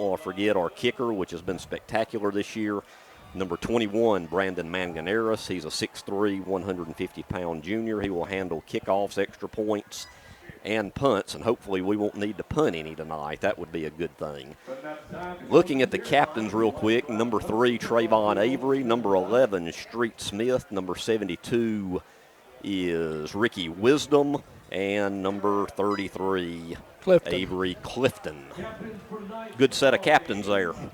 want to forget our kicker, which has been spectacular this year. Number 21, Brandon Manganeris. He's a 6'3", 150-pound junior. He will handle kickoffs, extra points, and punts, and hopefully we won't need to punt any tonight. That would be a good thing. Looking at the captains real quick, number 3, Trayvon Avery. Number 11, Street Smith. Number 72 is Ricky Wisdom. And number 33, Clifton. Avery Clifton. Good set of captains there. Of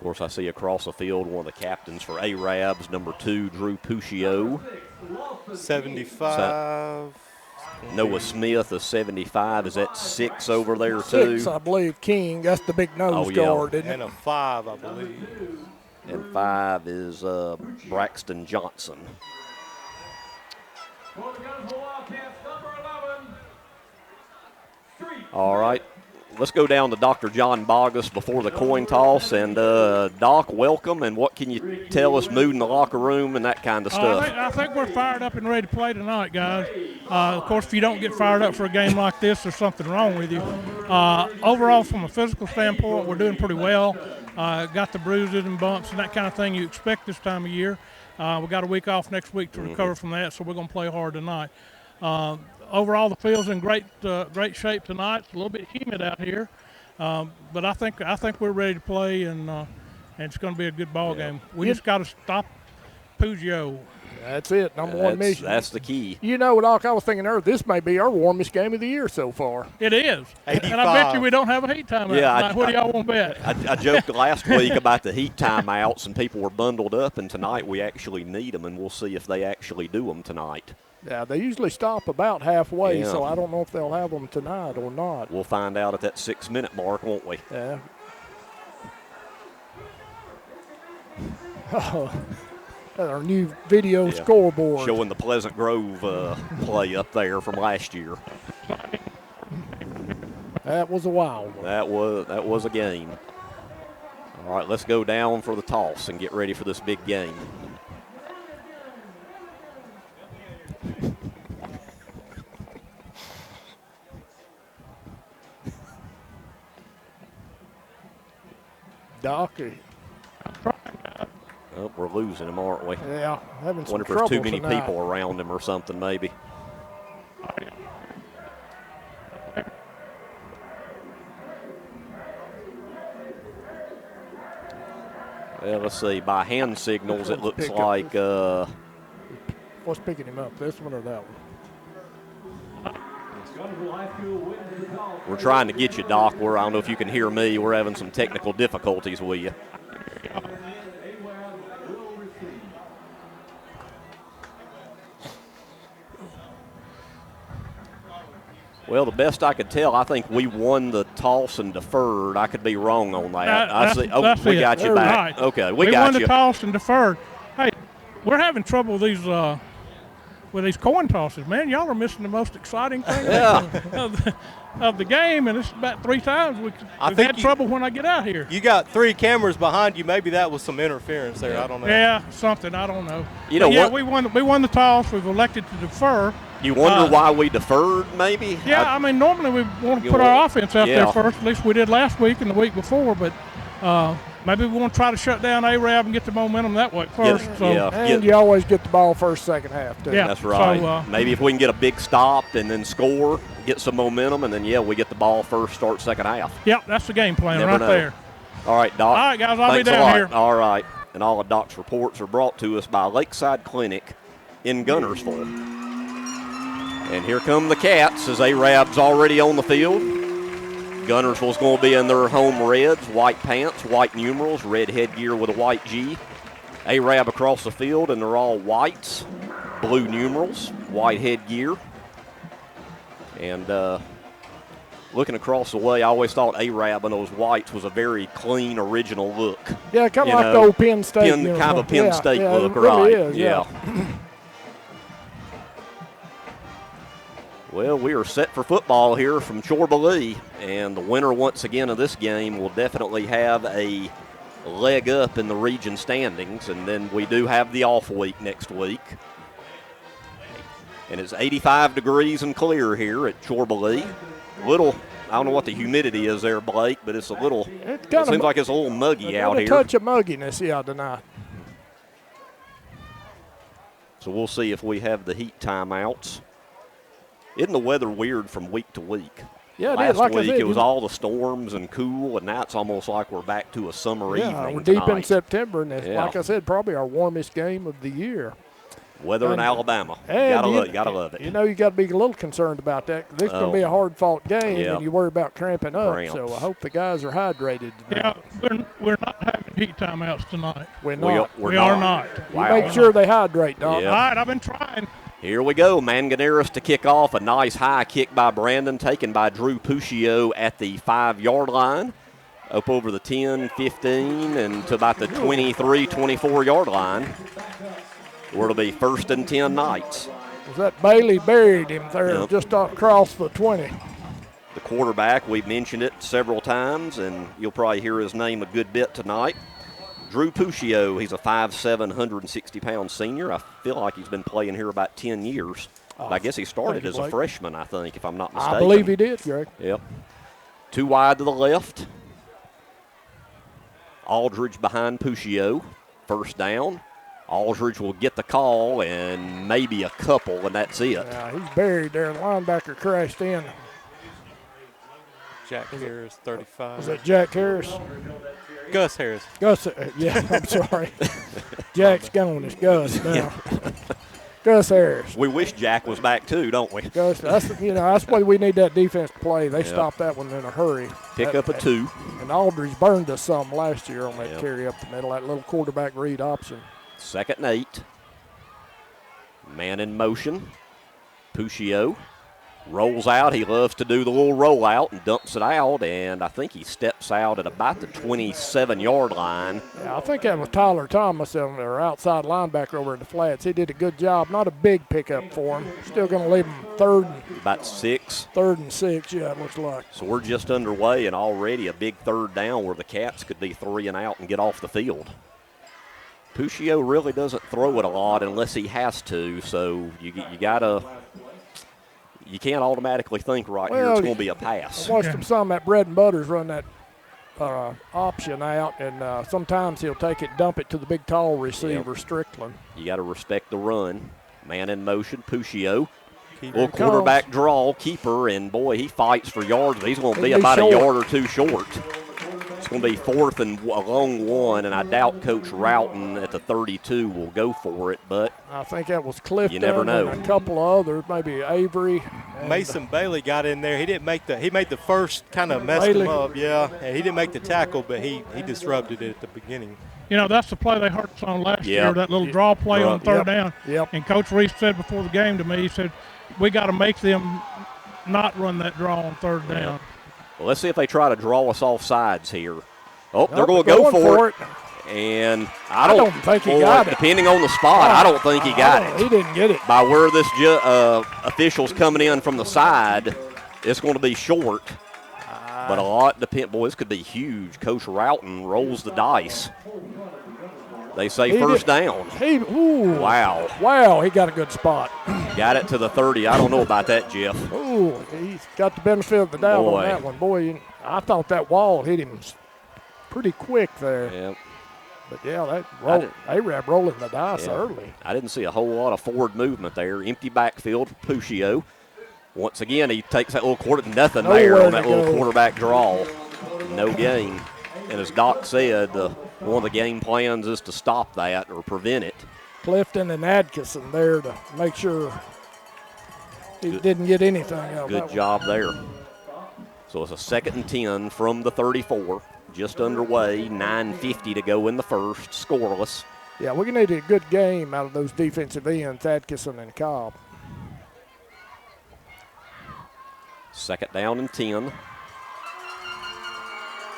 course, I see across the field one of the captains for Arabs, number 2, Drew Puccio. 75. Noah Smith is 75. Is that 6 over there, too? 6, I believe. King, that's the big nose yeah. guard, isn't it? And a 5, I believe. And 5 is Braxton Johnson. All right. Let's go down to Dr. John Bogus before the coin toss. And, Doc, welcome. And what can you tell us, mood in the locker room and that kind of stuff? I think we're fired up and ready to play tonight, guys. Of course, if you don't get fired up for a game like this, there's something wrong with you. Overall, from a physical standpoint, we're doing pretty well. Got the bruises and bumps and that kind of thing you expect this time of year. We got a week off next week to recover from that, so we're going to play hard tonight. Overall, the field's in great shape tonight. It's a little bit humid out here, but I think we're ready to play, and it's going to be a good ball game. We just got to stop Puccio. That's it. Number one mission. That's the key. You know, Doc, I was thinking this may be our warmest game of the year so far. It is. 85. And I bet you we don't have a heat timeout tonight. What do y'all want to bet? I joked last week about the heat timeouts, and people were bundled up, and tonight we actually need them, and we'll see if they actually do them tonight. Yeah, they usually stop about halfway, Yeah. so I don't know if they'll have them tonight or not. We'll find out at that 6-minute mark, won't we? Yeah. Oh, our new video scoreboard. Showing the Pleasant Grove play up there from last year. That was a wild one. That was a game. All right, let's go down for the toss and get ready for this big game. Doc. Oh, we're losing him, aren't we? Yeah, having some wonder if trouble there's too many tonight. people around him or something, maybe. Well, let's see. By hand signals, it looks like. What's picking him up, this one or that one? We're trying to get you, Doc. I don't know if you can hear me. We're having some technical difficulties with you. Well, the best I could tell, I think we won the toss and deferred. I could be wrong on that. We got you back. Right. Okay, we got won you. the toss and deferred. Hey, we're having trouble with these coin tosses, man. Y'all are missing the most exciting thing of the game, and it's about 3 times we've had trouble when I get out here. You got 3 cameras behind you. Maybe that was some interference there. I don't know. Yeah, something. I don't know. You know what? We won the toss. We've elected to defer. You wonder why we deferred, maybe? Yeah, I mean, normally we want to put our offense out there first. At least we did last week and the week before, but maybe we want to try to shut down Arab and get the momentum that way first. And you always get the ball first, second half, too. Yeah, that's right. So, maybe if we can get a big stop and then score, get some momentum, and then, we get the ball first, start second half. Yep, that's the game plan there. All right, Doc. All right, guys, I'll Thanks be down here. All right. And all of Doc's reports are brought to us by Lakeside Clinic in Guntersville. And here come the Cats as Arab's already on the field. Guntersville's going to be in their home reds, white pants, white numerals, red headgear with a white G. Arab across the field, and they're all whites, blue numerals, white headgear. And looking across the way, I always thought Arab in those whites was a very clean, original look. Yeah, kind of like the old Penn State. Kind of a Penn State look, it really is, yeah. Well, we are set for football here from Chorba-Lee, and the winner once again of this game will definitely have a leg up in the region standings, and then we do have the off week next week. And it's 85 degrees and clear here at Chorbalee. Little, I don't know what the humidity is there, Blake, but it's a little, it seems like it's a little muggy out here. A touch of mugginess, yeah, tonight. So we'll see if we have the heat timeouts. Isn't the weather weird from week to week? Yeah, Last like week I said, it was all the storms and cool, and now it's almost like we're back to a summer evening we're deep tonight. in September, and it's, like I said, probably our warmest game of the year. Weather in Alabama. You gotta love it. You know, you got to be a little concerned about that. This is going to be a hard-fought game, and you worry about cramping up. Cramps. So I hope the guys are hydrated tonight. Yeah, we're not having heat timeouts tonight. We're not. We are not. Wow. Make sure they hydrate, Doc. All right, I've been trying. Here we go. Manganeras to kick off. A nice high kick by Brandon, taken by Drew Puccio at the 5-yard line. Up over the 10, 15, and to about the 23, 24-yard line, where it'll be 1st and 10 Knights. Was that Bailey buried him there just across the 20? The quarterback, we've mentioned it several times, and you'll probably hear his name a good bit tonight. Drew Puccio, he's a 5'7", 160-pound senior. I feel like he's been playing here about 10 years. But I guess he started as a freshman, I think, if I'm not mistaken. I believe he did, Greg. Yep. 2 wide to the left. Aldridge behind Puccio. 1st down. Aldridge will get the call and maybe a couple, and that's it. Yeah, he's buried there. The linebacker crashed in. Jack Harris, 35. Was that Jack Harris? Gus Harris. Gus, yeah, I'm sorry. Jack's gone. It's Gus now. Gus Harris. We wish Jack was back too, don't we? Gus, that's the way we need that defense to play. They stopped that one in a hurry. Pick up a 2. And Aldridge burned us some last year on that carry up the middle, that little quarterback read option. 2nd and 8. Man in motion. Puccio rolls out. He loves to do the little rollout and dumps it out, and I think he steps out at about the 27-yard line. Yeah, I think that was Tyler Thomas, our outside linebacker over in the flats. He did a good job. Not a big pickup for him. Still going to leave him about 6. 3rd and 6, yeah, it looks like. So we're just underway, and already a big 3rd down where the Cats could be 3 and out and get off the field. Puccio really doesn't throw it a lot unless he has to, so you gotta. You can't automatically think here it's going to be a pass. I watched him some at Bread and Butters run that option out, and sometimes he'll take it, dump it to the big tall receiver, Strickland. You got to respect the run. Man in motion, Puccio. Little quarterback draw, keeper, and boy, he fights for yards, but he's going to be about a yard or 2 short. It's going to be 4th and a long 1, and I doubt Coach Roughton at the 32 will go for it, but I think that was Clifton. You never know. And a couple of others, maybe Avery. Mason Bailey got in there. He made the first kind of messed him up. Yeah, and he didn't make the tackle, but he disrupted it at the beginning. You know, that's the play they hurt us on last year, that little draw play on 3rd down. Yep. And Coach Reese said before the game to me, he said, we got to make them not run that draw on 3rd down. Well, let's see if they try to draw us off sides here. Oh, they're going to go for it. And I don't think he got it. Depending on the spot, I don't think he got it. He didn't get it. By where this official's coming in from the side, it's going to be short. But a lot depends. Boy, this could be huge. Coach Roughton rolls the dice. They say first down. Wow. Wow, he got a good spot. Got it to the 30. I don't know about that, Jeff. Ooh, he's got the benefit of the doubt on that one. Boy, I thought that wall hit him pretty quick there. Yep. But, yeah, that Arab rolling the dice early. I didn't see a whole lot of forward movement there. Empty backfield for Puccio. Once again, he takes that little nothing there on that little quarterback draw. No gain. And as Doc said, one of the game plans is to stop that or prevent it. Clifton and Adkison there to make sure he didn't get anything out of that. Good job there. So it's a 2nd and 10 from the 34. Just underway, 9:50 to go in the first, scoreless. Yeah, we're going to need a good game out of those defensive ends, Adkison and Cobb. 2nd down and 10.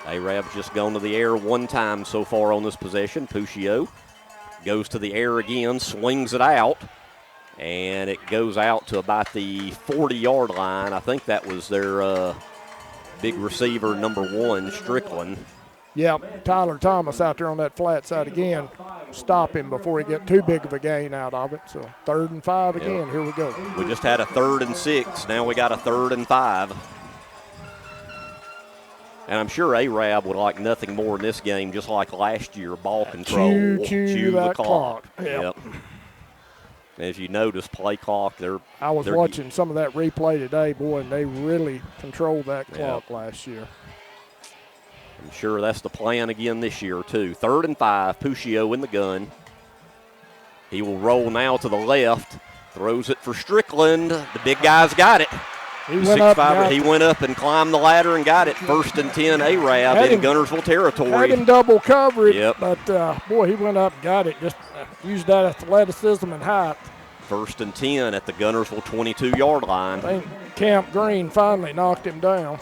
Arab's just gone to the air one time so far on this possession. Puccio goes to the air again, swings it out, and it goes out to about the 40-yard line. I think that was their big receiver, number 1, Strickland. Yeah, Tyler Thomas out there on that flat side again. stop him before he get too big of a gain out of it. So 3rd and 5 again. Yep. Here we go. We just had a 3rd and 6. Now we got a 3rd and 5. And I'm sure Arab would like nothing more in this game, just like last year, ball control, chew the that clock. Yep. As you notice, play clock, I was watching some of that replay today, boy, and they really controlled that clock last year. I'm sure that's the plan again this year, too. 3rd and 5, Puccio in the gun. He will roll now to the left, throws it for Strickland. The big guy's got it. He went up and climbed the ladder and got it. 1st and 10, Arab in Guntersville territory. Had him double covered, yep. But, boy, he went up and got it. Just used that athleticism and height. 1st and 10 at the Guntersville 22-yard line. I think Camp Green finally knocked him down.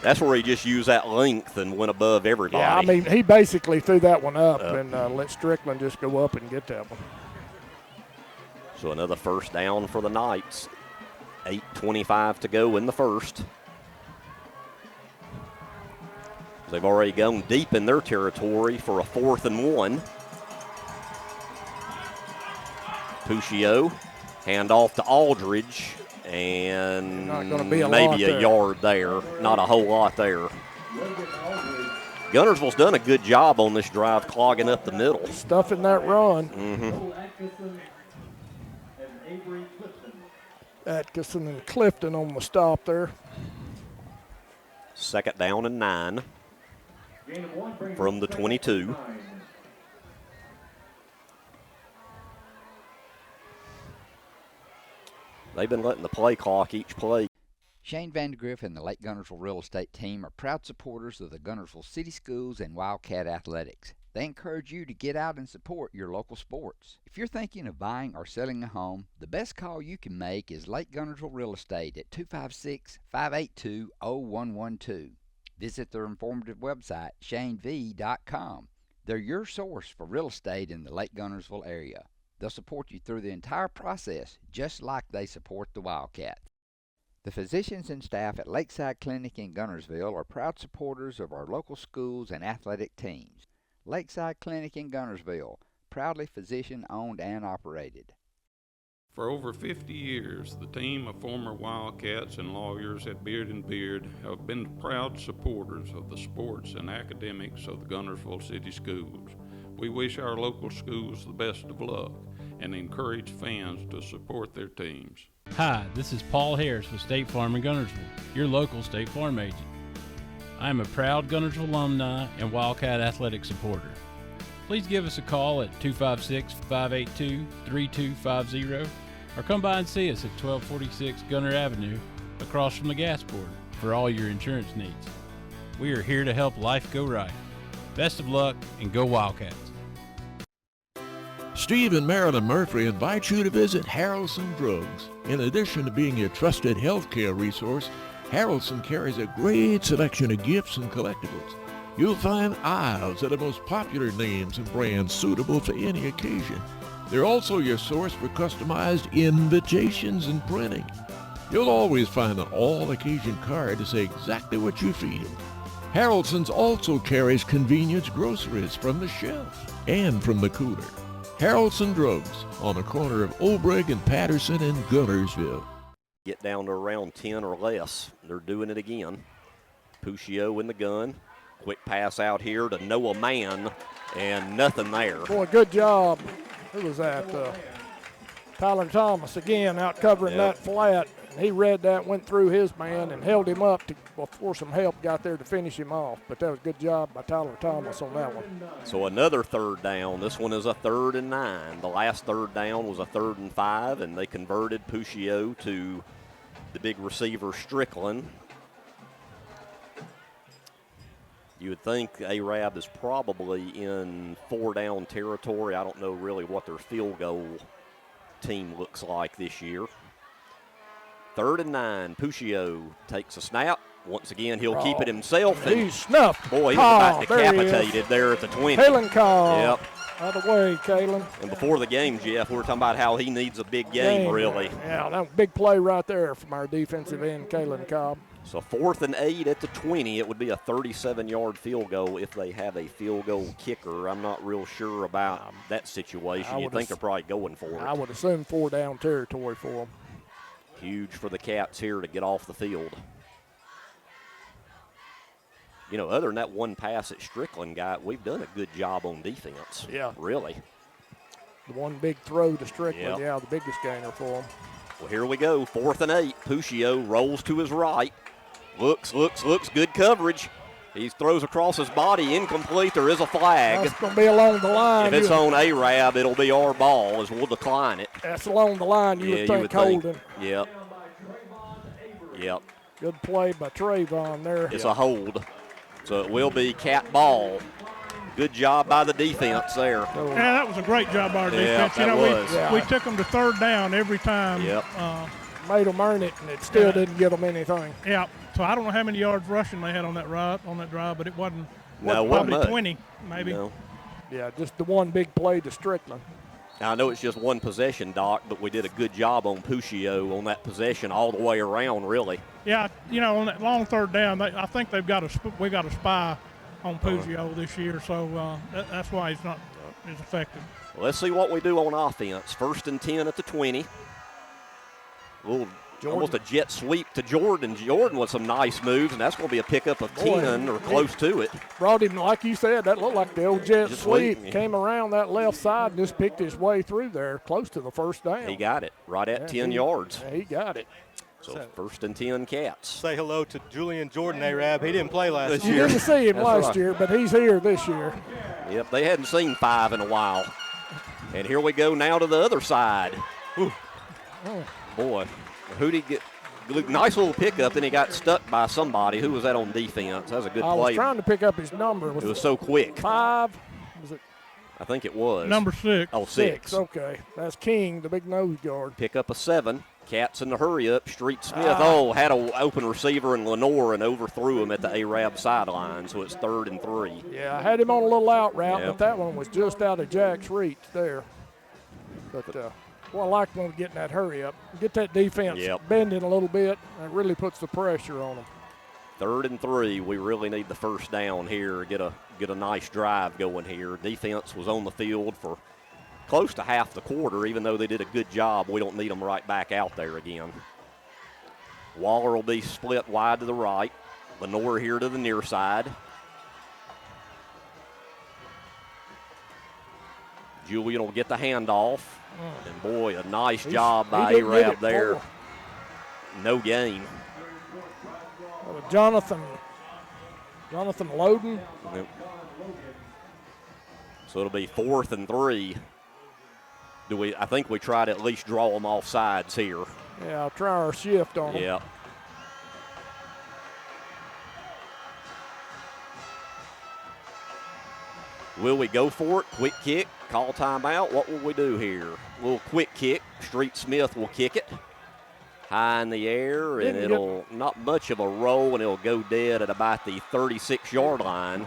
That's where he just used that length and went above everybody. Yeah, I mean, he basically threw that one up and let Strickland just go up and get that one. So another 1st down for the Knights. 8:25 to go in the 1st. They've already gone deep in their territory for a 4th and 1. Puccio, handoff to Aldridge, and not gonna be maybe a yard there. Not a whole lot there. Guntersville's done a good job on this drive, clogging up the middle. Stuffing that run. Atkinson and Clifton on the stop there. 2nd down and 9 from the 22. They've been letting the play clock each play. Shane Vandegrift and the Lake Guntersville Real Estate Team are proud supporters of the Guntersville City Schools and Wildcat Athletics. They encourage you to get out and support your local sports. If you're thinking of buying or selling a home, the best call you can make is Lake Guntersville Real Estate at 256-582-0112. Visit their informative website, shanev.com. They're your source for real estate in the Lake Guntersville area. They'll support you through the entire process, just like they support the Wildcats. The physicians and staff at Lakeside Clinic in Guntersville are proud supporters of our local schools and athletic teams. Lakeside Clinic in Guntersville, proudly physician-owned and operated. For over 50 years, the team of former Wildcats and lawyers at Beard and Beard have been proud supporters of the sports and academics of the Guntersville City Schools. We wish our local schools the best of luck and encourage fans to support their teams. Hi, this is Paul Harris with State Farm in Guntersville, your local State Farm agent. I am a proud Guntersville alumni and Wildcat athletic supporter. Please give us a call at 256-582-3250 or come by and see us at 1246 Gunter Avenue across from the gas board for all your insurance needs. We are here to help life go right. Best of luck and go Wildcats. Steve and Marilyn Murphy invite you to visit Harrelson Drugs. In addition to being your trusted healthcare resource, Harrelson carries a great selection of gifts and collectibles. You'll find aisles of the most popular names and brands suitable for any occasion. They're also your source for customized invitations and printing. You'll always find an all-occasion card to say exactly what you feel. Harrelson's also carries convenience groceries from the shelf and from the cooler. Harrelson Drugs on the corner of Obreg and Patterson in Guntersville. Get down to around 10 or less. They're doing it again. Puccio in the gun. Quick pass out here to Noah Mann, and nothing there. Boy, good job. Who was that? Tyler Thomas again out covering that flat. He read that, went through his man, and held him up before some help got there to finish him off. But that was a good job by Tyler Thomas on that one. So another 3rd down. This one is a 3rd and 9. The last 3rd down was a 3rd and 5, and they converted Puccio to the big receiver Strickland. You would think Arab is probably in 4-down territory. I don't know really what their field goal team looks like this year. 3rd and 9. Puccio takes a snap. Once again, he'll keep it himself. He's snuffed. Boy, he was about decapitated there at the 20. Kalen call. Yep. Out of the way, Kalen. And before the game, Jeff, we were talking about how he needs a big game, really. Yeah, that was a big play right there from our defensive end, Kalen Cobb. So 4th and 8 at the 20. It would be a 37-yard field goal if they have a field goal kicker. I'm not real sure about that situation. You think they're probably going for it. I would assume 4-down territory for them. Huge for the Cats here to get off the field. You know, other than that one pass that Strickland got, we've done a good job on defense. Yeah. Really. The one big throw to Strickland, Yep. the biggest gainer for them. Well, here we go, 4th and 8. Puccio rolls to his right. Looks, good coverage. He throws across his body, incomplete. There is a flag. That's going to be along the line. If it's on Arab, it'll be our ball as we'll decline it. That's along the line, you would think holding. Yep. Good play by Trayvon there. It's a hold. So it will be Cat ball. Good job by the defense there. Yeah, that was a great job by our defense. We took them to 3rd down every time. Yep. Made them earn it, and it still didn't get them anything. Yeah. So I don't know how many yards rushing they had on that drive, but it wasn't wasn't probably much. 20, maybe. No. Yeah, just the one big play to Strickland. Now, I know it's just one possession, Doc, but we did a good job on Puccio on that possession all the way around, really. Yeah, on that long 3rd down, I think we got a spy on Puccio this year, so that's why he's not as effective. Well, let's see what we do on offense. 1st and 10 at the 20. Almost a jet sweep to Jordan. Jordan with some nice moves, and that's going to be a pickup of 10 or close to it. Brought him, like you said, that looked like the old jet sweep. Came around that left side and just picked his way through there, close to the 1st down. He got it right at 10 yards. Yeah, he got it. So 1st and 10 Cats. Say hello to Julian Jordan, Arab. He didn't play last year. You didn't see him last year, but he's here this year. Yep, they hadn't seen 5 in a while. And here we go now to the other side. Boy, who'd he get? Nice little pickup, then he got stuck by somebody. Who was that on defense? That was a good play. I was trying to pick up his number. It was so quick. 5? Was it? I think it was. Number 6. Oh, 6. Okay. That's King, the big nose guard. Pick up a 7. Cats in the hurry up. Street Smith, had an open receiver in Lenore and overthrew him at the Arab sideline, so it's 3rd and 3. Yeah, I had him on a little out route, but that one was just out of Jack's reach there. But, I like when we get in that hurry up. Get that defense bending a little bit. It really puts the pressure on them. 3rd and 3. We really need the 1st down here. Get a nice drive going here. Defense was on the field for close to half the quarter. Even though they did a good job, we don't need them right back out there again. Waller will be split wide to the right. Lenore here to the near side. Julian will get the handoff. And, boy, a nice job by Arab there. No gain. Jonathan Loden. Yep. So it'll be 4th and 3. I think we try to at least draw them off sides here. Yeah, I'll try our shift on them. Yeah. Will we go for it? Quick kick, call timeout. What will we do here? A little quick kick. Street Smith will kick it high in the air, and it'll not much of a roll, and it'll go dead at about the 36-yard line.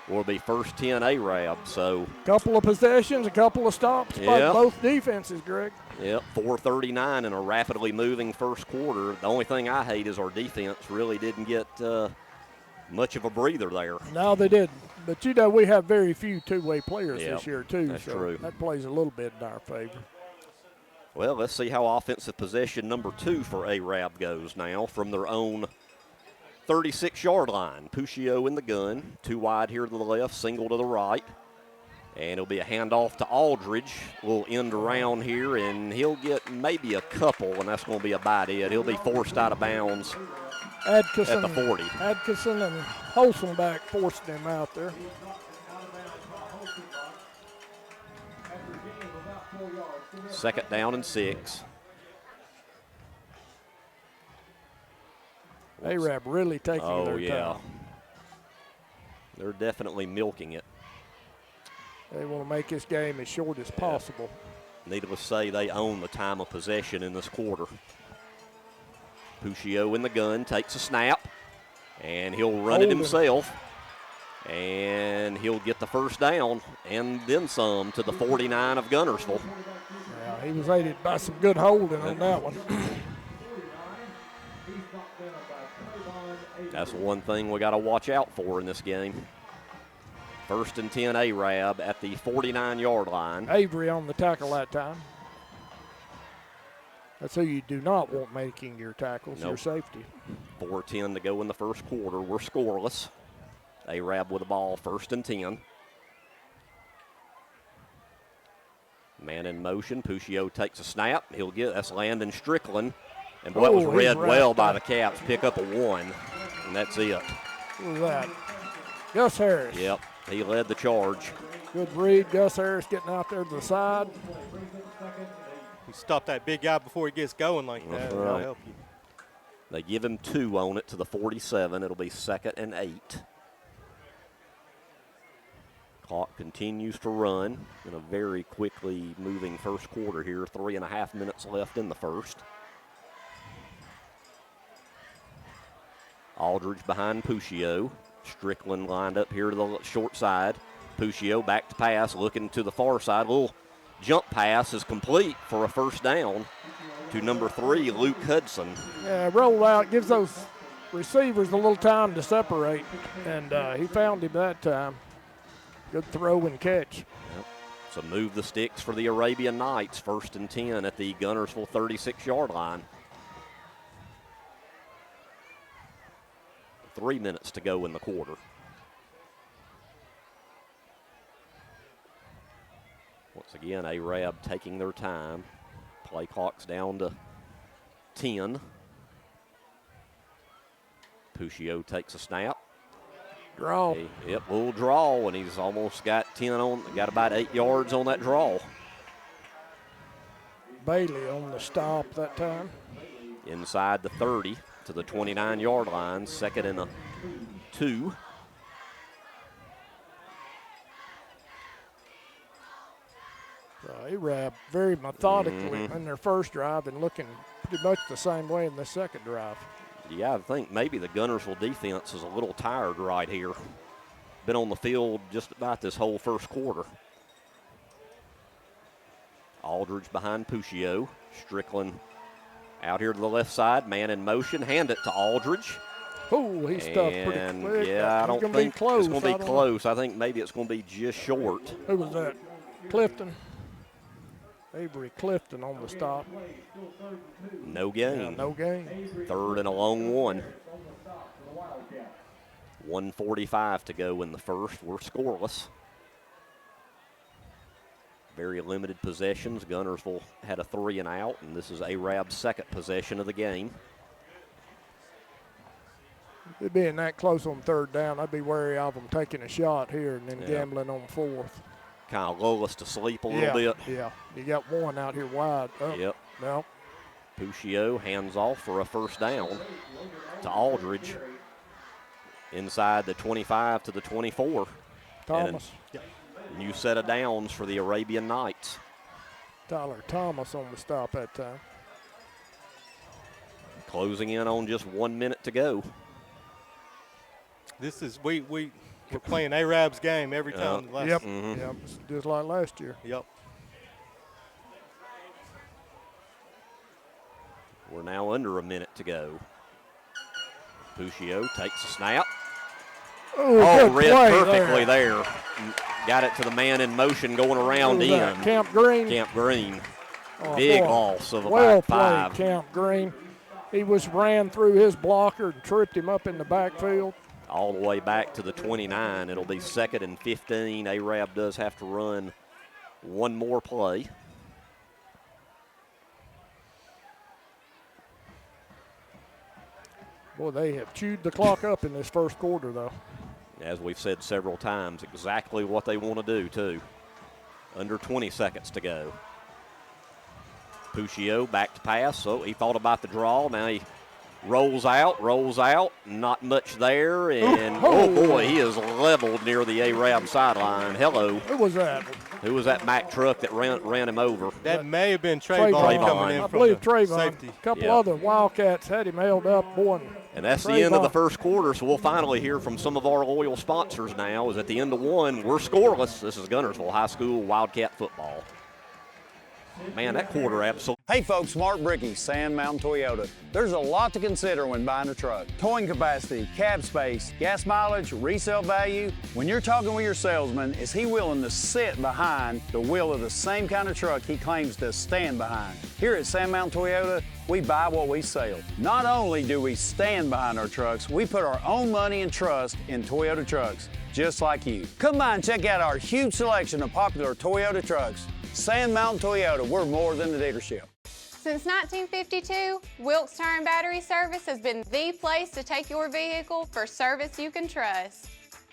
Will be 1st 10 Arab. So couple of possessions, a couple of stops by both defenses, Greg. Yep, 4:39 in a rapidly moving first quarter. The only thing I hate is our defense really didn't get much of a breather there. No, they didn't. But, we have very few two-way players this year, too. That's true. That plays a little bit in our favor. Well, let's see how offensive possession number 2 for Arab goes now from their own 36-yard line. Puccio in the gun. 2 wide here to the left, single to the right. And it'll be a handoff to Aldridge. We'll end around here, and he'll get maybe a couple, and that's going to be about it. He'll be forced out of bounds Adkison, at the 40. Adkison and Holzenbach forced him out there. Second down and 6. Arab really taking their time. They're definitely milking it. They want to make this game as short as possible. Needless to say, they own the time of possession in this quarter. Puccio in the gun, takes a snap, and he'll run it himself. And he'll get the 1st down and then some to the 49 of Guntersville. Yeah, he was aided by some good holding on that one. That's one thing we got to watch out for in this game. 1st and 10 Arab at the 49-yard line. Avery on the tackle that time. That's who you do not want making your tackles, Nope. your safety. 4:10 to go in the first quarter. We're scoreless. Arab with the ball, 1st and 10. Man in motion. Puccio takes a snap. That's Landon Strickland. And boy, that was read well by the Caps. Pick up a 1, and that's it. What was that? Gus Harris. Yep, he led the charge. Good read. Gus Harris getting out there to the side. You stop that big guy before he gets going like that. That's That'll right. help you. They give him 2 on it to the 47. It'll be 2nd and 8. Clock continues to run in a very quickly moving first quarter here. 3.5 minutes left in the first. Aldridge behind Puccio. Strickland lined up here to the short side. Puccio back to pass, looking to the far side. Little jump pass is complete for a 1st down to number 3, Luke Hudson. Yeah, roll out, gives those receivers a little time to separate, and he found him that time. Good throw and catch. Yep. So move the sticks for the Arabian Knights. 1st and 10 at the Guntersville 36-yard line. 3 minutes to go in the quarter. Once again, Arab taking their time. Play clock's down to 10. Puccio takes a snap. Draw. Yep, little draw, and he's almost got 10 on, got about 8 yards on that draw. Bailey on the stop that time. Inside the 30 to the 29-yard line, 2nd and 2. Arab very methodically in their first drive and looking pretty much the same way in the second drive. Yeah, I think maybe the Guntersville defense is a little tired right here. Been on the field just about this whole first quarter. Aldridge behind Puccio. Strickland out here to the left side. Man in motion. Hand it to Aldridge. Oh, he stuffed pretty quick. Yeah, I don't think it's going to be close. I think maybe it's going to be just short. Who was that? Clifton. Avery Clifton on the stop. No gain. Yeah, no gain. 3rd and a long 1. 1:45 to go in the first. We're scoreless. Very limited possessions. Guntersville had a 3 and out, and this is Arab's 2nd possession of the game. It being that close on 3rd down, I'd be wary of them taking a shot here and then gambling on 4th. Kind of lull us to sleep a little bit. Yeah, you got 1 out here wide. Oh, Yep. No. Puccio hands off for a 1st down to Aldridge. Inside the 25 to the 24. Thomas. New set of downs for the Arabian Knights. Tyler Thomas on the stop that time. Closing in on just 1 minute to go. This is we're playing Arab's game every time. Yep, just like last year. Yep. We're now under a minute to go. Puccio takes a snap. Oh, read perfectly there. Got it to the man in motion going around in. Camp Green. Camp Green. Oh, Big boy. loss of well about 5. played, Camp Green. He ran through his blocker and tripped him up in the backfield. All the way back to the 29. It'll be 2nd and 15. Arab does have to run one more play. Boy, they have chewed the clock up in this first quarter, though. As we've said several times, exactly what they want to do, too. Under 20 seconds to go. Puccio back to pass. So he thought about the draw. Now he rolls out. Not much there. And, oh boy, he is leveled near the Arab sideline. Hello. Who was that? Who was that Mack truck that ran him over? That may have been Trayvon coming in I from believe the Trayvon. safety. A couple other Wildcats had him held up. Boy, and that's the end of the first quarter, so we'll finally hear from some of our loyal sponsors now. Is at the end of 1, we're scoreless. This is Guntersville High School Wildcat football. Man, that quarter absolutely. Hey folks, Mark Bricky, Sand Mountain Toyota. There's a lot to consider when buying a truck. Towing capacity, cab space, gas mileage, resale value. When you're talking with your salesman, is he willing to sit behind the wheel of the same kind of truck he claims to stand behind? Here at Sand Mountain Toyota, we buy what we sell. Not only do we stand behind our trucks, we put our own money and trust in Toyota trucks, just like you. Come by and check out our huge selection of popular Toyota trucks. Sand Mountain Toyota, we're more than a dealership. Since 1952, Wilkes Tire and Battery Service has been the place to take your vehicle for service you can trust.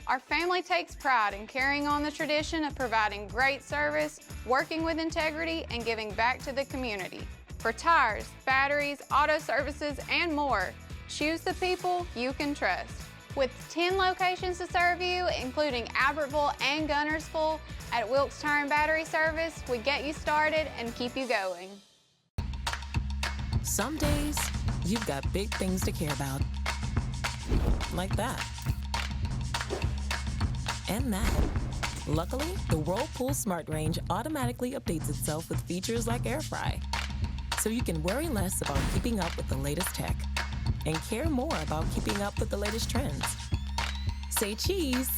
Our family takes pride in carrying on the tradition of providing great service, working with integrity, and giving back to the community. For tires, batteries, auto services, and more, choose the people you can trust. With 10 locations to serve you, including Albertville and Guntersville, at Wilkes Tire and Battery Service, we get you started and keep you going. Some days, you've got big things to care about. Like that. And that. Luckily, the Whirlpool Smart Range automatically updates itself with features like air fry. So you can worry less about keeping up with the latest tech and care more about keeping up with the latest trends. Say cheese.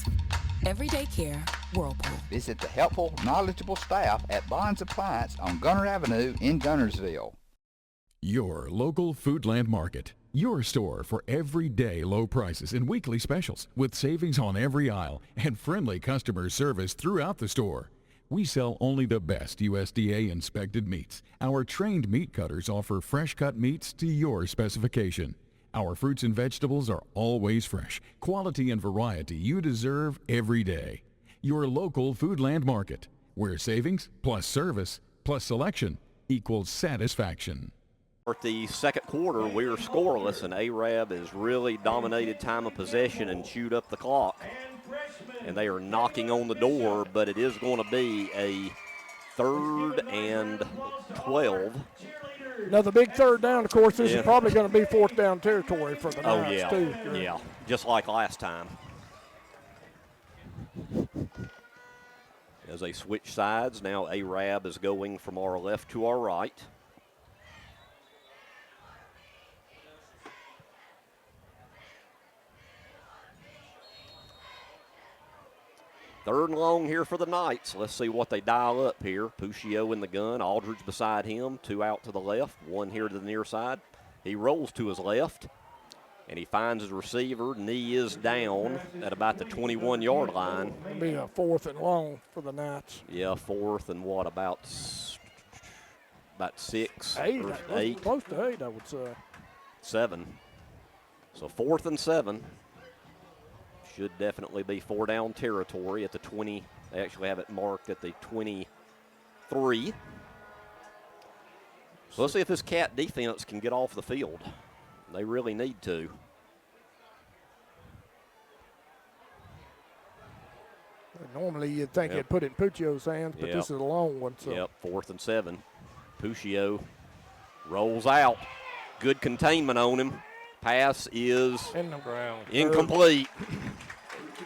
Everyday care, Whirlpool. Visit the helpful, knowledgeable staff at Bond's Appliance on Gunter Avenue in Guntersville. Your local Foodland Market. Your store for everyday low prices and weekly specials with savings on every aisle and friendly customer service throughout the store. We sell only the best USDA inspected meats. Our trained meat cutters offer fresh cut meats to your specification. Our fruits and vegetables are always fresh, quality and variety you deserve every day. Your local Foodland Market, where savings plus service plus selection equals satisfaction. For the second quarter, we are scoreless, and Arab has really dominated time of possession and chewed up the clock. And they are knocking on the door, but it is going to be a 3rd and 12. Another big third down. Of course, this is probably going to be 4th down territory for the Knights, too. Yeah, just like last time. As they switch sides, now Arab is going from our left to our right. Third and long here for the Knights. Let's see what they dial up here. Puccio in the gun, Aldridge beside him, 2 out to the left, 1 here to the near side. He rolls to his left, and he finds his receiver. Knee is down at about the 21-yard line. It'll be a 4th and long for the Knights. Yeah, 4th and what, about 6? 8. Close to 8, I would say. 7. So 4th and 7. Should definitely be 4 down territory at the 20. They actually have it marked at the 23. So let's see if this Cat defense can get off the field. They really need to. Normally you'd think you'd put it in Puccio's hands, but this is a long one. So. Yep, 4th and 7. Puccio rolls out. Good containment on him. Pass is in the ground. Incomplete.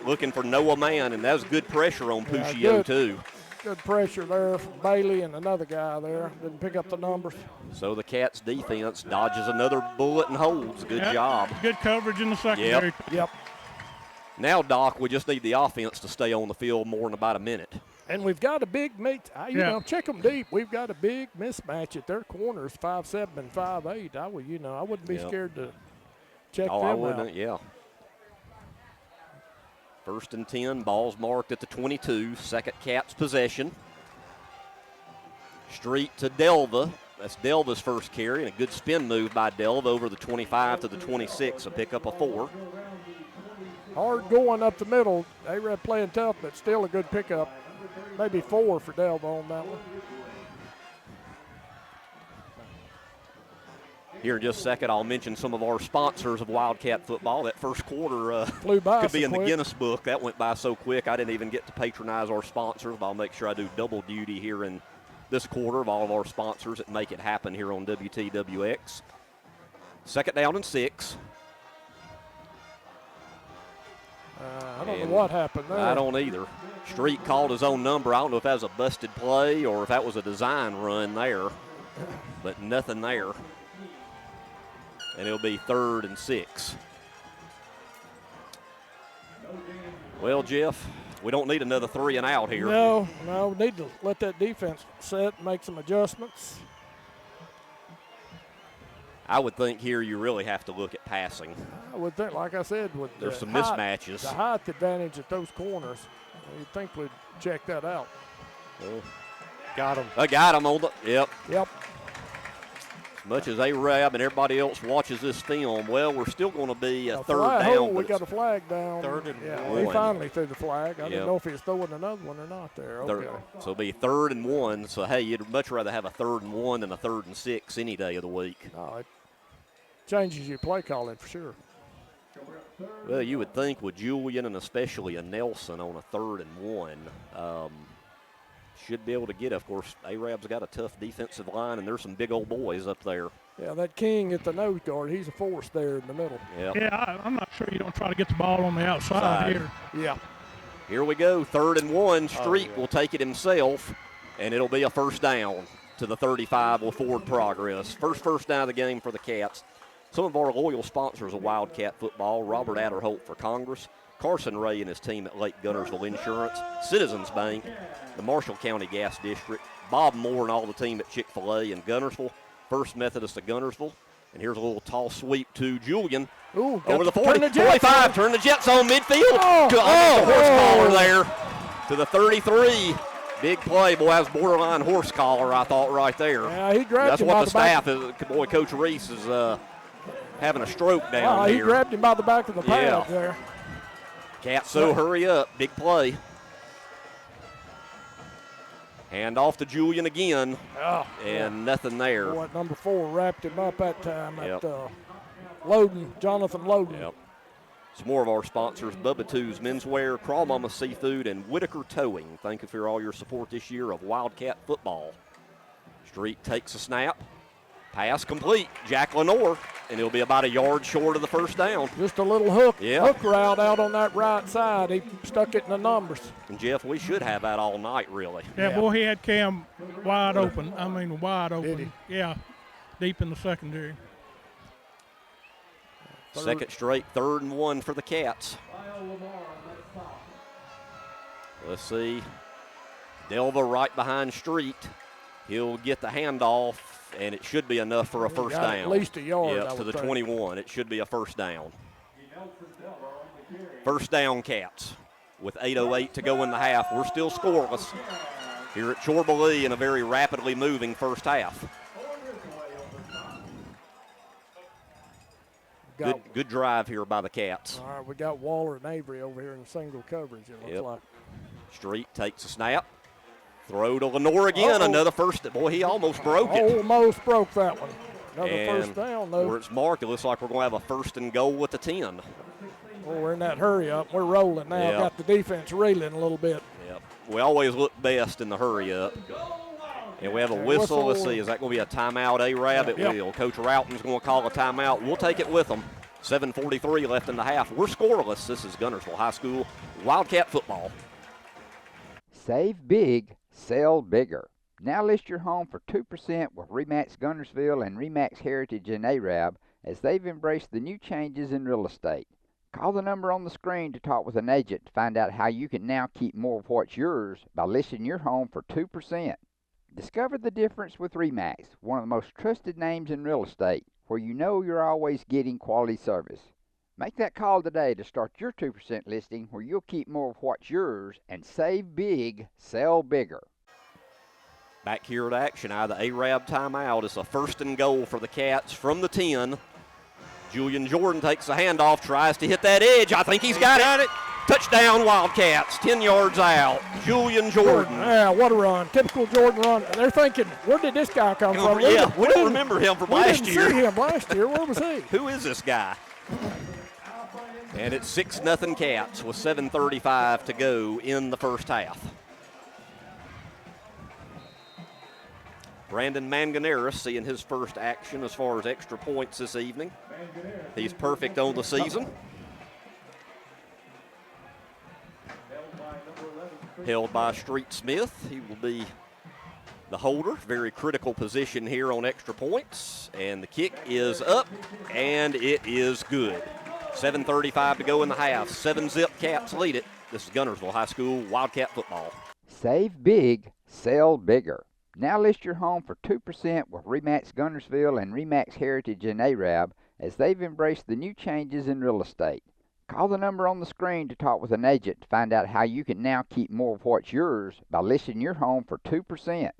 Looking for Noah Mann, and that was good pressure on Puccio, too. Good pressure there from Bailey and another guy there. Didn't pick up the numbers. So the Cats' defense dodges another bullet and holds. Good job. Good coverage in the secondary. Yep. Now, Doc, we just need the offense to stay on the field more than about a minute. And we've got a big meet. You know, check them deep. We've got a big mismatch at their corners, 5'7" and 5'8". I wouldn't be scared to check them I wouldn't, out. yeah. 1st and 10, ball's marked at the 22, second Cats possession. Street to Delva. That's Delva's first carry, and a good spin move by Delva over the 25 to the 26, a pick up a 4. Hard going up the middle. Arab playing tough, but still a good pickup. Maybe 4 for Delva on that one. Here in just a second, I'll mention some of our sponsors of Wildcat football. That first quarter flew by could be so in quick. the Guinness book. That went by so quick, I didn't even get to patronize our sponsors, but I'll make sure I do double duty here in this quarter of all of our sponsors that make it happen here on WTWX. 2nd down and 6. I don't know what happened there. I don't either. Street called his own number. I don't know if that was a busted play or if that was a design run there, but nothing there. And it'll be 3rd and 6. Well, Jeff, we don't need another 3 and out here. No, we need to let that defense set, make some adjustments. I would think here you really have to look at passing. I would think, like I said, with there's some height, mismatches. The height advantage at those corners, you'd think we'd check that out. Well, got him. I got him on the, yep. Yep. As much as Arab and everybody else watches this film, well, we're still going to be a 3rd down. We got a flag down. 3rd and 1. He finally threw the flag. I didn't Yep. know if he was throwing another one or not there. Okay. So it'll be 3rd and 1. So, hey, you'd much rather have a 3rd and 1 than a 3rd and 6 any day of the week. It changes your play calling for sure. Well, you would think with Julian and especially a Nelson on a 3rd and 1, should be able to get it. Of course, Arab's got a tough defensive line, and there's some big old boys up there. Yeah, that King at the nose guard, he's a force there in the middle. Yep. Yeah, I'm not sure you don't try to get the ball on the outside here. Yeah. Here we go, 3rd and 1. Street will take it himself, and it'll be a 1st down to the 35 with forward progress. First down of the game for the Cats. Some of our loyal sponsors of Wildcat football: Robert Adderholt for Congress, Carson Ray and his team at Lake Guntersville Insurance, Citizens Bank, the Marshall County Gas District, Bob Moore and all the team at Chick-fil-A in Guntersville, First Methodist of Guntersville. And here's a little toss sweep to Julian. Ooh, over the 40, turn the Jets 45, turn the Jets on midfield. The horse collar there to the 33. Big play, boy. That was borderline horse collar, I thought, right there. Yeah, he grabbed That's him what by the the staff back. is. Boy, Coach Reese is having a stroke down He here. grabbed him by the back of the pad there. Cats, so hurry up. Big play. Hand off to Julian again. And nothing there. Boy, number 4 wrapped him up that time at Loden, Jonathan Loden. Yep. Some more of our sponsors: Bubba Two's Menswear, Crawl Mama Seafood, and Whitaker Towing. Thank you for all your support this year of Wildcat football. Street takes a snap. Pass complete. Jack Lenore, and he'll be about a yard short of the 1st down. Just a little hook route out on that right side. He stuck it in the numbers. And, Jeff, we should have that all night, really. Yeah, boy, he had Cam wide open. I mean, wide open. Yeah, deep in the secondary. Second straight 3rd and 1 for the Cats. Let's see. Delva right behind Street. He'll get the handoff, and it should be enough for a 1st down. At least a yard. Yep, to the 21. It should be a 1st down. 1st down, Cats. With 8:08 to go in the half, we're still scoreless here at Chorbalee in a very rapidly moving 1st half. Good drive here by the Cats. All right, we got Waller and Avery over here in single coverage, it looks like. Street takes a snap. Throw to Lenore again. Another 1st. Boy, he almost broke it. Almost broke that one. Another and 1st down, though. Where it's marked, it looks like we're going to have a 1st and goal with the 10. Oh, we're in that hurry up. We're rolling now. Yep. Got the defense reeling a little bit. Yep. We always look best in the hurry up. And we have a whistle. Let's see, is that going to be a timeout, A-Rab? It will. Coach Routen's going to call a timeout. We'll take it with them. 7:43 left in the half. We're scoreless. This is Guntersville High School Wildcat football. Save big, sell bigger. Now list your home for 2% with RE/MAX Guntersville and RE/MAX Heritage in Arab as they've embraced the new changes in real estate. Call the number on the screen to talk with an agent to find out how you can now keep more of what's yours by listing your home for 2%. Discover the difference with RE/MAX, one of the most trusted names in real estate, where you know you're always getting quality service. Make that call today to start your 2% listing where you'll keep more of what's yours and save big, sell bigger. Back here at action, out of the Arab timeout. It's a 1st and goal for the Cats from the 10. Julian Jordan takes the handoff, tries to hit that edge. I think he's got it. Touchdown Wildcats, 10 yards out. Julian Jordan. Yeah, what a run. Typical Jordan run. They're thinking, where did this guy come from? Yeah, we don't remember him from last year. We didn't see him last year. Where was he? Who is this guy? And it's 6-0 Cats with 7:35 to go in the 1st half. Brandon Manganeris seeing his first action as far as extra points this evening. He's perfect on the season. held by Street Smith. He will be the holder. Very critical position here on extra points. And the kick is up, and it is good. 7:35 to go in the half. 7-zip Cats lead it. This is Guntersville High School Wildcat football. Save big, sell bigger. Now list your home for 2% with RE/MAX Guntersville and RE/MAX Heritage in Arab as they've embraced the new changes in real estate. Call the number on the screen to talk with an agent to find out how you can now keep more of what's yours by listing your home for 2%.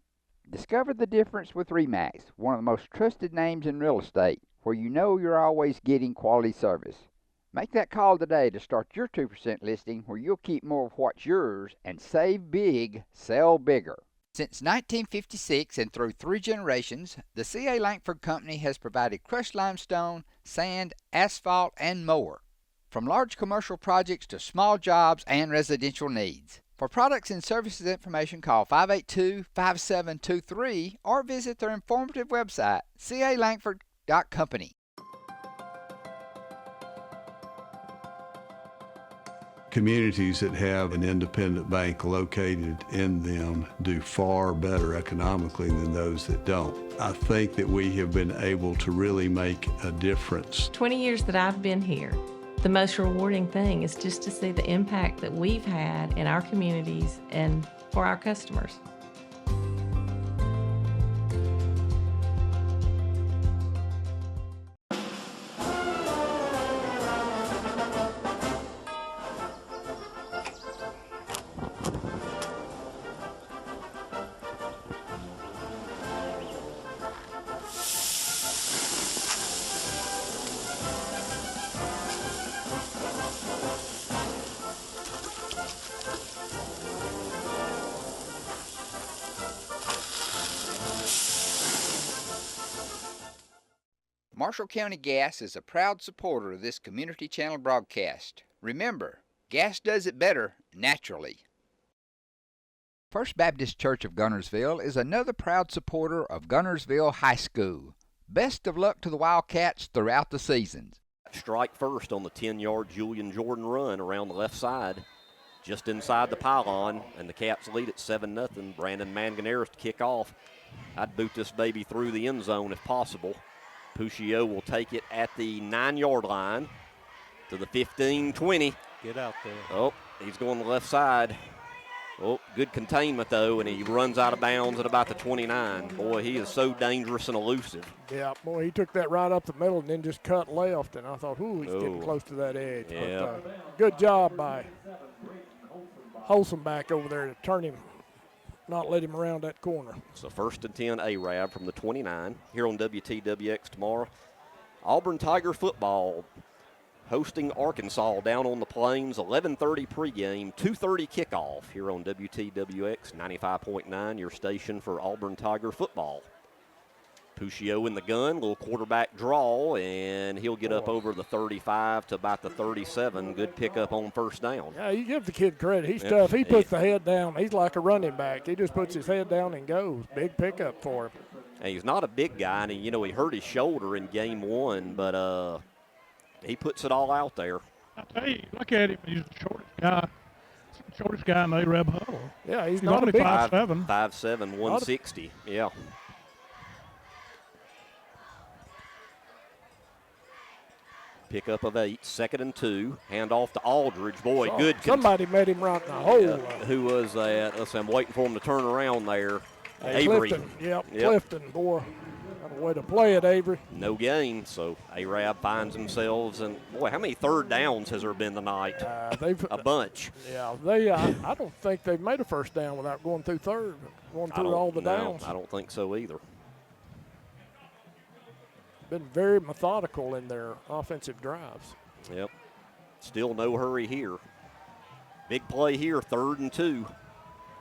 Discover the difference with RE/MAX, one of the most trusted names in real estate, where you know you're always getting quality service. Make that call today to start your 2% listing where you'll keep more of what's yours and save big, sell bigger. Since 1956 and through 3 generations, the C.A. Langford Company has provided crushed limestone, sand, asphalt, and more. From large commercial projects to small jobs and residential needs. For products and services information, call 582-5723 or visit their informative website, calangford.company. Communities that have an independent bank located in them do far better economically than those that don't. I think that we have been able to really make a difference. 20 years that I've been here, the most rewarding thing is just to see the impact that we've had in our communities and for our customers. Marshall County Gas is a proud supporter of this Community Channel broadcast. Remember, gas does it better naturally. First Baptist Church of Guntersville is another proud supporter of Guntersville High School. Best of luck to the Wildcats throughout the seasons. Strike first on the 10-yard Julian Jordan run around the left side, just inside the pylon, and the Cats lead at 7-0. Brandon Manganeris to kick off. I'd boot this baby through the end zone if possible. Puccio will take it at the 9-yard line to the 15-20. Get out there. Oh, he's going to the left side. Oh, good containment, though, and he runs out of bounds at about the 29. Boy, he is so dangerous and elusive. Yeah, boy, he took that right up the middle and then just cut left, and I thought, ooh, he's getting close to that edge. Yeah. But, good job by Holsom back over there to turn him, not let him around that corner. So 1st and 10 Arab from the 29 here on WTWX tomorrow. Auburn Tiger football hosting Arkansas down on the Plains. 11:30 pregame, 2:30 kickoff here on WTWX 95.9, your station for Auburn Tiger football. Puccio in the gun, little quarterback draw, and he'll get up over the 35 to about the 37. Good pickup on first down. Yeah, you give the kid credit. He's tough. He puts the head down. He's like a running back. He just puts his head down and goes. Big pickup for him. And he's not a big guy, and he hurt his shoulder in game 1, but he puts it all out there. I tell you, look at him. He's the shortest guy in the Arab huddle. Yeah, he's not only a big 5'7". 5'7", 160. Yeah. Pickup of 8, 2nd and 2. Hand off to Aldridge. Boy, good. Somebody met him right in the hole. Who was that? Let's see, I'm waiting for him to turn around there. Hey, Avery. Clifton. Yep, Clifton, boy. Got a way to play it, Avery. No gain, so Arab finds themselves. And, boy, how many third downs has there been tonight? A bunch. Yeah, I don't think they've made a first down without going through third, going through all the downs. I don't think so either. Been very methodical in their offensive drives. Yep. Still no hurry here. Big play here, 3rd and 2.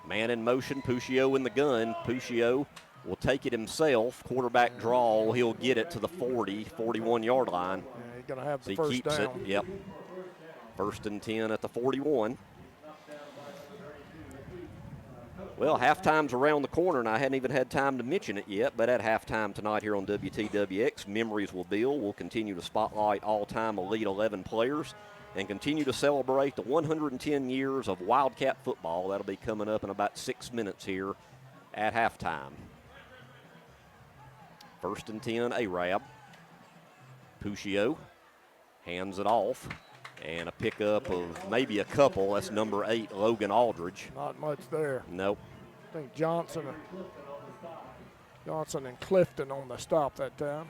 Man in motion, Puccio in the gun. Puccio will take it himself. Quarterback draw, he'll get it to the 41-yard line. Yeah, he's going to have the he first keeps down. It. Yep. 1st and 10 at the 41. Well, halftime's around the corner, and I hadn't even had time to mention it yet, but at halftime tonight here on WTWX, memories will build. We'll continue to spotlight all-time Elite 11 players and continue to celebrate the 110 years of Wildcat football. That'll be coming up in about 6 minutes here at halftime. 1st and 10, Arab. Puccio hands it off, and a pickup of maybe a couple. That's number 8, Logan Aldridge. Not much there. Nope. I think Johnson and Clifton on the stop that time.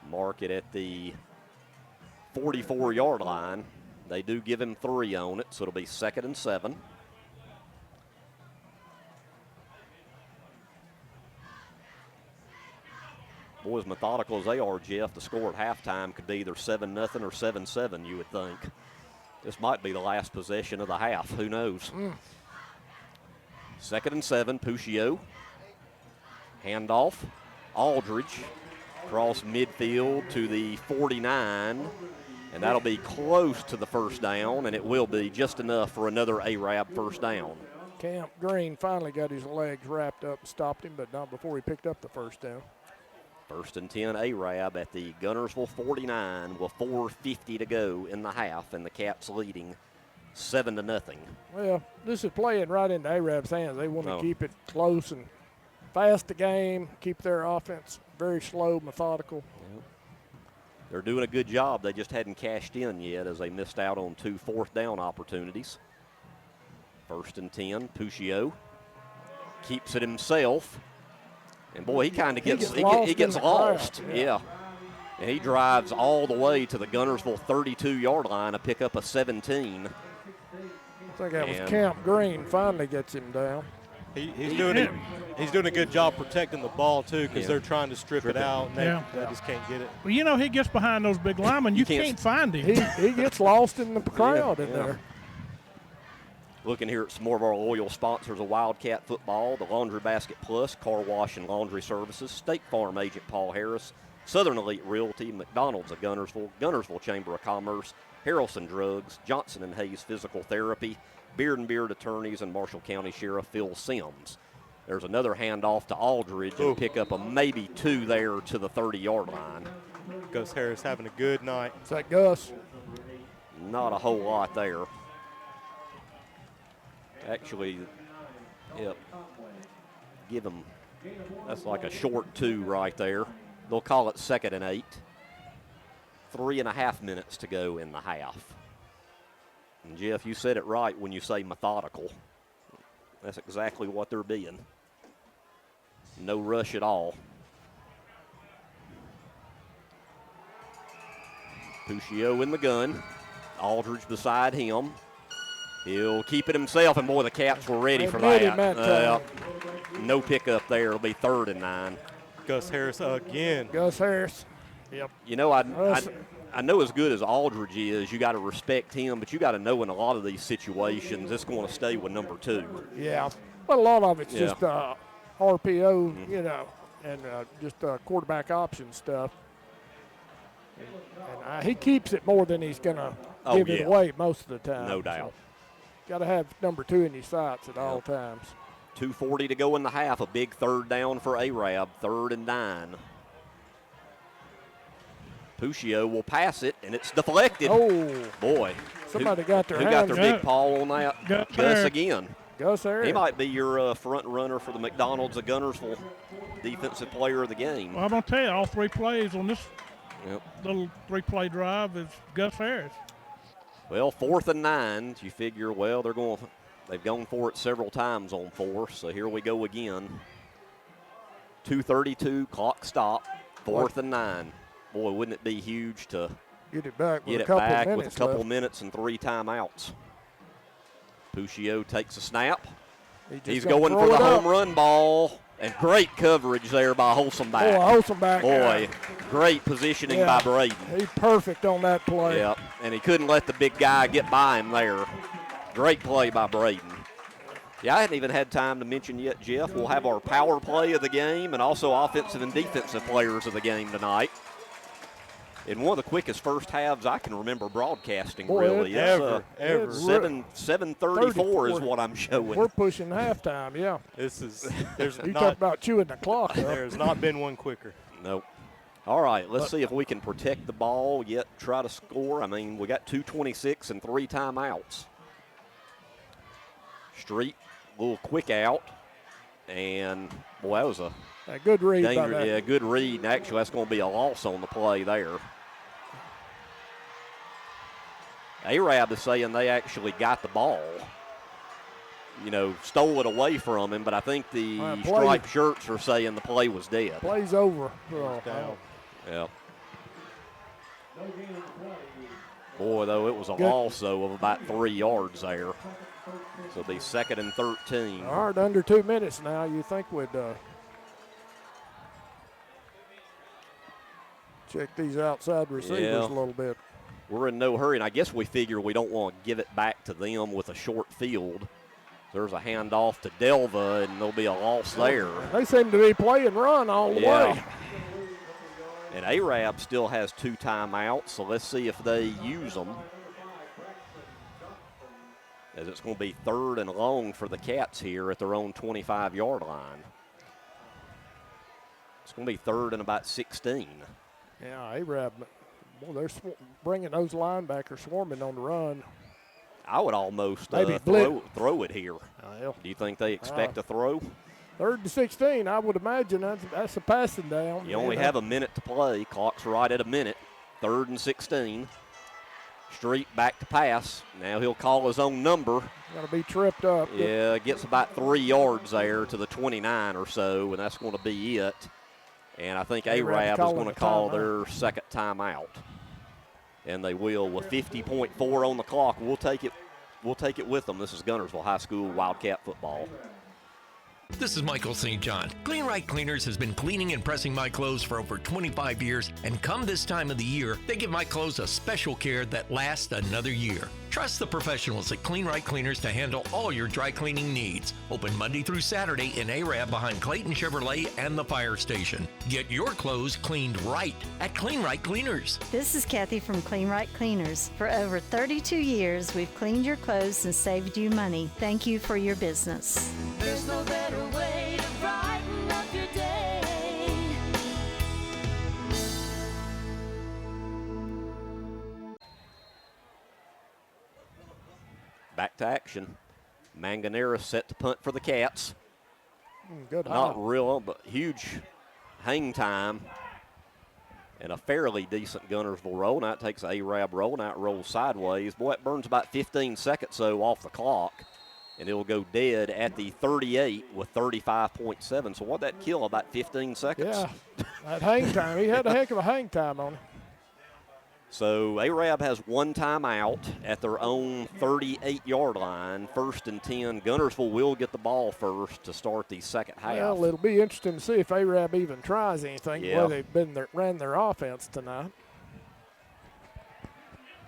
Mark it at the 44-yard line. They do give him 3 on it, so it'll be 2nd and 7. Boy, as methodical as they are, Jeff, the score at halftime could be either 7-0 or 7-7, you would think. This might be the last possession of the half. Who knows? 2nd and 7, Puccio. Handoff, Aldridge. Across midfield to the 49, and that'll be close to the first down, and it will be just enough for another Arab first down. Camp Green finally got his legs wrapped up and stopped him, but not before he picked up the first down. 1st and 10, Arab at the Guntersville 49 with 4:50 to go in the half, and the Cats leading 7-0. Well, this is playing right into Arab's hands. They want to Oh. keep it close and fast the game, keep their offense very slow, methodical. They're doing a good job. They just hadn't cashed in yet as they missed out on 2 fourth down opportunities. 1st and 10, Puccio keeps it himself. And boy, he kind of gets lost. Yeah. And he drives all the way to the Guntersville 32-yard line to pick up a 17. I think that was Camp Green finally gets him down. He's doing a good job protecting the ball, too, because they're trying to strip it out, and they just can't get it. Well, you know, he gets behind those big linemen. You can't find him. He gets lost in the crowd in there. Looking here at some more of our loyal sponsors of Wildcat football, the Laundry Basket Plus, Car Wash and Laundry Services, State Farm Agent Paul Harris, Southern Elite Realty, McDonald's of Guntersville, Guntersville Chamber of Commerce, Harrelson Drugs, Johnson & Hayes Physical Therapy, Beard and Beard Attorneys, and Marshall County Sheriff Phil Sims. There's another handoff to Aldridge and pick up a maybe 2 there to the 30-yard line. Gus Harris having a good night. Is that Gus? Not a whole lot there. Actually, yep. Give him, that's like a short 2 right there. They'll call it 2nd and 8. 3.5 minutes to go in the half. And Jeff, you said it right when you say methodical. That's exactly what they're being. No rush at all. Puccio in the gun. Aldridge beside him. He'll keep it himself, and boy, the Cats were ready for that. No pickup there. It'll be 3rd and 9. Gus Harris again. Gus Harris. Yep. You know, I know as good as Aldridge is, you got to respect him, but you got to know in a lot of these situations, it's going to stay with number 2. Yeah, but a lot of it's just RPO, you know, and just quarterback option stuff. And he keeps it more than he's going to give it away most of the time. No doubt. Got to have number 2 in your sights at all times. 2:40 to go in the half. A big 3rd down for Arab. 3rd and 9. Puccio will pass it, and it's deflected. Oh, boy! Somebody got their who hands. got their big paw on that? Gus again. Gus Harris. He might be your front runner for the McDonald's of Guntersville Defensive Player of the Game. Well, I'm gonna tell you, all 3 plays on this little 3-play drive is Gus Harris. Well, 4th and 9. You figure, well, they've gone for it several times on 4th, so here we go again. 2:32, clock stop, 4th and 9. Boy, wouldn't it be huge to get it back with a couple minutes and 3 timeouts. Puccio takes a snap. He's going for the home run ball, and great coverage there by Holsomback. Holsomback. Boy, great positioning by Braden. He's perfect on that play. Yep, and he couldn't let the big guy get by him there. Great play by Braden. Yeah, I hadn't even had time to mention yet, Jeff. We'll have our power play of the game and also offensive and defensive players of the game tonight. In one of the quickest first halves I can remember broadcasting, really. Ever. 7:34 is what I'm showing. We're pushing halftime, yeah. There's you talk about chewing the clock. There's not been one quicker. Nope. All right, let's see if we can protect the ball, yet try to score. I mean, we got 2:26 and 3 timeouts. Street, a little quick out. And, boy, that was a good read by that. Yeah, good read. And actually, that's going to be a loss on the play there. Arab is saying they actually got the ball. Stole it away from him, but I think the striped shirts are saying the play was dead. Play's over. Yep. Boy, though, it was a loss, though, of about 3 yards there. So it'll be 2nd and 13. All right, under 2 minutes now. You think we'd check these outside receivers a little bit. We're in no hurry, and I guess we figure we don't want to give it back to them with a short field. There's a handoff to Delva, and there'll be a loss there. They seem to be playing run all the way. And Arab still has 2 timeouts, so let's see if they use them. As it's going to be 3rd and long for the Cats here at their own 25-yard line. It's going to be 3rd and about 16. Yeah, Arab, boy, they're bringing those linebackers swarming on the run. I would almost throw it here. Do you think they expect a throw? 3rd and 16, I would imagine that's a passing down. You only have a minute to play. Clock's right at a minute. 3rd and 16. Street back to pass. Now he'll call his own number. Got to be tripped up. Yeah, gets about 3 yards there to the 29 or so, and that's going to be it. And I think Arab is going to call their second timeout. And they will with 50.4 on the clock. We'll take it with them. This is Guntersville High School Wildcat football. This is Michael St. John. Clean Right Cleaners has been cleaning and pressing my clothes for over 25 years, and come this time of the year, they give my clothes a special care that lasts another year. Trust the professionals at Clean Right Cleaners to handle all your dry cleaning needs. Open Monday through Saturday in Arab behind Clayton Chevrolet and the fire station. Get your clothes cleaned right at Clean Right Cleaners. This is Kathy from Clean Right Cleaners. For over 32 years, we've cleaned your clothes and saved you money. Thank you for your business. There's no better way to brighten up your day. Back to action. Manganera set to punt for the Cats. Good. Not real, but huge hang time. And a fairly decent Guntersville roll. Now it takes an Arab roll. Now it rolls sideways. Boy, it burns about 15 seconds, though, off the clock. And it'll go dead at the 38 with 35.7. So what'd that kill, about 15 seconds? Yeah, that hang time. He had a heck of a hang time on him. So Arab has 1 timeout at their own 38-yard line. 1st and 10. Guntersville will get the ball first to start the second half. Well, it'll be interesting to see if Arab even tries anything. Yeah. Well, they've ran their offense tonight.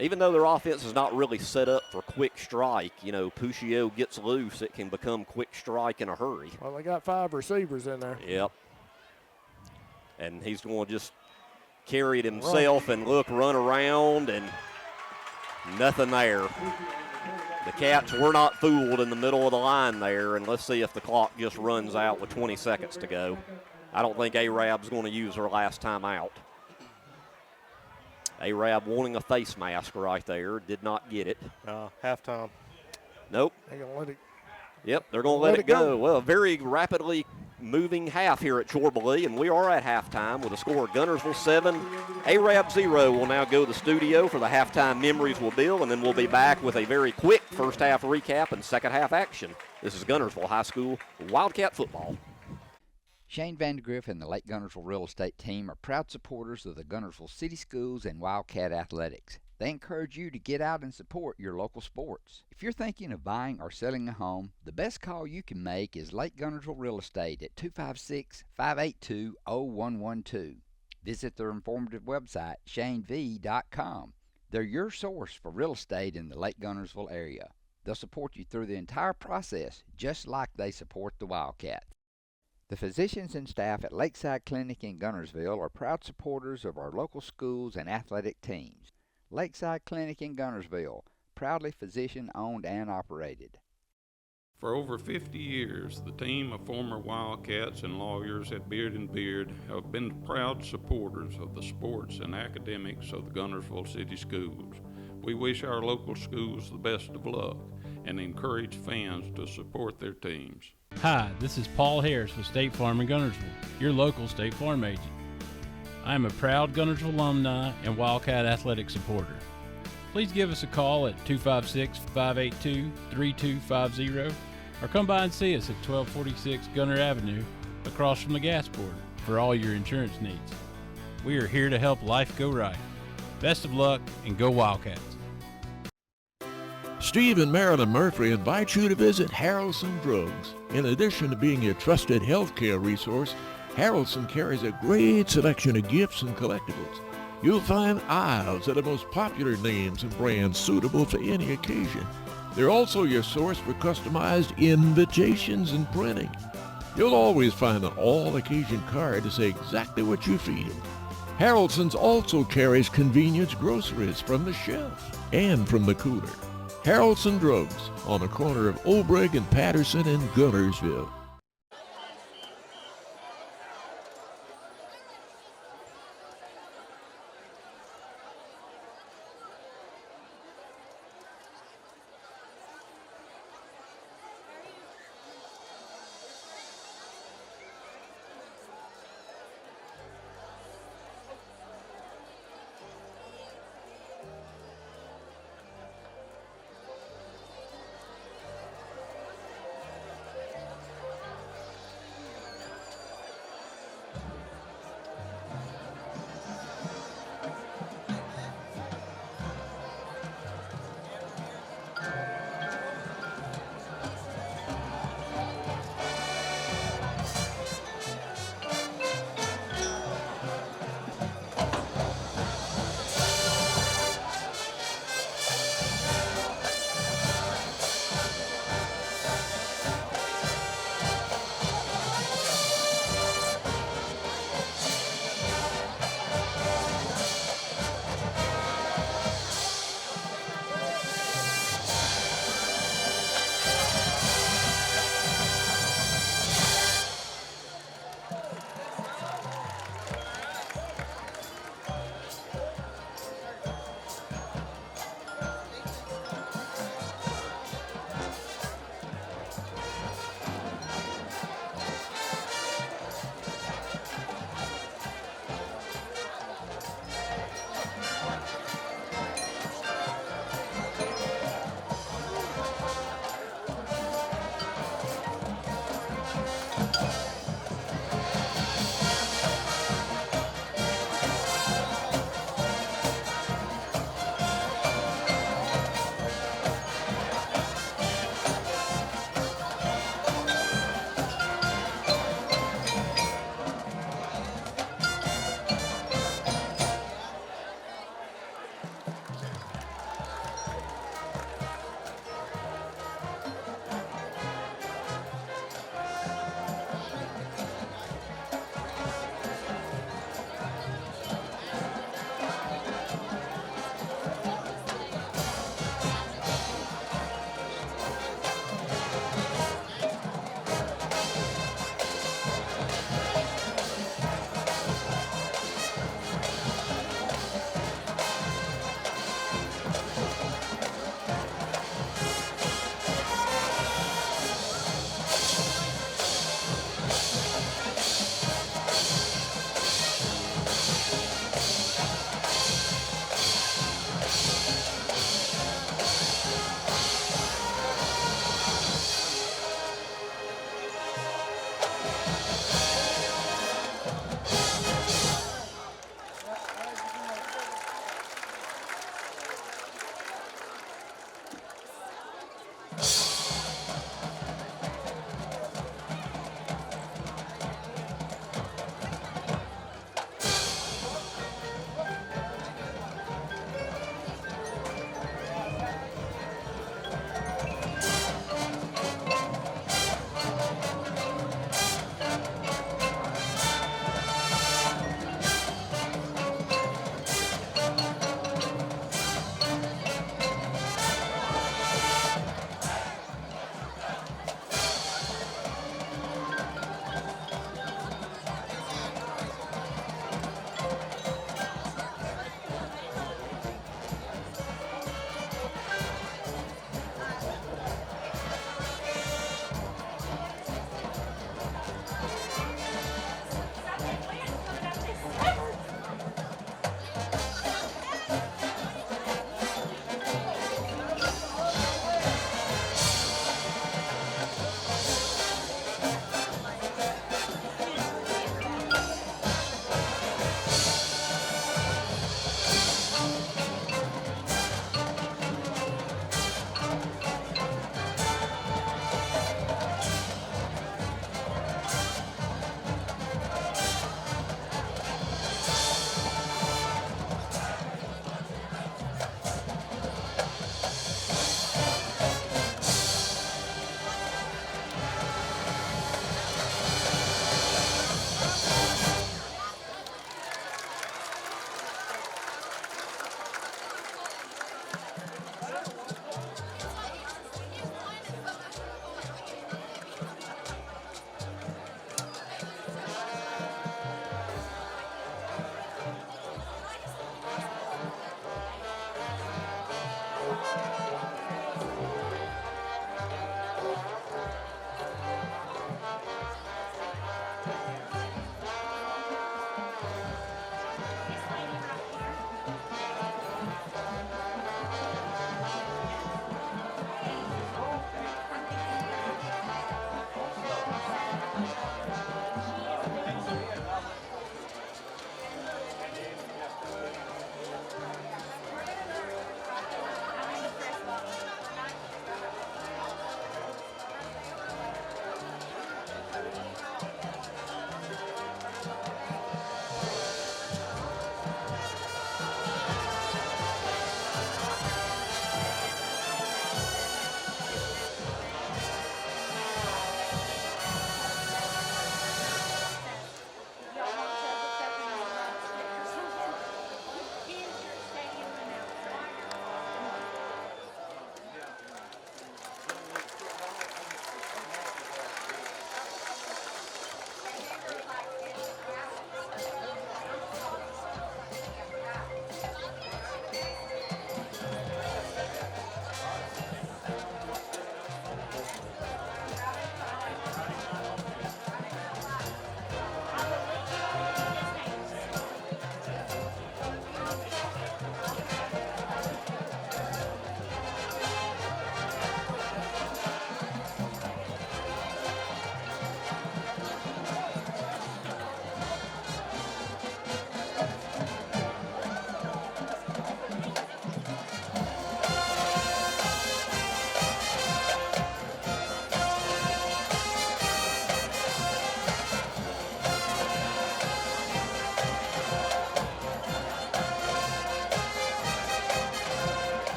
Even though their offense is not really set up for quick strike, Puccio gets loose, it can become quick strike in a hurry. Well, they got 5 receivers in there. Yep. And he's going to just carry it himself and run around, and nothing there. The Cats were not fooled in the middle of the line there, and let's see if the clock just runs out with 20 seconds to go. I don't think Arab's going to use her last time out. Arab wanting a face mask right there. Did not get it. Halftime. Nope. They're going to let it. Yep, they're going to let it go. Well, a very rapidly moving half here at Chorley, and we are at halftime with a score of Guntersville 7, Arab 0. We'll now go to the studio for the halftime memories with Bill, and then we'll be back with a very quick first half recap and second half action. This is Guntersville High School Wildcat football. Shane Vandegrift and the Lake Guntersville Real Estate team are proud supporters of the Guntersville City Schools and Wildcat Athletics. They encourage you to get out and support your local sports. If you're thinking of buying or selling a home, the best call you can make is Lake Guntersville Real Estate at 256-582-0112. Visit their informative website, shanev.com. They're your source for real estate in the Lake Guntersville area. They'll support you through the entire process, just like they support the Wildcats. The physicians and staff at Lakeside Clinic in Guntersville are proud supporters of our local schools and athletic teams. Lakeside Clinic in Guntersville, proudly physician-owned and operated. For over 50 years, the team of former Wildcats and lawyers at Beard and Beard have been proud supporters of the sports and academics of the Guntersville City Schools. We wish our local schools the best of luck and encourage fans to support their teams. Hi, this is Paul Harris with State Farm in Guntersville, your local State Farm agent. I am a proud Guntersville alumni and Wildcat athletic supporter. Please give us a call at 256-582-3250 or come by and see us at 1246 Gunter Avenue across from the gas board for all your insurance needs. We are here to help life go right. Best of luck and go Wildcats. Steve and Marilyn Murphy invite you to visit Harrelson Drugs. In addition to being your trusted healthcare resource, Harrelson carries a great selection of gifts and collectibles. You'll find aisles of the most popular names and brands suitable for any occasion. They're also your source for customized invitations and printing. You'll always find an all-occasion card to say exactly what you're feeling. Harrelson's also carries convenience groceries from the shelf and from the cooler. Harrelson Drugs on the corner of Obrig and Patterson in Guntersville.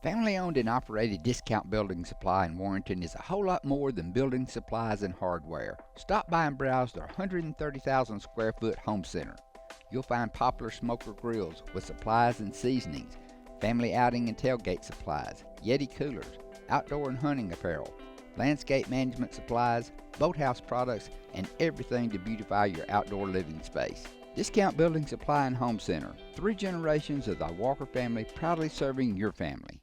Family-owned and operated Discount Building Supply in Warrenton is a whole lot more than building supplies and hardware. Stop by and browse their 130,000 square foot home center. You'll find popular smoker grills with supplies and seasonings, family outing and tailgate supplies, Yeti coolers, outdoor and hunting apparel, landscape management supplies, boathouse products, and everything to beautify your outdoor living space. Discount Building Supply and Home Center. 3 generations of the Walker family proudly serving your family.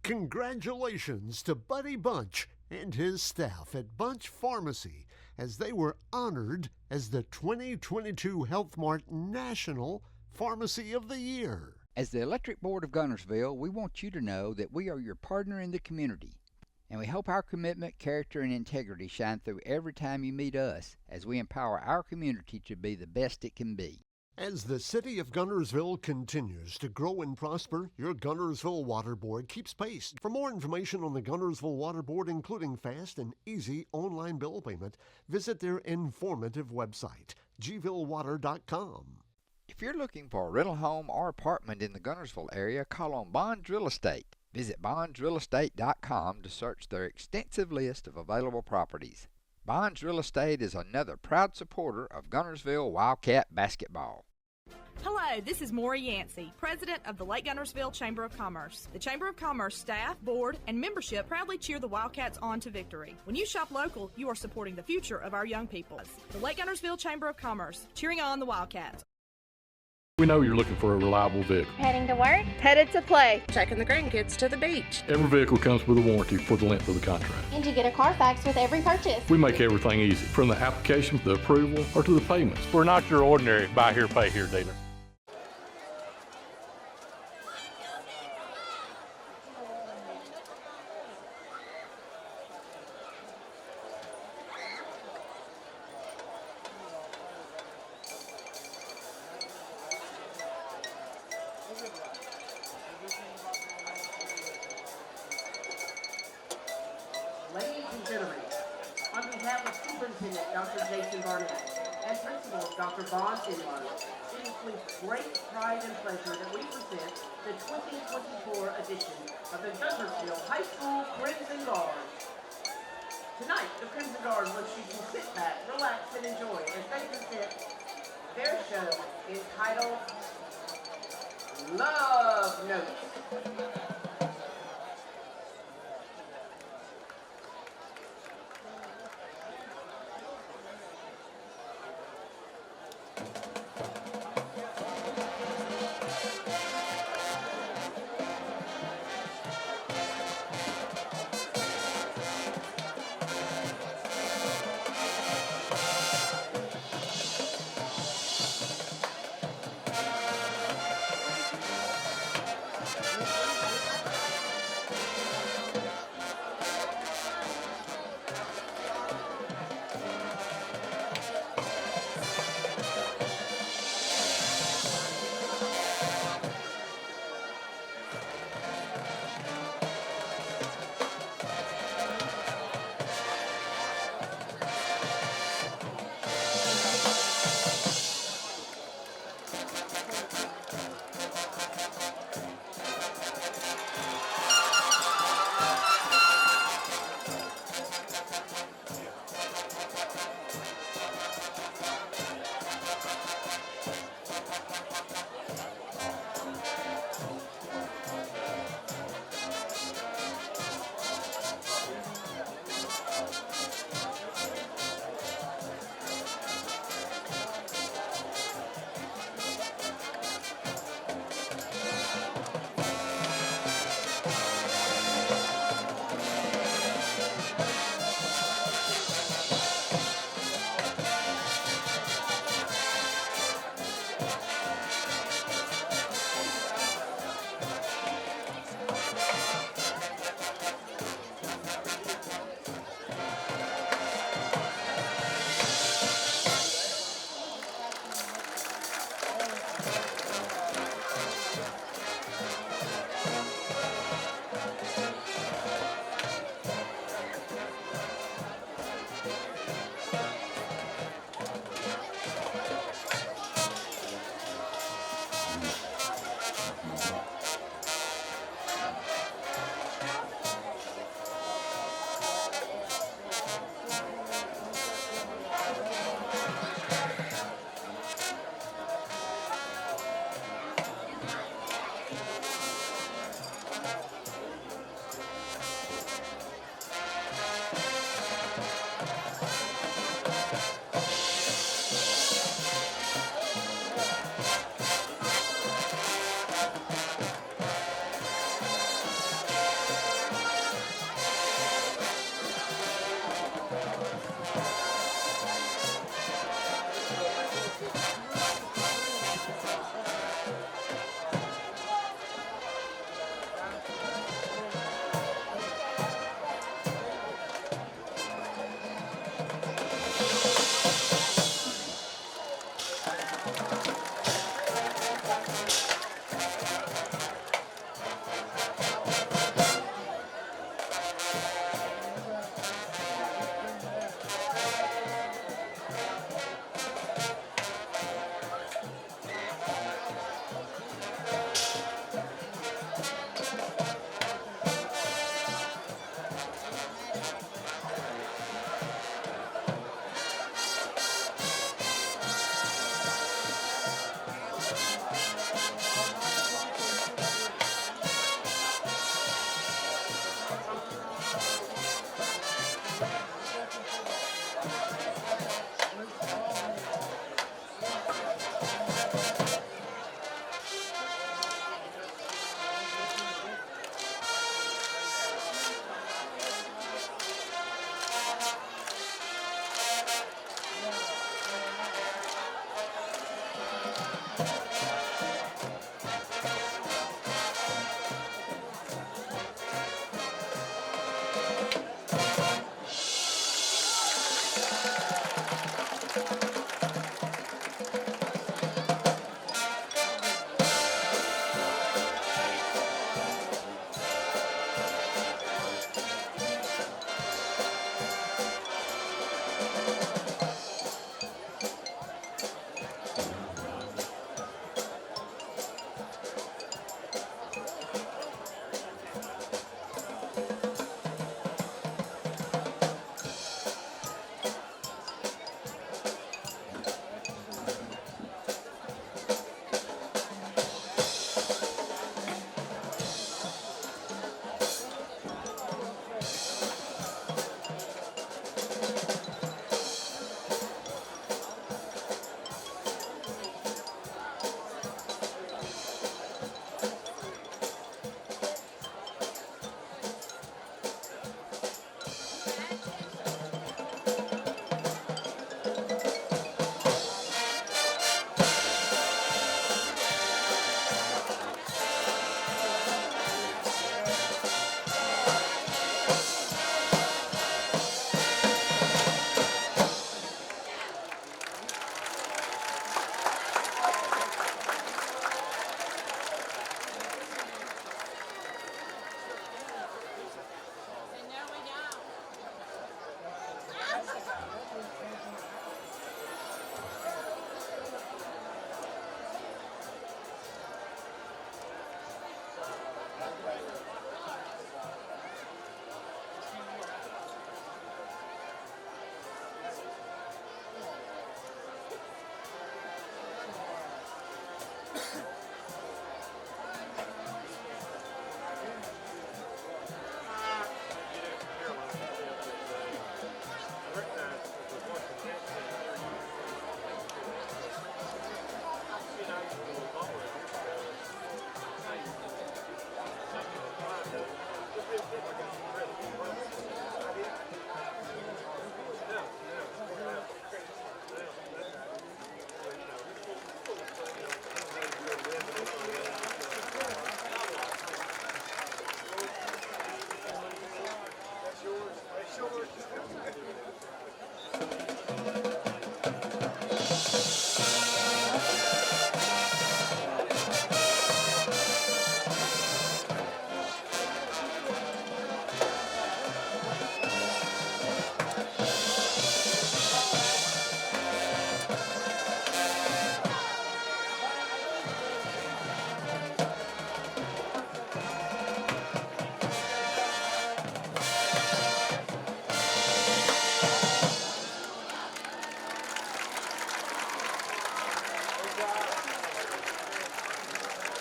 Congratulations to Buddy Bunch and his staff at Bunch Pharmacy as they were honored as the 2022 Health Mart National Pharmacy of the Year. As the Electric Board of Guntersville, we want you to know that we are your partner in the community, and we hope our commitment, character, and integrity shine through every time you meet us as we empower our community to be the best it can be. As the city of Guntersville continues to grow and prosper, your Guntersville Water Board keeps pace. For more information on the Guntersville Water Board, including fast and easy online bill payment, visit their informative website, gvillewater.com. If you're looking for a rental home or apartment in the Guntersville area, call on Bonds Real Estate. Visit bondsrealestate.com to search their extensive list of available properties. Bonds Real Estate is another proud supporter of Guntersville Wildcat basketball. Hello, this is Maury Yancey, President of the Lake Guntersville Chamber of Commerce. The Chamber of Commerce staff, board, and membership proudly cheer the Wildcats on to victory. When you shop local, you are supporting the future of our young people. The Lake Guntersville Chamber of Commerce, cheering on the Wildcats. We know you're looking for a reliable vehicle. Heading to work? Headed to play. Taking the grandkids to the beach. Every vehicle comes with a warranty for the length of the contract. And you get a Carfax with every purchase. We make everything easy, from the application to the approval or to the payments. We're not your ordinary buy here, pay here dealer. Ladies and gentlemen, on behalf of Superintendent Dr. Jason Barnett and Principal Dr. Vaughn Inlow, it is with great pride and pleasure that we present the 2024 edition of the Guntersville High School Crimson Guard. Tonight, the Crimson Guard wants you to sit back, relax, and enjoy as they present their show entitled Love Notes.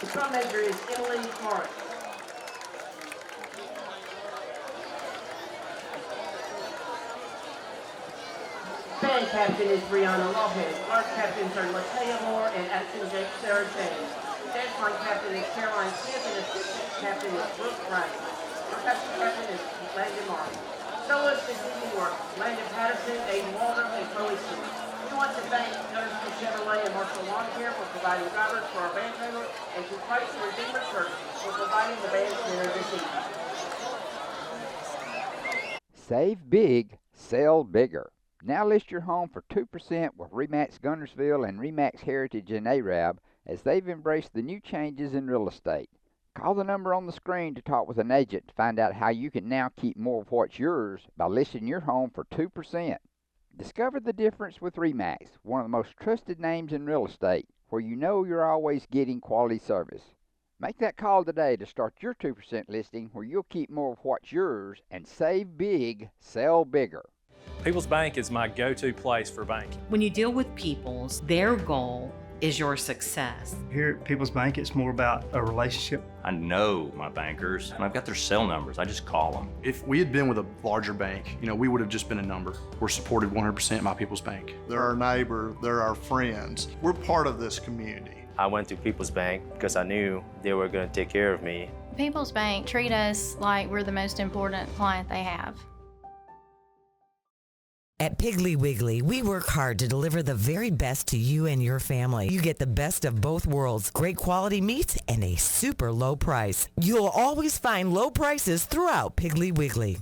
The drum major is Emily Morris. Band captain is Brianna Lopez. Art captains are Latea Moore and acting Sarah James. Dance line captain is Caroline Smith and assistant captain is Brooke Ryan. Percussion captain is Landon Martin. Soloist is New York, Landon Patterson, Aiden Walter, and Chloe Stewart. We want to thank Guntersville Chevrolet and Marshall Lawn Care for providing drivers for our band trailer and to Christ Redeemer Church for providing the band center this evening. Save big, sell bigger. Now list your home for 2% with RE/MAX Guntersville and RE/MAX Heritage in Arab as they've embraced the new changes in real estate. Call the number on the screen to talk with an agent to find out how you can now keep more of what's yours by listing your home for 2%. Discover the difference with RE/MAX, one of the most trusted names in real estate, where you know you're always getting quality service. Make that call today to start your 2% listing where you'll keep more of what's yours and save big, sell bigger. People's Bank is my go-to place for banking. When you deal with People's, their goal is your success. Here at People's Bank, it's more about a relationship. I know my bankers, and I've got their cell numbers. I just call them. If we had been with a larger bank, we would have just been a number. We're supported 100% by People's Bank. They're our neighbor, they're our friends. We're part of this community. I went to People's Bank because I knew they were going to take care of me. People's Bank treat us like we're the most important client they have. At Piggly Wiggly, we work hard to deliver the very best to you and your family. You get the best of both worlds, great quality meats and a super low price. You'll always find low prices throughout Piggly Wiggly.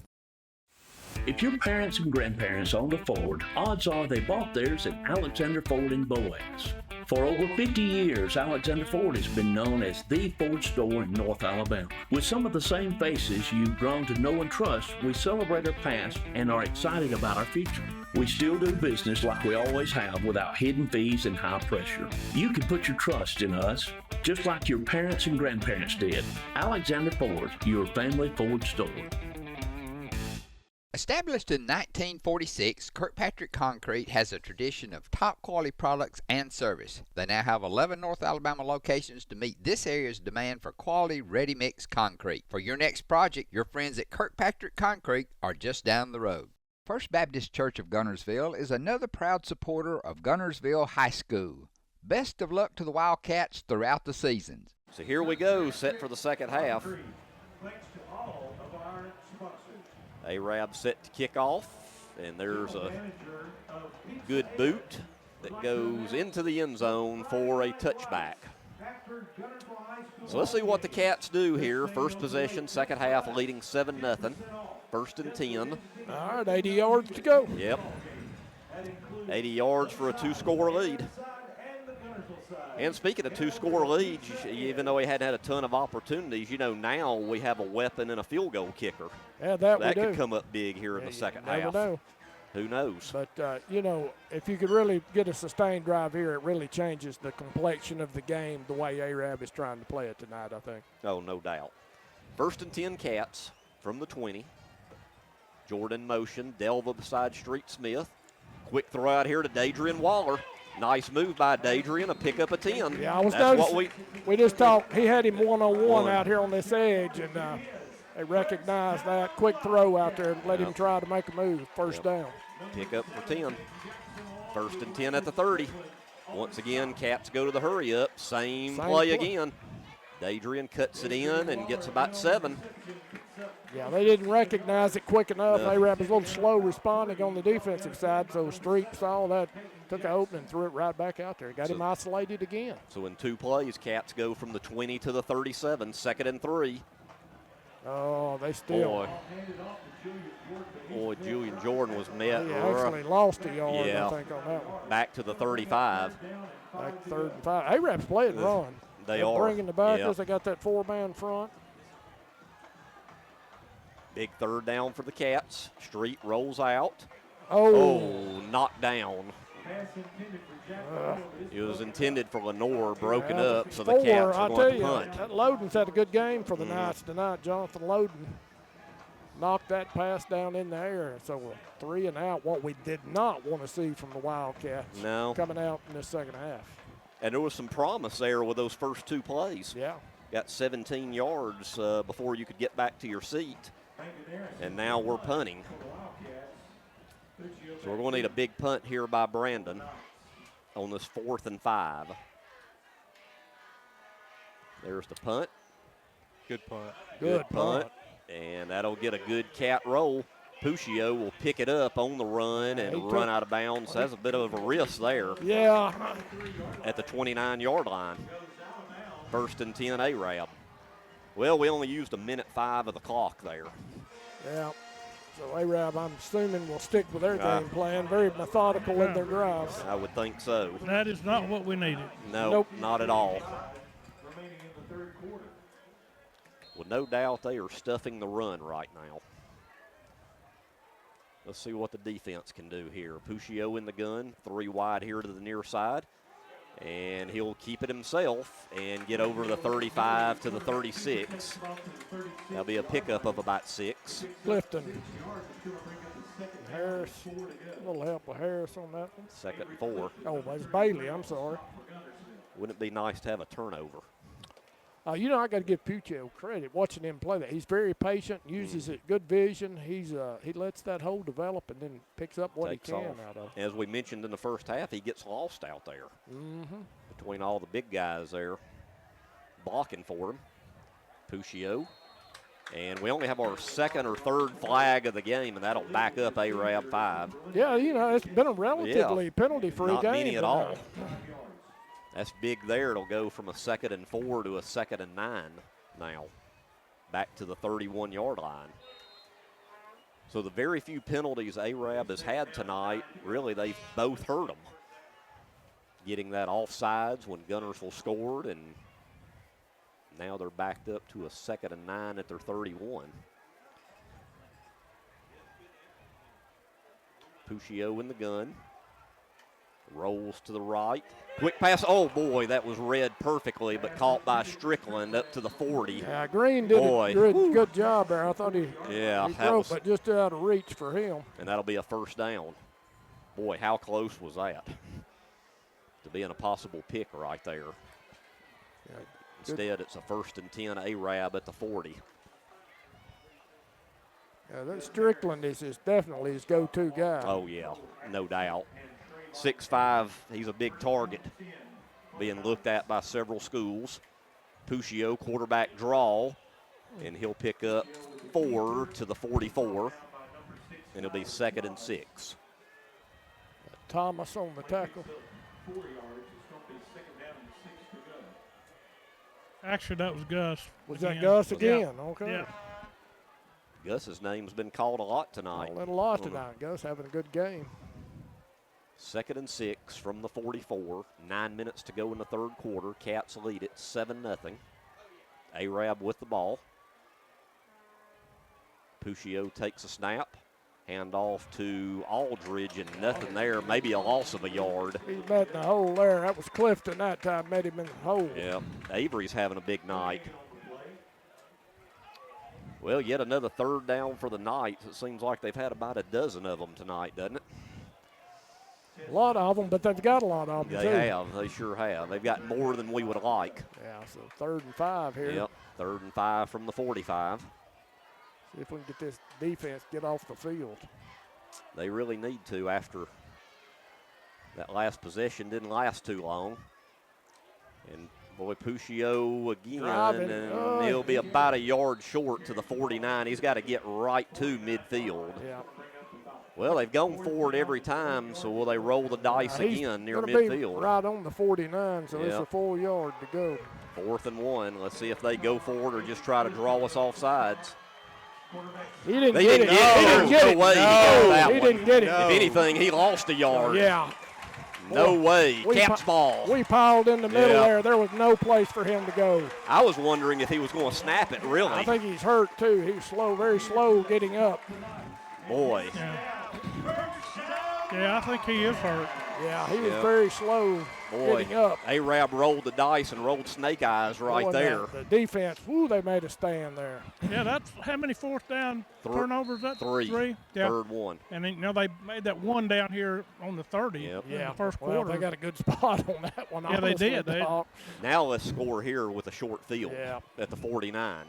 If your parents and grandparents owned a Ford, odds are they bought theirs at Alexander Ford in Boaz. For over 50 years, Alexander Ford has been known as the Ford store in North Alabama. With some of the same faces you've grown to know and trust, we celebrate our past and are excited about our future. We still do business like we always have without hidden fees and high pressure. You can put your trust in us, just like your parents and grandparents did. Alexander Ford, your family Ford store. Established in 1946, Kirkpatrick Concrete has a tradition of top quality products and service. They now have 11 North Alabama locations to meet this area's demand for quality ready-mix concrete. For your next project, your friends at Kirkpatrick Concrete are just down the road. First Baptist Church of Guntersville is another proud supporter of Guntersville High School. Best of luck to the Wildcats throughout the seasons. So here we go, set for the second half. Arab set to kick off, and there's a good boot that goes into the end zone for a touchback. So let's see what the Cats do here. First possession, second half, leading 7-0. First and 10. All right, 80 yards to go. Yep. 80 yards for a two-score lead. And speaking of two-score leads, even though he hadn't had a ton of opportunities, now we have a weapon and a field goal kicker. Yeah, that could come up big here in the second half. Never know. Who knows? But, if you could really get a sustained drive here, it really changes the complexion of the game the way Arab is trying to play it tonight, I think. Oh, no doubt. First and 10 Cats from the 20. Jordan motion, Delva beside Street Smith. Quick throw out here to Dadrian Waller. Nice move by Dadrian, a pick up a 10. Yeah, I was noticing. We just talked. He had him one-on-one out here on this edge, and they recognized that. Quick throw out there and let him try to make a move. First down. Pick up for 10. First and 10 at the 30. Once again, Cats go to the hurry up. Same play again. Dadrian cuts it in and gets about 7. Yeah, they didn't recognize it quick enough. Arab was a little slow responding on the defensive side, so Street saw that, took an opening, threw it right back out there. Got him isolated again. So in 2 plays, Cats go from the 20 to the 37, second and 3. Oh, they still. Boy, Julian Jordan was met. He actually lost a yard, yeah. I think, on that one. Back to the 35. Back to 3rd and 5. Arab's playing run. They are. Bringing the backers. They got that 4-man front. Big third down for the Cats. Street rolls out. Oh, knocked down. It was intended for Lenore, broken up, so the Cats are going to punt. That Loden's had a good game for the Knights tonight. Jonathan Loden knocked that pass down in the air. So 3 and out, what we did not want to see from the Wildcats coming out in the second half. And there was some promise there with those first two plays. Yeah. Got 17 yards before you could get back to your seat. And now we're punting. So we're going to need a big punt here by Brandon on this 4th and 5. There's the punt. Good punt. Good punt. And that'll get a good cat roll. Puccio will pick it up on the run and run out of bounds. That's a bit of a risk there. Yeah. At the 29-yard line. 1st and 10 Arab. Well, we only used 1:05 of the clock there. Yeah. So Arab, I'm assuming, will stick with their game plan. Very methodical in their drives. I would think so. That is not what we needed. No, Nope. Not at all. Well, no doubt they are stuffing the run right now. Let's see what the defense can do here. Puccio in the gun, 3 wide here to the near side. And he'll keep it himself and get over the 35 to the 36. That'll be a pickup of about 6. Clifton. Harris. A little help with Harris on that one. 2nd and 4. Oh, that's Bailey. I'm sorry. Wouldn't it be nice to have a turnover? You know, I got to give Puccio credit watching him play that. He's very patient, uses it, good vision. He lets that hole develop and then picks up what Takes he can off. out of it. As we mentioned in the first half, he gets lost out there between all the big guys there blocking for him. Puccio. And we only have our 2nd or 3rd flag of the game, and that'll back up Arab 5. Yeah, you know, it's been a relatively penalty-free game. Not many at all. That's big there. It'll go from a 2nd and 4 to a 2nd and 9 now. Back to the 31-yard line. So the very few penalties Arab has had tonight, really they've both hurt them. Getting that offsides when Guntersville scored, and now they're backed up to a 2nd and 9 at their 31. Puccio in the gun. Rolls to the right. Quick pass. Oh, boy, that was read perfectly, but caught by Strickland up to the 40. Yeah, Green did a good job there. I thought he broke, but just out of reach for him. And that'll be a 1st down. Boy, how close was that to being a possible pick right there. Yeah, instead, it's a 1st and 10 Arab at the 40. Yeah, that Strickland is definitely his go-to guy. Oh, yeah, no doubt. 6'5", he's a big target, being looked at by several schools. Puccio, quarterback draw, and he'll pick up 4 to the 44, and it'll be 2nd and 6. Thomas on the tackle. Actually, that was Gus. Was that Gus again? Yeah. Okay. Yeah. Gus's name's been called a lot tonight. A lot tonight. Gus having a good game. 2nd and 6 from the 44. 9 minutes to go in the 3rd quarter. Cats lead it 7-0. Arab with the ball. Puccio takes a snap. Hand off to Aldridge, and nothing there. Maybe a loss of a yard. He met in the hole there. That was Clifton that time, met him in the hole. Yeah, Avery's having a big night. Well, yet another 3rd down for the Knights. It seems like they've had about a dozen of them tonight, doesn't it? A lot of them, but they've got a lot of them, They have. They sure have. They've got more than we would like. Yeah, so 3rd and 5 here. Yep, 3rd and 5 from the 45. See if we can get this defense get off the field. They really need to after that last possession didn't last too long. And, boy, Puccio again, and he'll be about a yard short to the 49. He's got to get right to midfield. Yeah. Well, they've gone forward every time, so will they roll the dice again near midfield? Be right on the 49, so it's a 4 yard to go. 4th and 1. Let's see if they go forward or just try to draw us off sides. He didn't get it. He didn't get it. No, he didn't get it. If anything, he lost a yard. Yeah. No way. Cat's ball. We piled in the middle there. There was no place for him to go. I was wondering if he was going to snap it, really. I think he's hurt, too. He was slow, very slow getting up. Boy. Yeah, I think he is hurt. Yeah, he was very slow getting up. Arab rolled the dice and rolled snake eyes right Boy, there. The defense, they made a stand there. Yeah, that's how many fourth down turnovers? That Three. Yeah. Third one. And then, they made that one down here on the 30 in the first quarter. They got a good spot on that one. Yeah, they did. Now let's score here with a short field at the 49.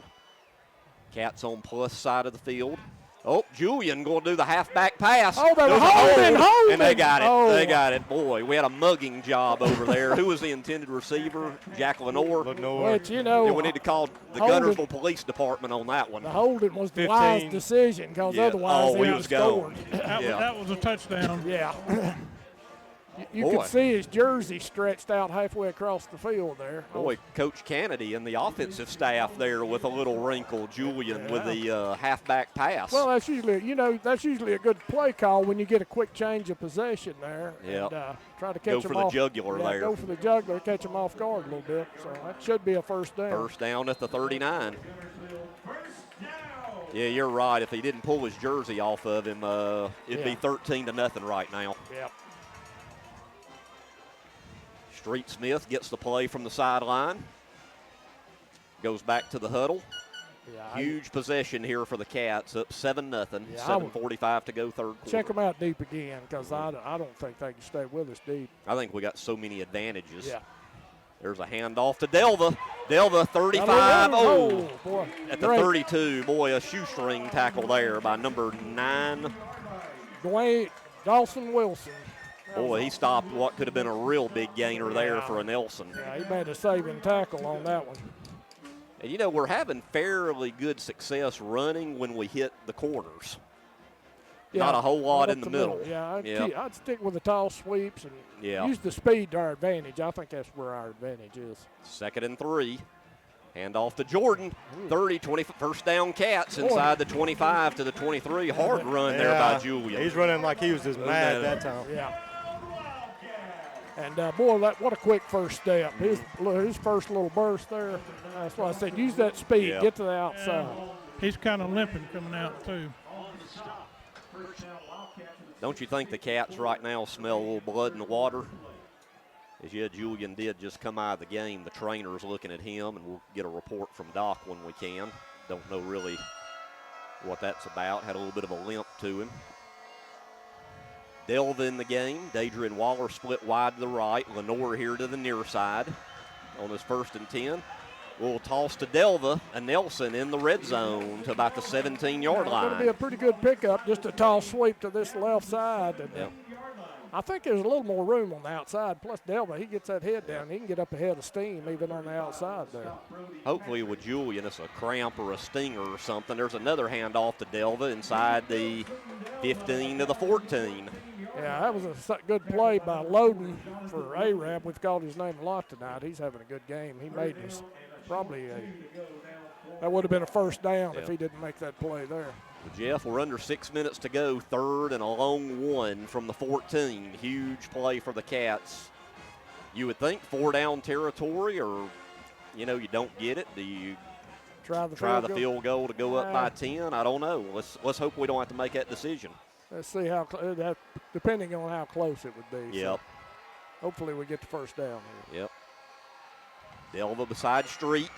Cats on plus side of the field. Oh, Julian going to do the halfback pass. Oh, they were holding. And they got it. Oh. They got it. Boy, we had a mugging job over there. Who was the intended receiver? Jack Lenore. Which, we need to call the Guntersville Police Department on that one. The holding was the wise decision because otherwise they would have scored. That was a touchdown. Yeah. You could see his jersey stretched out halfway across the field there. Boy, Coach Kennedy and the offensive staff there with a little wrinkle. Julian with the halfback pass. Well, that's usually a good play call when you get a quick change of possession there. Yeah. And try to catch them off. Go for the jugular there. Go for the jugular, catch them off guard a little bit. So that should be a first down. First down at the 39. Yeah, you're right. If he didn't pull his jersey off of him, it'd be 13-0 right now. Yep. Street Smith gets the play from the sideline. Goes back to the huddle. Yeah, Huge possession here for the Cats, up 7-0. 7:45 to go, third quarter. Check them out deep again because I don't think they can stay with us deep. I think we got so many advantages. Yeah. There's a handoff to Delva. Delva 35. Oh, boy. At the 32. Boy, a shoestring tackle there by number 9. Dwayne Dawson Wilson. Boy, he stopped what could have been a real big gainer there for a Nelson. Yeah, he made a saving tackle on that one. And, we're having fairly good success running when we hit the corners. Yeah, not a whole lot in the middle. Yeah, I'd stick with the tall sweeps and use the speed to our advantage. I think that's where our advantage is. 2nd and 3. Hand off to Jordan. 30-20, first down Cats inside the 25 to the 23. Hard run there by Julian. He's running like he was just mad that time. Yeah. And, boy, what a quick first step. His first little burst there. That's why I said use that speed. Get to the outside. He's kind of limping coming out, too. Don't you think the Cats right now smell a little blood in the water? As Julian did just come out of the game. The trainer's looking at him, and we'll get a report from Doc when we can. Don't know really what that's about. Had a little bit of a limp to him. Delva in the game. Dadrian Waller split wide to the right. Lenore here to the near side on his 1st and 10. We'll toss to Delva, and Nelson in the red zone to about the 17-yard line. It's going to be a pretty good pickup, just a tall sweep to this left side. And, I think there's a little more room on the outside. Plus, Delva, he gets that head down. He can get up ahead of steam even on the outside there. Hopefully with Julian, it's a cramp or a stinger or something. There's another handoff to Delva inside the 15 to the 14. Yeah, that was a good play by Loden for Arab. We've called his name a lot tonight. He's having a good game. He made us that would have been a first down if he didn't make that play there. Well, Jeff, we're under 6 minutes to go. 3rd and a long one from the 14. Huge play for the Cats. You would think 4-down territory, or, you don't get it. Do you try the field goal to go up by 10? I don't know. Let's hope we don't have to make that decision. Let's see that depending on how close it would be. Yep. So hopefully we get the first down here. Yep. Delva beside Street.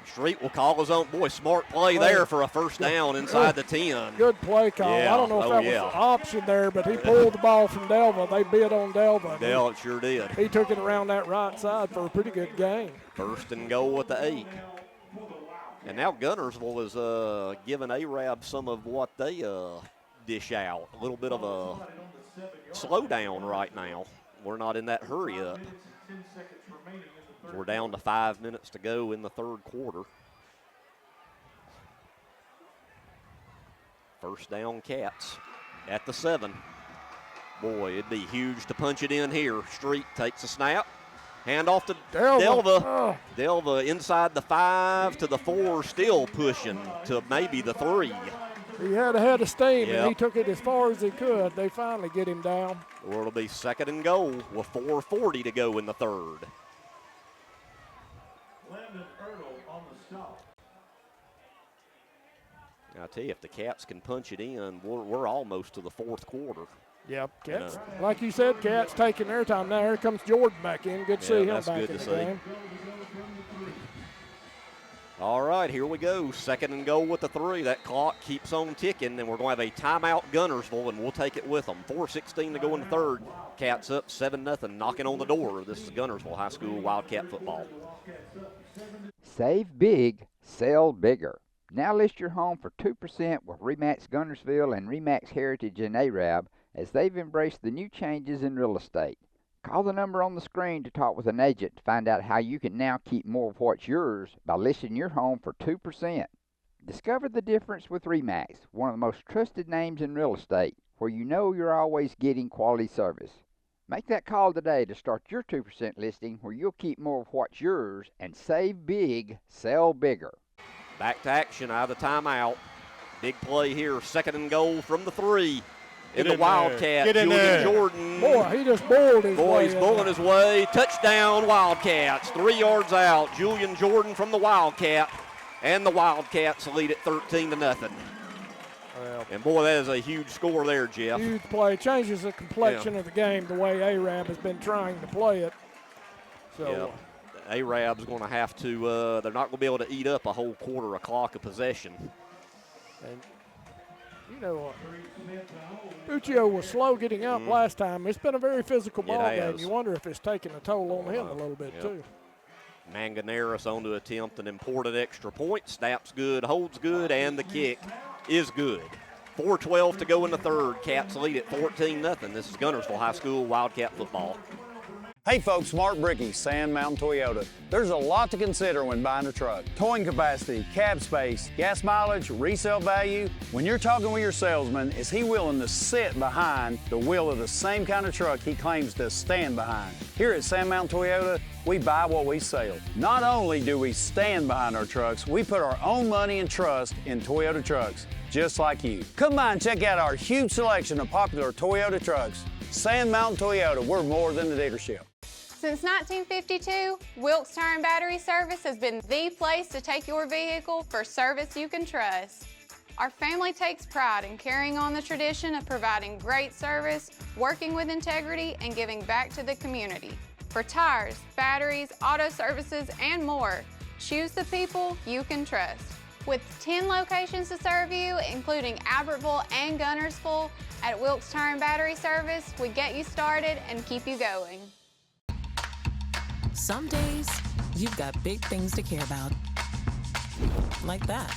Street will call his own. Boy, smart play there for a first down inside the 10. Good play call. Yeah. I don't know if that was an option there, but he pulled the ball from Delva. They bid on Delva. Delva sure did. He took it around that right side for a pretty good gain. 1st and goal at the 8. And now Guntersville is giving Arab some of what they dish out. A little bit of a slowdown right now. We're not in that hurry up. We're down to 5 minutes to go in the 3rd quarter. First down Cats at the 7. Boy, it'd be huge to punch it in here. Street takes a snap. Hand off to Delva. Delva inside the 5 to the 4, still pushing to maybe the 3. He had a head of steam, and he took it as far as he could. They finally get him down. Well, it'll be 2nd and goal with 4:40 to go in the 3rd. I tell you, if the Cats can punch it in, we're almost to the 4th quarter. Yep, Cats, like you said, Cats taking their time. Now here comes Jordan back in. Good to see him back in the game. All right, here we go. 2nd and goal with the 3. That clock keeps on ticking, and we're going to have a timeout Guntersville, and we'll take it with them. 4:16 to go in the 3rd. Cats up 7-0, knocking on the door. This is Guntersville High School Wildcat football. Save big, sell bigger. Now list your home for 2% with RE/MAX Guntersville and RE/MAX Heritage in Arab as they've embraced the new changes in real estate. Call the number on the screen to talk with an agent to find out how you can now keep more of what's yours by listing your home for 2%. Discover the difference with RE/MAX, one of the most trusted names in real estate, where you know you're always getting quality service. Make that call today to start your 2% listing where you'll keep more of what's yours and save big, sell bigger. Back to action out of the timeout. Big play here. 2nd and goal from the 3. In the Wildcat, Get in Julian there. Jordan. Boy, he just bowled his way. Boy, he's bowling his way. Touchdown, Wildcats. 3 yards out. Julian Jordan from the Wildcat. And the Wildcats lead it 13-0. Well, and boy, that is a huge score there, Jeff. Huge play. Changes the complexion of the game the way Arab has been trying to play it. So Arab's going to have to, they're not going to be able to eat up a whole quarter clock of possession. And you know, Uccio was slow getting up last time. It's been a very physical ball game. You wonder if it's taking a toll on him a little bit, too. Manganeris on to attempt an important extra point. Snaps good, holds good, and the kick is good. 4:12 to go in the 3rd. Cats lead at 14-0. This is Guntersville High School Wildcat football. Hey folks, Mark Brickey, Sand Mountain Toyota. There's a lot to consider when buying a truck. Towing capacity, cab space, gas mileage, resale value. When you're talking with your salesman, is he willing to sit behind the wheel of the same kind of truck he claims to stand behind? Here at Sand Mountain Toyota, we buy what we sell. Not only do we stand behind our trucks, we put our own money and trust in Toyota trucks, just like you. Come by and check out our huge selection of popular Toyota trucks. Sand Mountain Toyota, we're more than a dealership. Since 1952, Wilkes Tire and Battery Service has been the place to take your vehicle for service you can trust. Our family takes pride in carrying on the tradition of providing great service, working with integrity, and giving back to the community. For tires, batteries, auto services, and more, choose the people you can trust. With 10 locations to serve you, including Albertville and Guntersville, at Wilkes Tire and Battery Service, we get you started and keep you going. Some days, you've got big things to care about. Like that.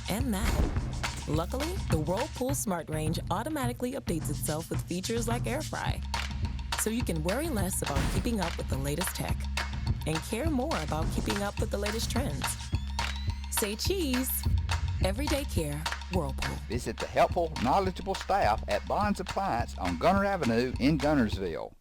And that. Luckily, the Whirlpool Smart Range automatically updates itself with features like air fry. So you can worry less about keeping up with the latest tech and care more about keeping up with the latest trends. Say cheese. Everyday care, Whirlpool. Visit the helpful, knowledgeable staff at Bonds Appliance on Gunter Avenue in Guntersville.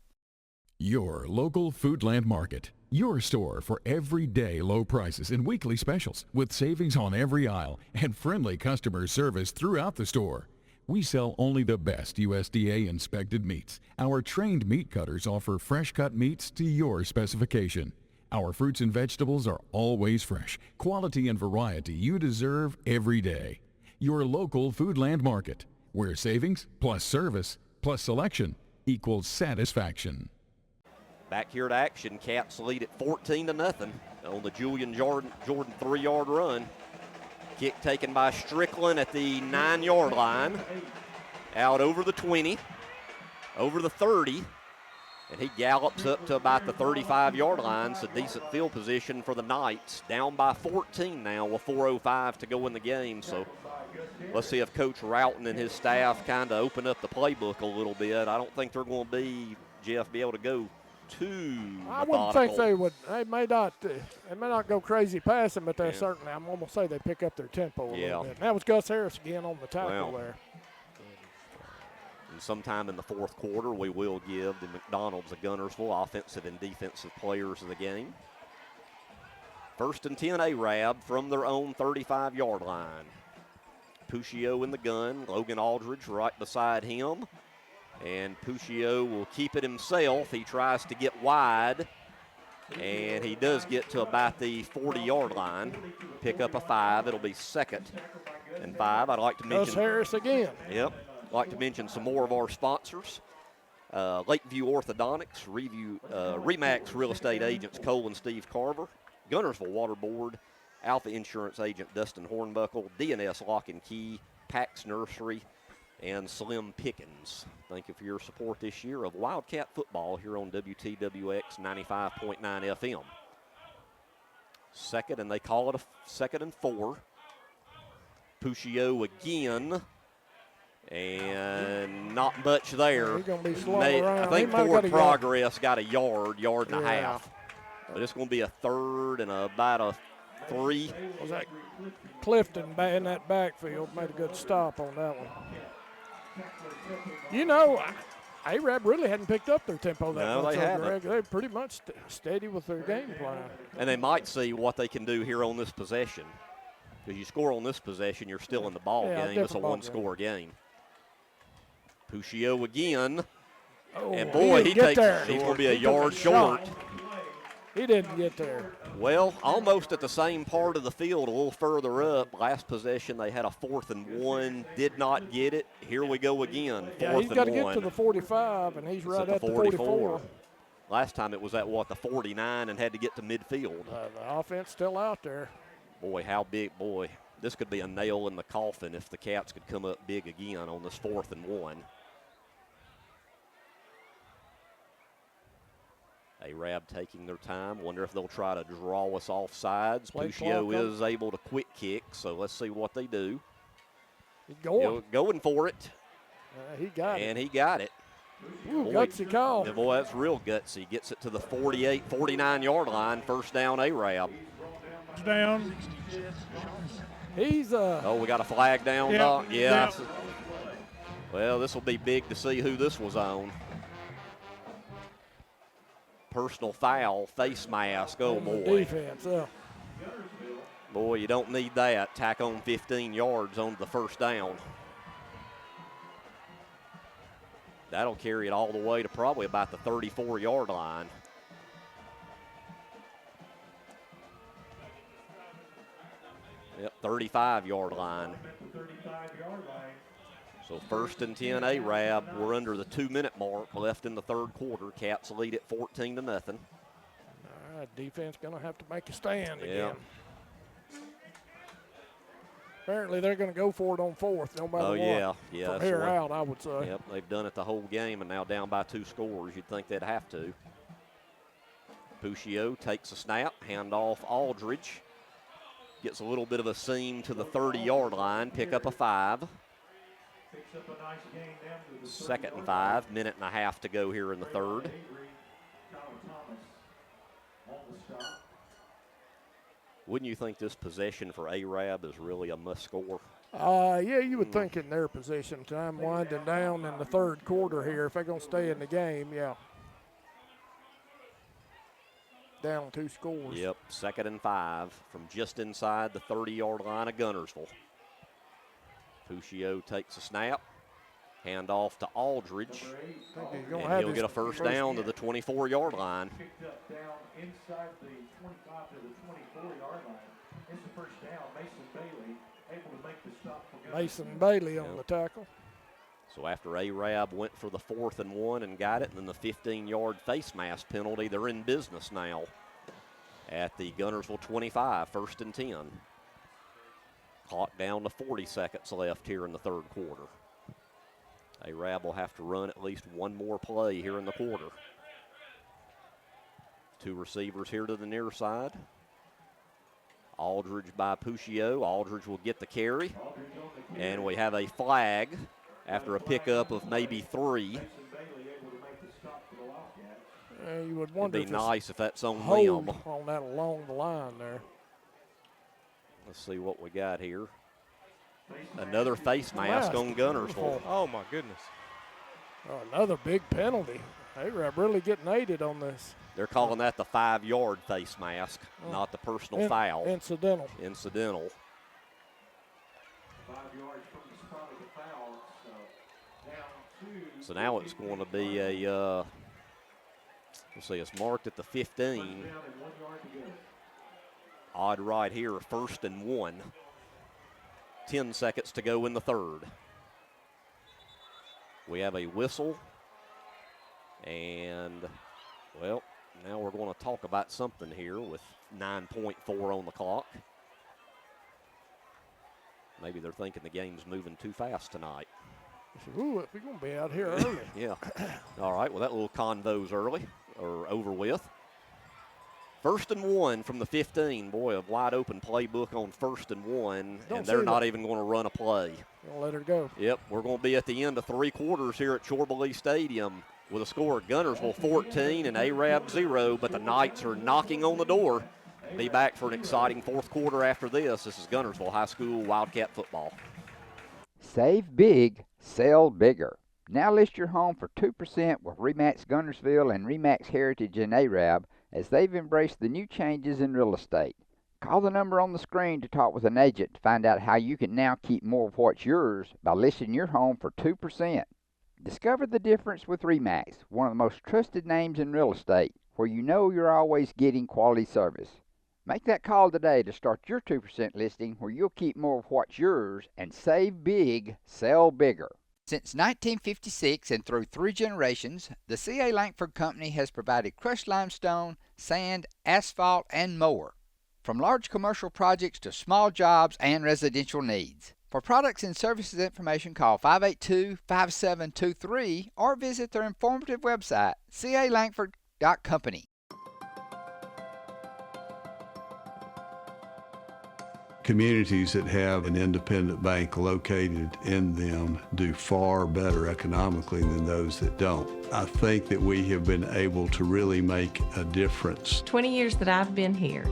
Your local Foodland Market. Your store for everyday low prices and weekly specials with savings on every aisle and friendly customer service throughout the store. We sell only the best USDA inspected meats. Our trained meat cutters offer fresh cut meats to your specification. Our fruits and vegetables are always fresh, quality and variety you deserve every day. Your local Foodland Market, where savings plus service plus selection equals satisfaction. Back here to action, Cats lead at 14-0 on the Julian Jordan 3-yard run. Kick taken by Strickland at the 9-yard line. Out over the 20, over the 30, and he gallops up to about the 35-yard line. So decent field position for the Knights. Down by 14 now with 4:05 to go in the game. So let's see if Coach Roughton and his staff kind of open up the playbook a little bit. I don't think they're going to be able to go too I wouldn't think they would. They may not go crazy passing, but they certainly, I'm going to say they pick up their tempo a little bit. And that was Gus Harris again on the tackle there. And sometime in the fourth quarter, we will give the McDonald's of Guntersville offensive and defensive players of the game. 1st and 10 Arab from their own 35-yard line. Puccio in the gun, Logan Aldridge right beside him. And Puccio will keep it himself. He tries to get wide, and he does get to about the 40-yard line. Pick up a 5. It'll be 2nd and 5. I'd like to mention Gus Harris again. Yep. I'd like to mention some more of our sponsors. Lakeview Orthodontics, Remax Real Estate Agents Cole and Steve Carver, Guntersville Water Board, Alpha Insurance Agent Dustin Hornbuckle, DNS Lock and Key, Pax Nursery, and Slim Pickens. Thank you for your support this year of Wildcat football here on WTWX 95.9 FM. Second, and they call it a 2nd and 4. Puccio again. And not much there. He's going to be slowing around. I think Forward Progress got a yard and a half. But it's going to be a 3rd and about a 3. Was that Clifton in that backfield? Made a good stop on that one. You know, Arab really hadn't picked up their tempo that much. They haven't. They're pretty much steady with their game plan. And they might see what they can do here on this possession. Because you score on this possession, you're still in the ball game. It's a one-score game. Puccio again. Oh, and boy, he's going to be a yard short. He didn't get there. Well, almost at the same part of the field, a little further up. Last possession, they had a 4th and 1. Did not get it. Here we go again. 4th and 1. He's got to get to the 45, and he's right at the 44. Last time it was at, the 49 and had to get to midfield. The offense still out there. Boy, how big, boy. This could be a nail in the coffin if the Cats could come up big again on this 4th and 1. Arab taking their time. Wonder if they'll try to draw us off sides. Puccio is able to quick kick, so let's see what they do. He's going. Going for it. He got it. And he got it. Ooh, gutsy call. Yeah, boy, that's real gutsy. Gets it to the 48, 49-yard line. First down, Arab. Down. He's Oh, we got a flag down, Doc? Yeah. Well, this will be big to see who this was on. Personal foul, face mask. Oh, boy. Defense, Boy, you don't need that. Tack on 15 yards on the first down. That'll carry it all the way to probably about the 34-yard line. Yep, 35-yard line. So 1st and 10, Arab. We're under the 2-minute mark left in the 3rd quarter. Cats lead at 14-0. All right, defense going to have to make a stand again. Apparently they're going to go for it on 4th, no matter what. Yeah. From here out, I would say. Yep, they've done it the whole game, and now down by 2 scores. You'd think they'd have to. Puccio takes a snap, handoff Aldridge. Gets a little bit of a seam to the 30-yard line, pick up a 5. 2nd and 5, minute and a half to go here in the 3rd. Wouldn't you think this possession for Arab is really a must score? Yeah, you would think in their position. Time winding down in the 3rd quarter here. If they're going to stay in the game, yeah. Down 2 scores. Yep, 2nd and 5 from just inside the 30-yard line of Guntersville. Puccio takes a snap. Hand off to Aldridge. And he'll get a first down to the 24-yard line. Picked up down inside the 25 to the 24-yard line. It's the first down. Mason Bailey able to make the stop for Mason Bailey on the tackle. So after Arab went for the 4th and 1 and got it, and then the 15-yard face mask penalty, they're in business now at the Guntersville 25, 1st and 10. Clock down to 40 seconds left here in the 3rd quarter. Arab will have to run at least one more play here in the quarter. 2 receivers here to the near side. Aldridge by Puccio. Aldridge will get the carry. And we have a flag after a pickup of maybe 3. You would wonder It'd be nice if that's on hold them. on that along the line there. Let's see what we got here. Another face mask on Guntersville. Oh, my goodness. Oh, another big penalty. Arab really getting aided on this. They're calling that the 5-yard face mask, not the personal foul. Incidental. Incidental. 5 yards from the spot of the foul. So down 2. So now it's going to be a, let's see, it's marked at the 15. Odd right here, 1st and 1. 10 seconds to go in the 3rd. We have a whistle. And, well, now we're going to talk about something here with 9.4 on the clock. Maybe they're thinking the game's moving too fast tonight. Ooh, we're going to be out here early. Yeah. All right, well, that little convo's early, or over with. 1st and 1 from the 15. Boy, a wide open playbook on 1st and 1, and they're not even going to run a play. Don't let her go. Yep, we're going to be at the end of 3 quarters here at Chorley Stadium with a score of Guntersville 14 and Arab 0, but the Knights are knocking on the door. Be back for an exciting 4th quarter after this. This is Guntersville High School Wildcat football. Save big, sell bigger. Now list your home for 2% with RE/MAX Guntersville and RE/MAX Heritage in Arab as they've embraced the new changes in real estate. Call the number on the screen to talk with an agent to find out how you can now keep more of what's yours by listing your home for 2%. Discover the difference with RE/MAX, one of the most trusted names in real estate, where you know you're always getting quality service. Make that call today to start your 2% listing where you'll keep more of what's yours and save big, sell bigger. Since 1956 and through 3 generations, the C.A. Langford Company has provided crushed limestone, sand, asphalt, and more. From large commercial projects to small jobs and residential needs. For products and services information, call 582-5723 or visit their informative website, calangford.company. Communities that have an independent bank located in them do far better economically than those that don't. I think that we have been able to really make a difference. 20 years that I've been here,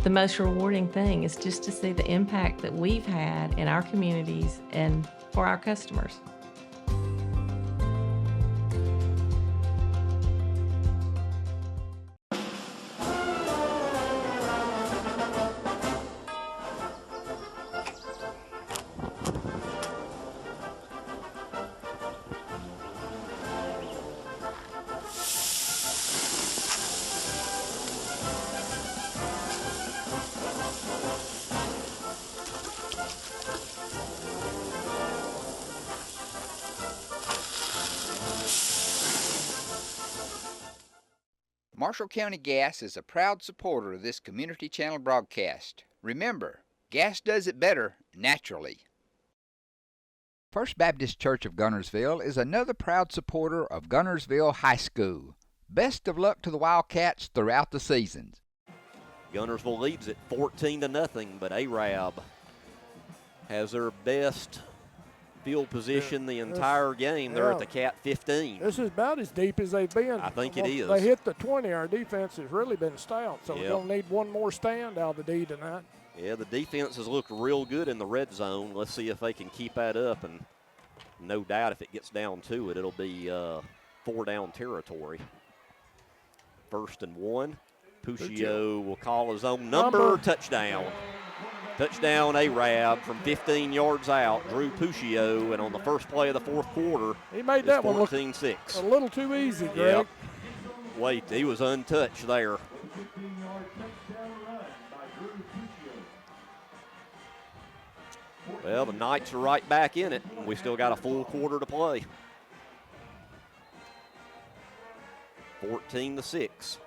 the most rewarding thing is just to see the impact that we've had in our communities and for our customers. Marshall County Gas is a proud supporter of this Community Channel broadcast. Remember, gas does it better naturally. First Baptist Church of Guntersville is another proud supporter of Guntersville High School. Best of luck to the Wildcats throughout the seasons. Guntersville leads it 14-0, but Arab has their best field position the entire game. They're at the Cat 15. This is about as deep as they've been. I think it is. They hit the 20. Our defense has really been stout, so we're going to need one more stand out of the D tonight. Yeah, the defense has looked real good in the red zone. Let's see if they can keep that up, and no doubt if it gets down to it, it'll be 4-down territory. 1st and 1. Puccio will call his own number. Touchdown. Touchdown Arab from 15 yards out. Drew Puccio, and on the first play of the 4th quarter, he made that one look 14-6. A little too easy, Greg. Yep. Wait, he was untouched there. Well, the Knights are right back in it. We still got a full quarter to play. 14-6.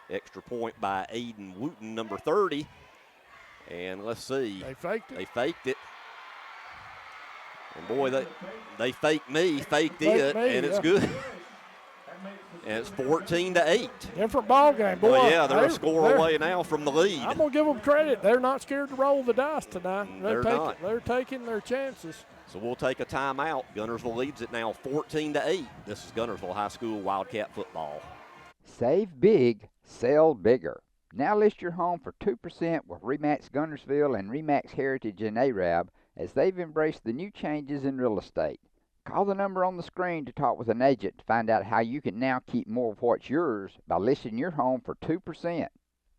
Extra point by Aiden Wooten, number 30. And let's see. They faked it. They faked it. And boy, they faked me, faked it, and it's good. And it's 14-8. Different ball game, boy. Well, yeah, they're a score away now from the lead. I'm going to give them credit. They're not scared to roll the dice tonight. They're not. They're taking their chances. So we'll take a timeout. Guntersville leads it now 14-8. This is Guntersville High School Wildcat football. Save big, sell bigger. Now list your home for 2% with RE/MAX Guntersville and RE/MAX Heritage in Arab as they've embraced the new changes in real estate. Call the number on the screen to talk with an agent to find out how you can now keep more of what's yours by listing your home for 2%.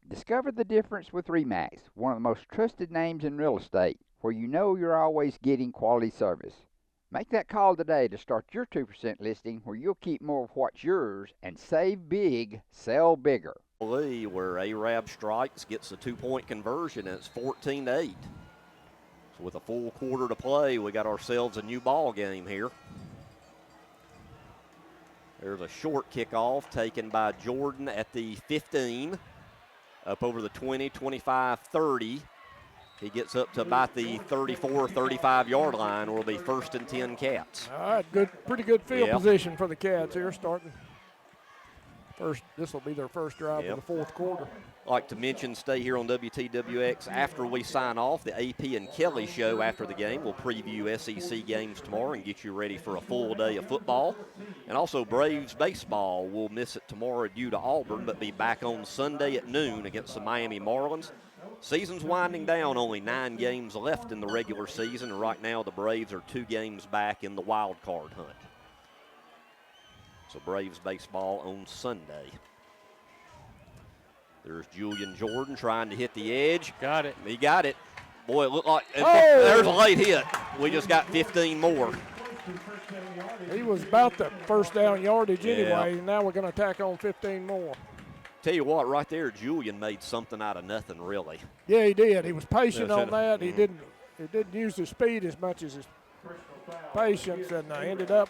Discover the difference with RE/MAX, one of the most trusted names in real estate, where you know you're always getting quality service. Make that call today to start your 2% listing where you'll keep more of what's yours and save big, sell bigger. Lee, where Arab strikes, gets a 2-point conversion, and it's 14-8. So with a full quarter to play, we got ourselves a new ball game here. There's a short kickoff taken by Jordan at the 15, up over the 20, 25, 30. He gets up to about the 34, 35-yard line. Will be 1st and 10 Cats. All right, pretty good field position for the Cats here starting. This will be their first drive of the fourth quarter. Like to mention, stay here on WTWX. After we sign off, the AP and Kelly show after the game will preview SEC games tomorrow and get you ready for a full day of football. And also Braves baseball will miss it tomorrow due to Auburn, but be back on Sunday at noon against the Miami Marlins. Season's winding down, only 9 games left in the regular season, and right now the Braves are 2 games back in the wild card hunt. So Braves baseball on Sunday. There's Julian Jordan trying to hit the edge. Got it. He got it. Boy, it looked like there's a late hit. We just got 15 more. He was about the first down yardage anyway, and now we're going to tack on 15 more. Tell you what, right there, Julian made something out of nothing, really. Yeah, he did. He was patient on that. He didn't use his speed as much as his patience, and ended up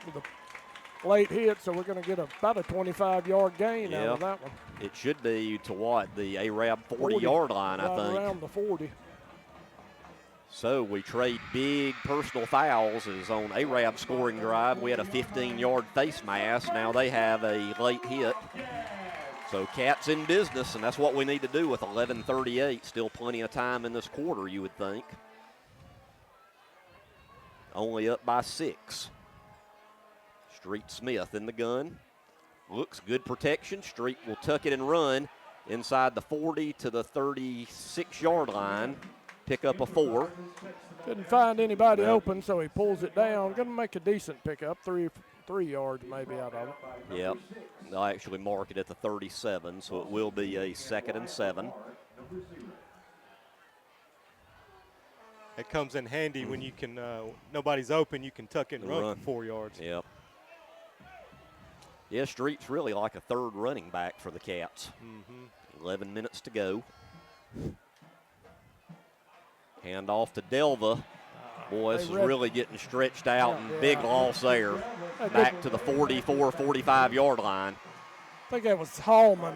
with a late hit, so we're going to get about a 25-yard gain out of that one. It should be to what? The Arab 40-yard line, I think. Around the 40. So we trade big personal fouls as on Arab scoring drive. We had a 15-yard face mask. Now they have a late hit. So Cats in business, and that's what we need to do with 11:38. Still plenty of time in this quarter, you would think. Only up by 6. Street Smith in the gun. Looks good protection. Street will tuck it and run inside the 40 to the 36-yard line. Pick up a 4. Couldn't find anybody open, so he pulls it down. Going to make a decent pickup, 3 yards maybe out of it. Yep. They'll actually mark it at the 37, so it will be a 2nd and 7. It comes in handy when you can, nobody's open, you can tuck it and run for 4 yards. Yep. Yeah, Street's really like a third running back for the Cats. 11 minutes to go. Hand off to Delva. Boy, this is really getting stretched out, and big loss there. Back to the 44, 45-yard line. I think that was Hallman,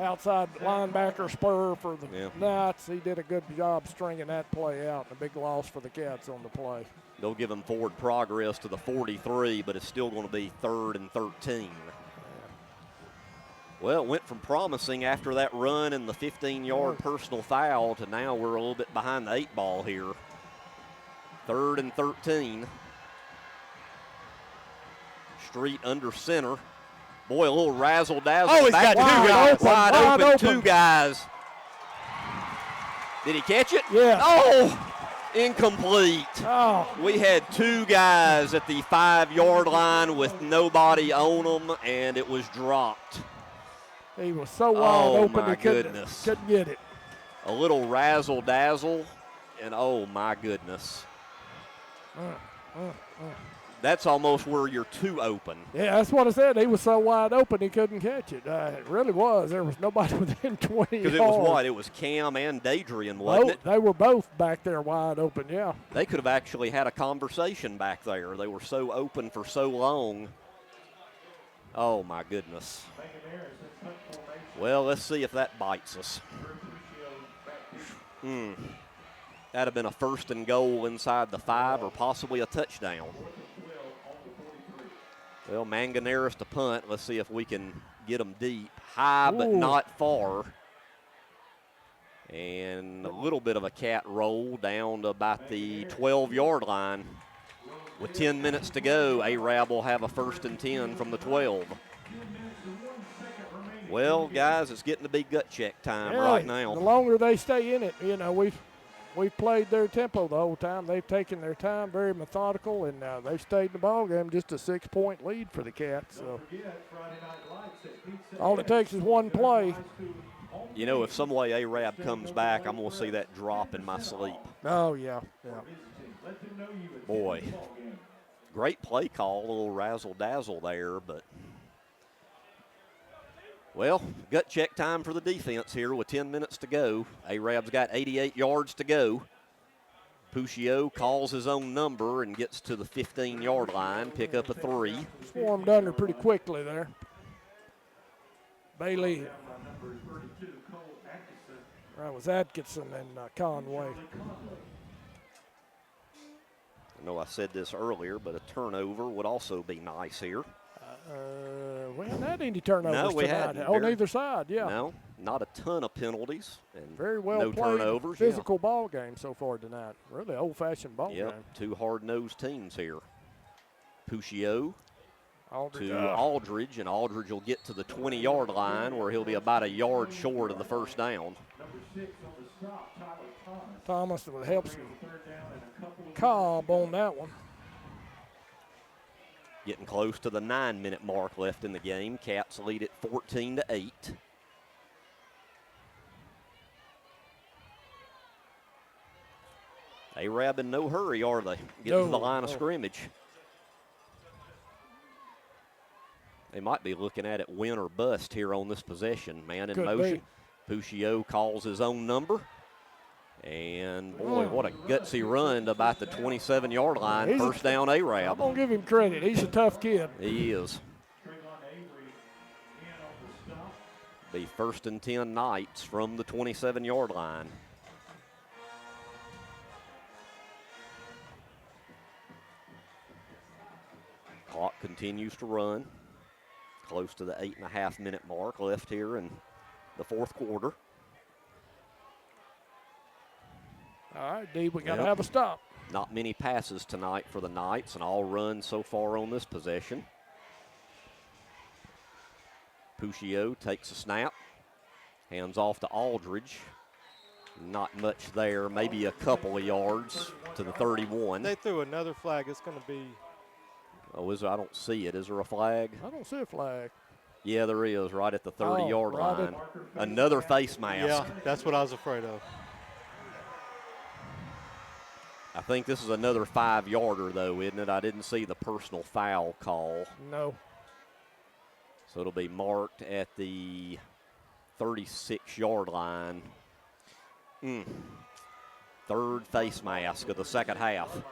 outside linebacker spur for the Knights. He did a good job stringing that play out, and a big loss for the Cats on the play. They'll give them forward progress to the 43, but it's still going to be 3rd and 13. Well, it went from promising after that run and the 15-yard personal foul to now we're a little bit behind the 8 ball here. 3rd and 13. Street under center. Boy, a little razzle-dazzle. Oh, he's got 2 guys. Wide open, 2 guys. Did he catch it? Yeah. Oh! Incomplete. Oh. We had 2 guys at the 5-yard line with nobody on them, and it was dropped. He was so wide open he couldn't get it. A little razzle-dazzle, and oh my goodness. That's almost where you're too open. Yeah, that's what I said. He was so wide open he couldn't catch it. It really was. There was nobody within 20 yards. Because it was what? It was Cam and Dadrian, wasn't it? They were both back there wide open, yeah. They could have actually had a conversation back there. They were so open for so long. Oh, my goodness. Well, let's see if that bites us. That'd have been a 1st and goal inside the 5 or possibly a touchdown. Well, Manganeris to punt. Let's see if we can get them deep. High, but not far. And a little bit of a cat roll down to about the 12-yard line. With 10 minutes to go, Arab will have a 1st and 10 from the 12. Well, guys, it's getting to be gut check time right now. The longer they stay in it, we've played their tempo the whole time. They've taken their time, very methodical, and they've stayed in the ball game. Just a 6-point lead for the Cats. So all it takes is one play. You know, if some way Arab comes back, I'm going to see that drop in my sleep. Oh, yeah. Boy, great play call, a little razzle-dazzle there, but Well, gut check time for the defense here with 10 minutes to go. Arab's got 88 yards to go. Puccio calls his own number and gets to the 15-yard line, pick up a 3. Swarmed under pretty quickly there. Bailey. That was Atkinson and Conway. I know I said this earlier, but a turnover would also be nice here. We haven't had any turnovers no, we tonight. hadn't. On either side, yeah. No, not a ton of penalties. And very well no played, turnovers. physical ball game so far tonight. Really old-fashioned ball game. Two hard-nosed teams here. Puccio Aldridge. to Aldridge, and Aldridge will get to the 20-yard line where he'll be about a yard short of the first down. Thomas helps Cobb on that one. Getting close to the 9-minute mark left in the game. Cats lead at 14-8. Arab in no hurry, are they? Getting to the line of scrimmage. They might be looking at it win or bust here on this possession. Man in motion. Puccio calls his own number. And, boy, what a gutsy run to about the 27-yard line. First down, Arab. I'm going to give him credit. He's a tough kid. He is. Be first and 10 Knights from the 27-yard line. Clock continues to run. Close to the 8.5-minute mark left here in the fourth quarter. All right, D, we got to have a stop. Not many passes tonight for the Knights, and all runs so far on this possession. Puccio takes a snap, hands off to Aldridge. Not much there, maybe a couple of yards to the 31. They threw another flag. It's going to be. Oh, is there? I don't see it. Is there a flag? I don't see a flag. Yeah, there is, right at the 30-yard right line. Another face mask. Yeah, that's what I was afraid of. I think this is another 5-yarder, though, isn't it? I didn't see the personal foul call. No. So it'll be marked at the 36-yard line. Third face mask of the second half.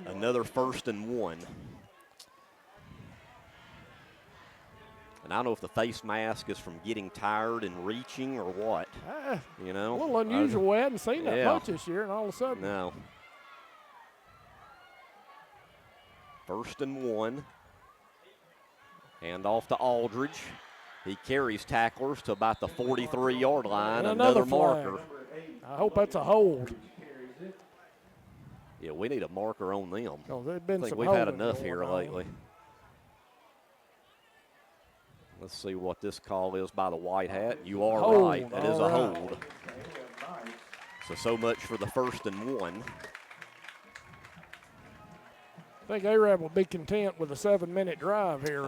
Another 1st and 1. And I don't know if the face mask is from getting tired and reaching or what. You know, a little unusual. We hadn't seen that much this year, and all of a sudden. No. 1st and 1. Hand off to Aldridge. He carries tacklers to about the 43-yard line. Another marker. I hope that's a hold. Yeah, we need a marker on them. Oh, they've been I think some we've had holding enough going here on. lately. Let's see what this call is by the white hat. You are Hold, right. It is a hold. So much for the 1st and 1. I think Arab will be content with a 7-minute drive here.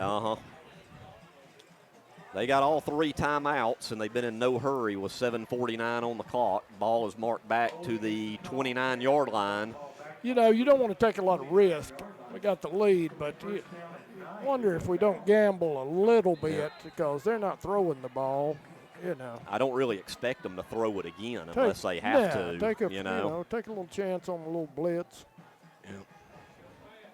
They got all 3 timeouts, and they've been in no hurry with 7:49 on the clock. Ball is marked back to the 29-yard line. You know, you don't want to take a lot of risk. We got the lead, but you wonder if we don't gamble a little bit because they're not throwing the ball, you know. I don't really expect them to throw it again unless they have to, take a, you know. Take a little chance on a little blitz.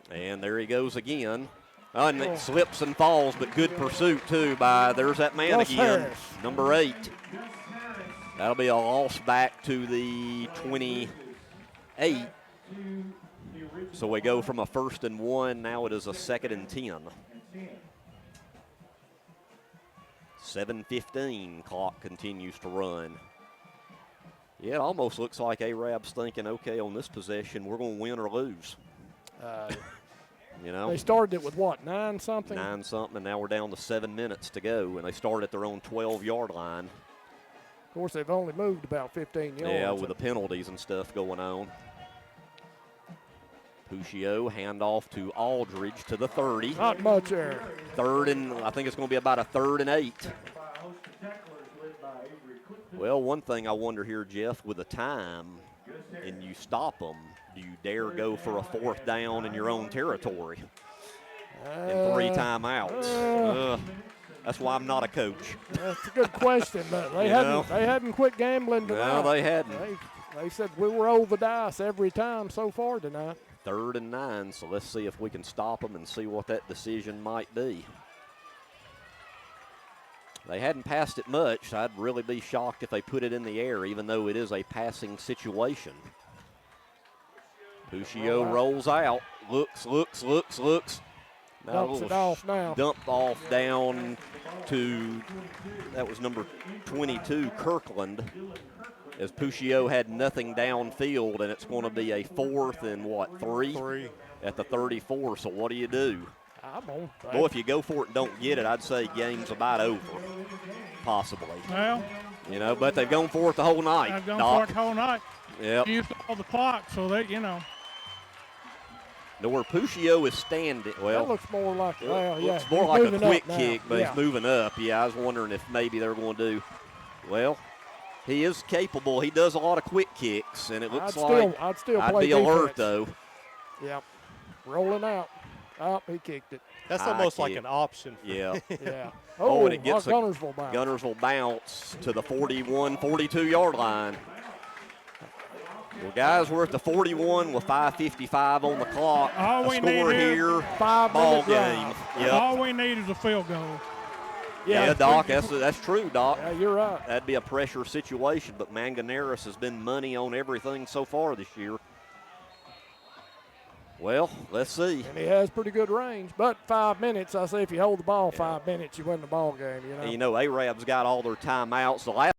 And there he goes again. And it slips and falls, but good pursuit, too, by, there's that man Gus again, Harris. number 8. That'll be a loss back to the 28. So we go from a 1st and 1, now it is a 2nd and 10. 7:15, clock continues to run. Yeah, it almost looks like Arab's thinking, okay, on this possession, we're going to win or lose. You know, they started it with what, 9-something? 9-something, and now we're down to 7 minutes to go, and they start at their own 12-yard line. Of course, they've only moved about 15 yards. Yeah, with the penalties and stuff going on. Puccio, handoff to Aldridge to the 30. Not much there. 3rd and, I think it's going to be about a 3rd and 8. Well, one thing I wonder here, Jeff, with the time, and you stop them, do you dare go for a 4th down in your own territory? And 3 timeouts. That's why I'm not a coach. That's a good question, but they hadn't quit gambling tonight. No, they hadn't. They said we were over the dice every time so far tonight. 3rd and 9, so let's see if we can stop them and see what that decision might be. They hadn't passed it much. I'd really be shocked if they put it in the air, even though it is a passing situation. Puccio rolls out, looks. Now Dumps it off now. Dump off down to, that was number 22, Kirkland, as Puccio had nothing downfield, and it's going to be a 4th and what, 3? At the 34, so what do you do? Boy, if you go for it and don't get it, I'd say game's about over, possibly. Well. You know, but they've gone for it the whole night. They've gone for it the whole night. Yep. Used all the clock, so they, Now where Puccio is standing, well. That looks more like, looks more like a quick kick, but he's moving up. Yeah, I was wondering if maybe they're going to do, well, he is capable. He does a lot of quick kicks, and it looks I'd be alert, though. Yep. Rolling out. Oh, he kicked it. That's almost like an option. Yeah. Yeah. And it gets a Guntersville bounce. Guntersville bounce to the 41, 42-yard line. Well, guys, we're at the 41 with 5:55 on the clock. All we score need here, 5 ball minute game. Yep. All we need is a field goal. Yeah, Doc, that's true, Doc. Yeah, you're right. That'd be a pressure situation, but Manganeris has been money on everything so far this year. Well, let's see. And he has pretty good range, but 5 minutes, I say if you hold the ball 5 minutes, you win the ball game, you know. And you know, Arab's got all their timeouts. The last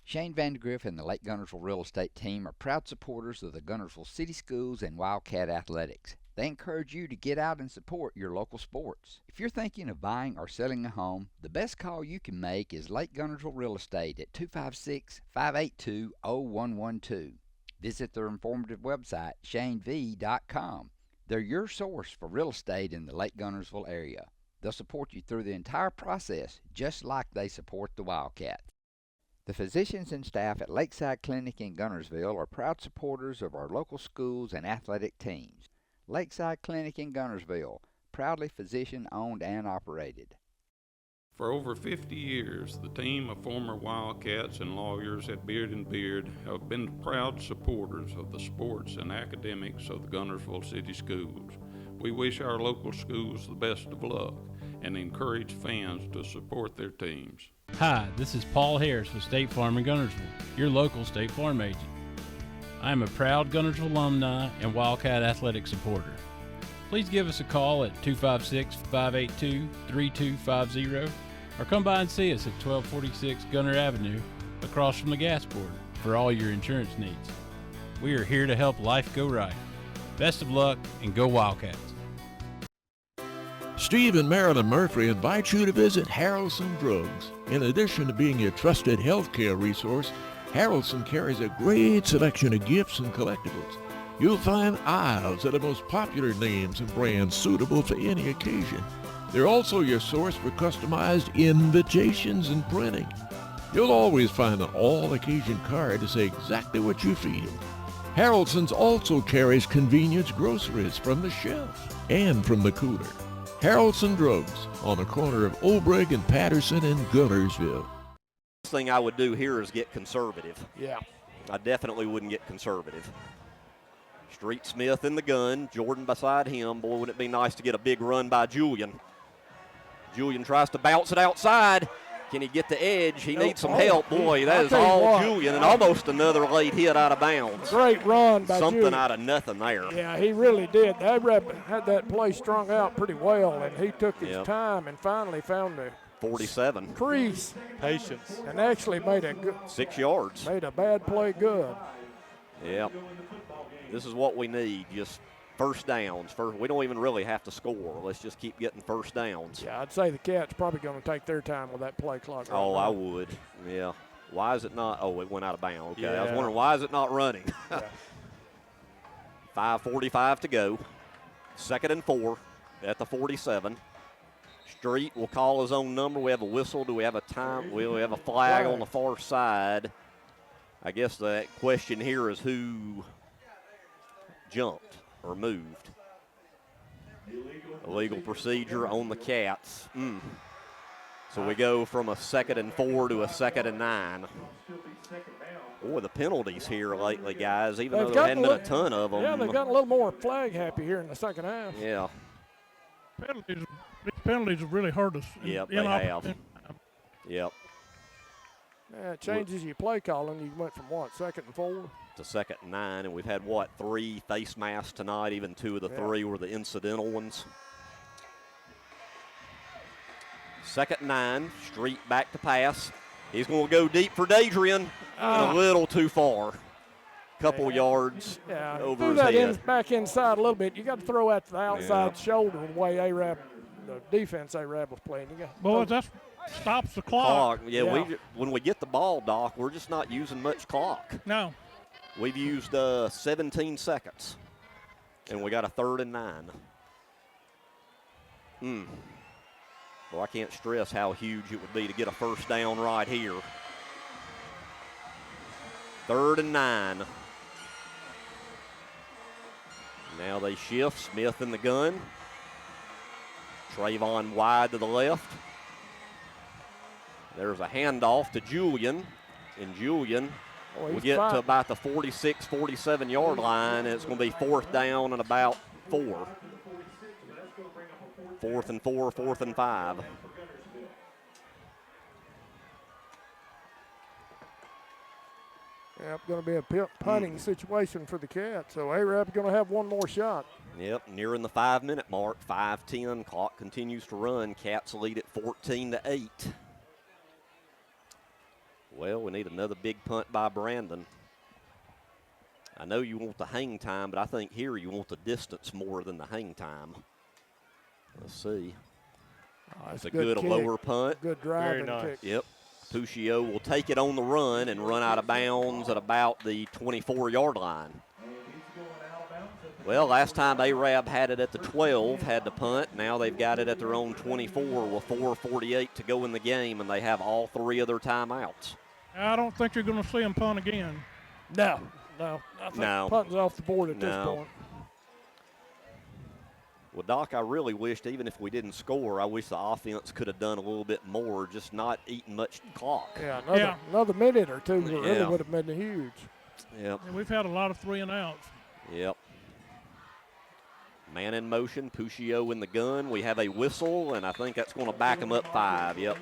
Shane Vandegrift and the Lake Guntersville Real Estate Team are proud supporters of the Guntersville City Schools and Wildcat Athletics. They encourage you to get out and support your local sports. If you're thinking of buying or selling a home, the best call you can make is Lake Guntersville Real Estate at 256-582-0112. Visit their informative website, shanev.com. They're your source for real estate in the Lake Guntersville area. They'll support you through the entire process, just like they support the Wildcats. The physicians and staff at Lakeside Clinic in Guntersville are proud supporters of our local schools and athletic teams. Lakeside Clinic in Guntersville, proudly physician-owned and operated. For over 50 years, the team of former Wildcats and lawyers at Beard & Beard have been proud supporters of the sports and academics of the Guntersville City Schools. We wish our local schools the best of luck and encourage fans to support their teams. Hi, this is Paul Harris with State Farm in Guntersville, your local State Farm agent. I am a proud Guntersville alumni and Wildcat athletic supporter. Please give us a call at 256-582-3250 or come by and see us at 1246 Gunter Avenue across from the gas board for all your insurance needs. We are here to help life go right. Best of luck and go Wildcats. Steve and Marilyn Murphy invite you to visit Harrelson Drugs. In addition to being your trusted healthcare resource, Harrelson carries a great selection of gifts and collectibles. You'll find aisles of the most popular names and brands suitable for any occasion. They're also your source for customized invitations and printing. You'll always find an all-occasion card to say exactly what you feel. Harrelson's also carries convenience groceries from the shelf and from the cooler. Harrelson Drugs on the corner of Olbrich and Patterson in Guntersville. First thing I would do here is get conservative. Yeah. I definitely wouldn't get conservative. Street Smith in the gun, Jordan beside him. Boy, wouldn't it be nice to get a big run by Julian. Julian tries to bounce it outside. Can he get the edge? He needs some help. Boy, that is all Julian, and almost another late hit out of bounds. Great run by Something Julian. out of nothing there. Yeah, he really did. Arab had that play strung out pretty well, and he took his time and finally found the 47. crease. Patience. And actually made a good 6 yards. Made a bad play good. Yep. This is what we need, just first downs. We don't even really have to score. Let's just keep getting first downs. Yeah, I'd say the Cats probably going to take their time with that play clock. Right Oh, now. I would. Yeah. Why is it not? Oh, it went out of bounds. Okay. I was Yeah. wondering, why is it not running? 5:45 to go. 2nd and 4 at the 47. Street will call his own number. We have a whistle. Do we have a time? We have a flag on the far side. I guess the question here is who jumped or moved. Illegal procedure on the Cats. So we go from a 2nd and 4 to a 2nd and 9. Boy, the penalties here lately, guys, even though there hadn't been a ton of them. Yeah, they've got a little more flag happy here in the second half. Yeah. These penalties have really hurt us. Yep, they have. Yep. Yeah, it changes your play calling. You went from what, 2nd and 4? To 2nd and 9, and we've had, what, 3 face masks tonight. Even 2 of the 3 were the incidental ones. 2nd and 9, Street back to pass. He's going to go deep for Dadrian. A little too far. Couple yards over his head. Back inside a little bit. You got to throw at the outside shoulder the way the defense Arab was playing. Boy, that stops the clock. Yeah. When we get the ball, Doc, we're just not using much clock. No. We've used 17 seconds, and we got a 3rd and 9. Well, I can't stress how huge it would be to get a first down right here. 3rd and 9. Now they shift. Smith in the gun. Trayvon wide to the left. There's a handoff to Julian. And Julian will get to about the 46, 47-yard line. And it's going to be 4th down and about 4. 4th and 4, 4th and 5. Yeah, it's going to be a punting situation for the Cats. So Arab's going to have one more shot. Yep, nearing the 5-minute mark. 5:10. Clock continues to run. Cats lead at 14-8. Well, we need another big punt by Brandon. I know you want the hang time, but I think here you want the distance more than the hang time. Let's see. It's a good lower punt. Good driving kick. Yep. Puccio will take it on the run and run out of bounds at about the 24-yard line. Well, last time Arab had it at the 12, had to punt. Now they've got it at their own 24 with 4:48 to go in the game, and they have all 3 of their timeouts. I don't think you're going to see them punt again. No. I think punting's off the board at this point. Well, Doc, I really wished, even if we didn't score, I wish the offense could have done a little bit more, just not eating much clock. Yeah, another minute or two really would have been huge. Yep. And we've had a lot of 3 and outs. Yep. Man in motion, Puccio in the gun. We have a whistle, and I think that's going to back him up 5. Yep.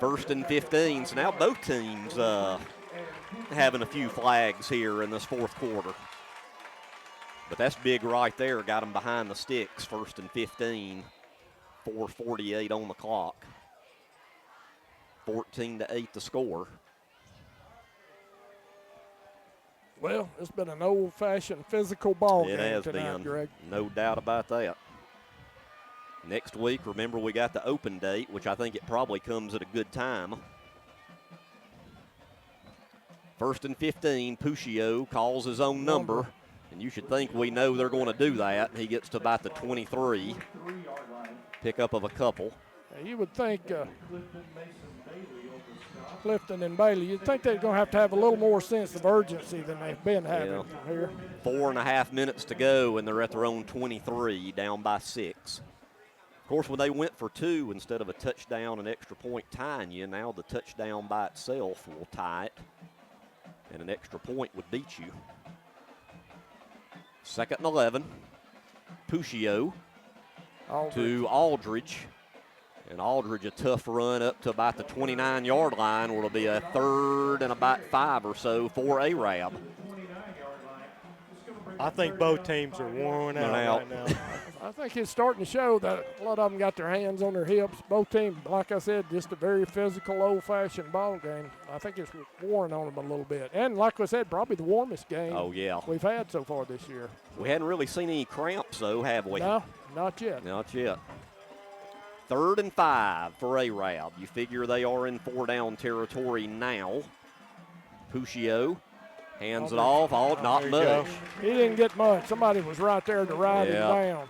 1st and 15. So now both teams having a few flags here in this 4th quarter. But that's big right there. Got them behind the sticks. 1st and 15. 4:48 on the clock. 14-8 the score. Well, it's been an old-fashioned physical ball game has tonight, been. Greg. No doubt about that. Next week, remember, we got the open date, which I think it probably comes at a good time. 1st and 15. Puccio calls his own number. And you should think we know they're going to do that. He gets to about the 23. Pickup of a couple. You would think Clifton and Bailey, you'd think they're going to have a little more sense of urgency than they've been having here. 4.5 minutes to go, and they're at their own 23, down by 6. Of course, when they went for 2 instead of a touchdown and extra point tying you, now the touchdown by itself will tie it, and an extra point would beat you. 2nd and 11. Puccio to Aldridge. And Aldridge, a tough run up to about the 29-yard line, where it'll be a 3rd and about 5 or so for Arab. I think both teams are worn out right now. I think it's starting to show that a lot of them got their hands on their hips. Both teams, like I said, just a very physical, old-fashioned ball game. I think it's worn on them a little bit. And like I said, probably the warmest game we've had so far this year. We hadn't really seen any cramps, though, have we? No, not yet. Not yet. 3rd and 5 for Arab. You figure they are in 4-down territory now. Puccio hands it off. Not much. He didn't get much. Somebody was right there to ride him down.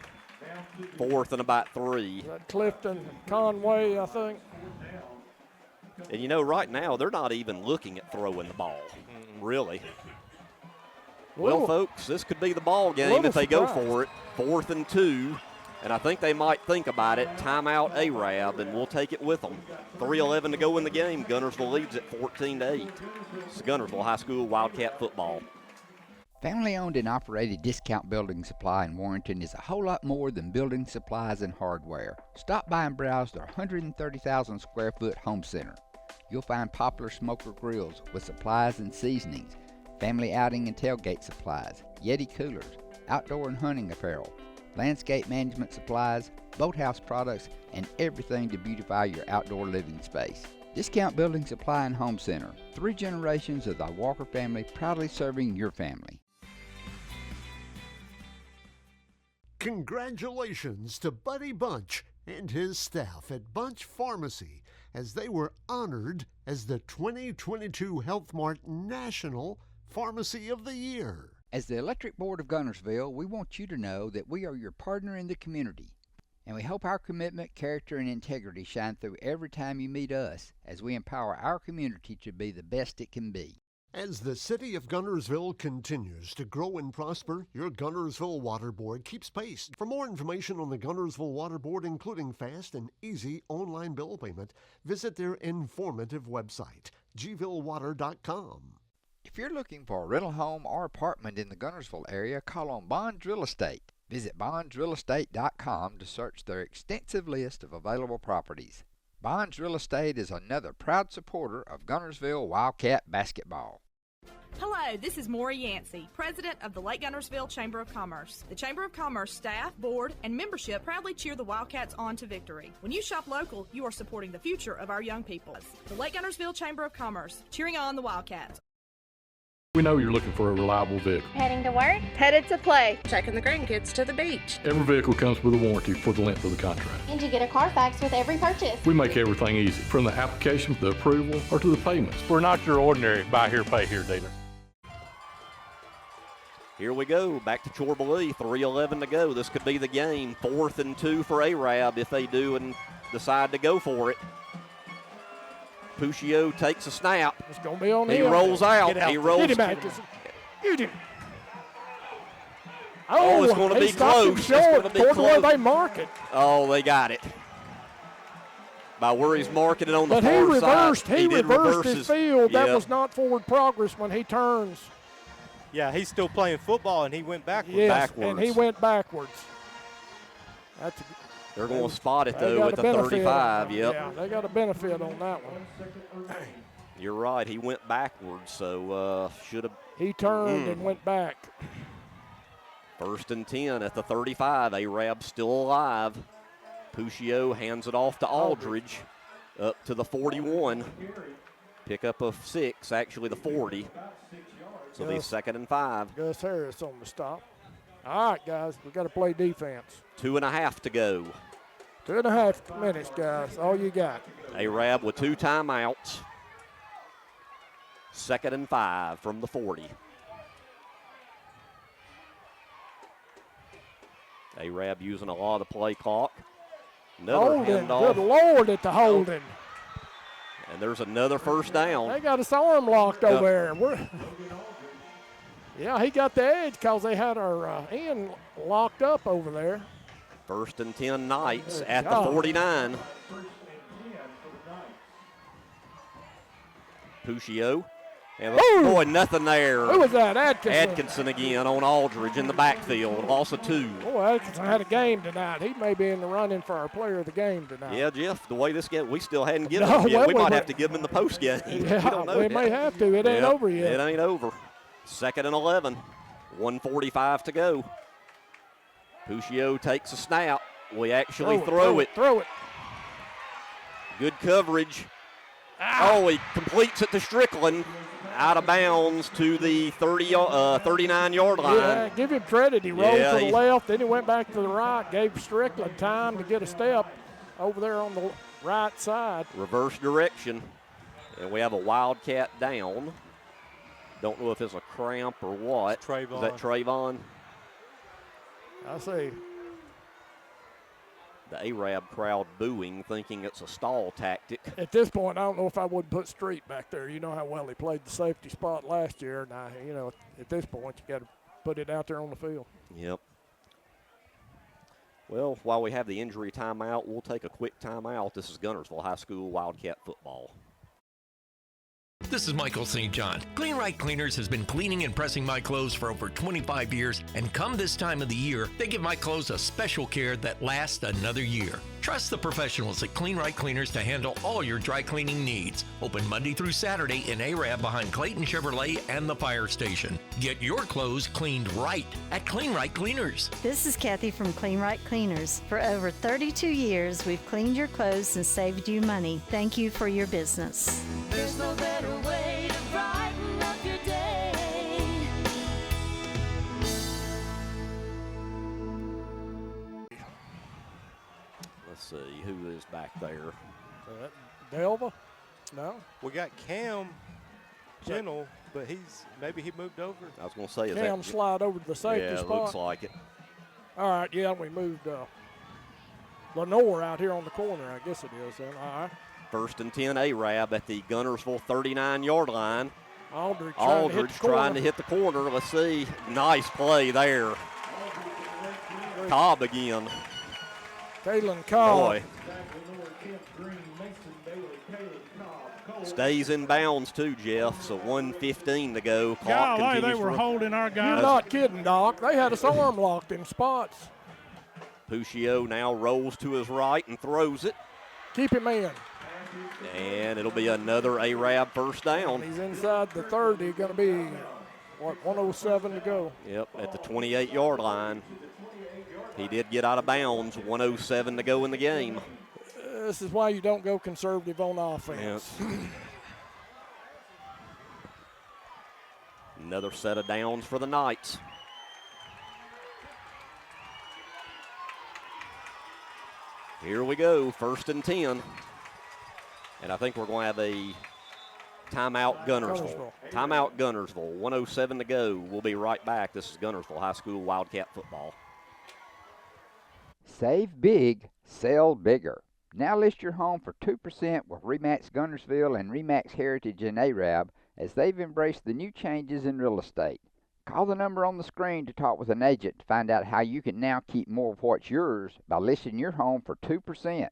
4th and about 3. Clifton Conway, I think. And you know, right now they're not even looking at throwing the ball, really. Well, folks, this could be the ball game if they go for it. 4th and 2. And I think they might think about it. Timeout Arab, and we'll take it with them. 3:11 to go in the game. Guntersville leads at 14-8. It's Guntersville High School Wildcat football. Family owned and operated Discount Building Supply in Warrenton is a whole lot more than building supplies and hardware. Stop by and browse their 130,000 square foot home center. You'll find popular smoker grills with supplies and seasonings, family outing and tailgate supplies, Yeti coolers, outdoor and hunting apparel, landscape management supplies, boathouse products, and everything to beautify your outdoor living space. Discount Building Supply and Home Center. 3 generations of the Walker family proudly serving your family. Congratulations to Buddy Bunch and his staff at Bunch Pharmacy as they were honored as the 2022 Health Mart National Pharmacy of the Year. As the Electric Board of Guntersville, we want you to know that we are your partner in the community, and we hope our commitment, character, and integrity shine through every time you meet us as we empower our community to be the best it can be. As the city of Guntersville continues to grow and prosper, your Guntersville Water Board keeps pace. For more information on the Guntersville Water Board, including fast and easy online bill payment, visit their informative website, gvillewater.com. If you're looking for a rental home or apartment in the Guntersville area, call on Bonds Real Estate. Visit bondsrealestate.com to search their extensive list of available properties. Bonds Real Estate is another proud supporter of Guntersville Wildcat basketball. Hello, this is Maury Yancey, President of the Lake Guntersville Chamber of Commerce. The Chamber of Commerce staff, board, and membership proudly cheer the Wildcats on to victory. When you shop local, you are supporting the future of our young people. The Lake Guntersville Chamber of Commerce, cheering on the Wildcats. We know you're looking for a reliable vehicle. Heading to work? Headed to play. Taking the grandkids to the beach. Every vehicle comes with a warranty for the length of the contract. And you get a Carfax with every purchase. We make everything easy, from the application, the approval, or to the payments. We're not your ordinary buy here, pay here dealer. Here we go, back to Chorbalee, 3:11 to go. This could be the game. 4th and 2 for Arab if they do and decide to go for it. Puccio takes a snap. It's going to be on He him. rolls out. He rolls. Get him back. Get him. Oh, it's going to be close. It's going to be toward close. where they mark it. Oh, they got it. By where he's marking it on the but far he reversed, side. He reversed his field. Yep. That was not forward progress when he turns. Yeah, he's still playing football, and he went backwards. Yes, and he went backwards. That's a, They're going to spot it, though, at the 35. Yep. Yeah, they got a benefit on that one. You're right. He went backwards, so should have. He turned and went back. 1st and 10 at the 35. Arab still alive. Puccio hands it off to Aldridge up to the 41. Pickup of 6, actually the 40. So it'll be 2nd and 5. Gus Harris on the stop. All right, guys, we got to play defense. 2.5 to go. 2.5 minutes, guys. All you got. Arab with 2 timeouts. 2nd and 5 from the 40. Arab using a lot of play clock. Another Holden, handoff. good Lord, at the holding. And there's another first down. They got his arm locked over there. Yeah, he got the edge because they had our end locked up over there. 1st and 10 Knights at the 49. Puccio. And boy, nothing there. Who was that? Atkinson. Atkinson again on Aldridge in the backfield. Loss of 2. Boy, Atkinson had a game tonight. He may be in the running for our player of the game tonight. Yeah, Jeff, the way this game, we still hadn't given him yet. We might have to give him in the post game. Yeah, we don't know we yet. may have to. It ain't over yet. It ain't over. 2nd and 11. 1:45 to go. Puccio takes a snap. We actually throw it. Throw it. Good coverage. Oh, he completes it to Strickland. Out of bounds to the 39-yard line. Yeah, give him credit. He rolled to the left, then he went back to the right, gave Strickland time to get a step over there on the right side. Reverse direction. And we have a Wildcat down. Don't know if it's a cramp or what. Is that Trayvon? I see. The Arab crowd booing, thinking it's a stall tactic. At this point, I don't know if I would put Street back there. You know how well he played the safety spot last year. Now, you know, at this point, you got to put it out there on the field. Yep. Well, while we have the injury timeout, we'll take a quick timeout. This is Guntersville High School Wildcat football. This is Michael St. John. Clean Right Cleaners has been cleaning and pressing my clothes for over 25 years, and come this time of the year, they give my clothes a special care that lasts another year. Trust the professionals at Clean Right Cleaners to handle all your dry cleaning needs. Open Monday through Saturday in Arab behind Clayton Chevrolet and the fire station. Get your clothes cleaned right at Clean Right Cleaners. This is Kathy from Clean Right Cleaners. For over 32 years, we've cleaned your clothes and saved you money. Thank you for your business. There's no better way to brighten up your day. Let's see who is back there. Delva? No. We got Cam Gentle, but maybe he moved over. I was going to say, is Cam that slide over to the safety spot. Yeah, looks like it. All right, yeah, we moved Lenore out here on the corner, I guess it is then. All right. 1st and 10 Arab at the Guntersville 39-yard line. Aldridge trying to hit the corner. Let's see. Nice play there. Cobb again. Kalen Cobb. Boy. Stays in bounds too, Jeff. So 1:15 to go. Clock Golly, continues. they were holding our guys. You're not kidding, Doc. They had us arm locked in spots. Puccio now rolls to his right and throws it. Keep him in. And it'll be another Arab first down. He's inside the 30. Going to be, 1:07 to go. Yep, at the 28-yard line. He did get out of bounds. 1:07 to go in the game. This is why you don't go conservative on offense. Yep. Another set of downs for the Knights. Here we go, 1st and 10. And I think we're going to have a timeout Guntersville. Timeout Guntersville, 1:07 to go. We'll be right back. This is Guntersville High School Wildcat football. Save big, sell bigger. Now list your home for 2% with RE/MAX Guntersville and RE/MAX Heritage in Arab as they've embraced the new changes in real estate. Call the number on the screen to talk with an agent to find out how you can now keep more of what's yours by listing your home for 2%.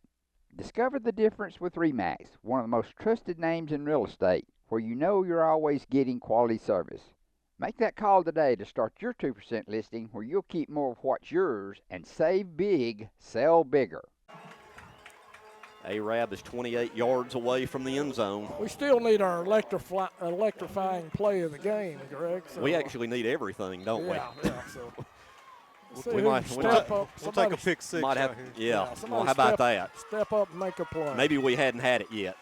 Discover the difference with RE/MAX, one of the most trusted names in real estate, where you know you're always getting quality service. Make that call today to start your 2% listing where you'll keep more of what's yours and save big, sell bigger. Arab is 28 yards away from the end zone. We still need our electrifying play of the game, Greg. So we actually need everything, don't we? Yeah, so we might we'll take a pick six might have, out here. Yeah, well, how about that? Step up and make a play. Maybe we hadn't had it yet.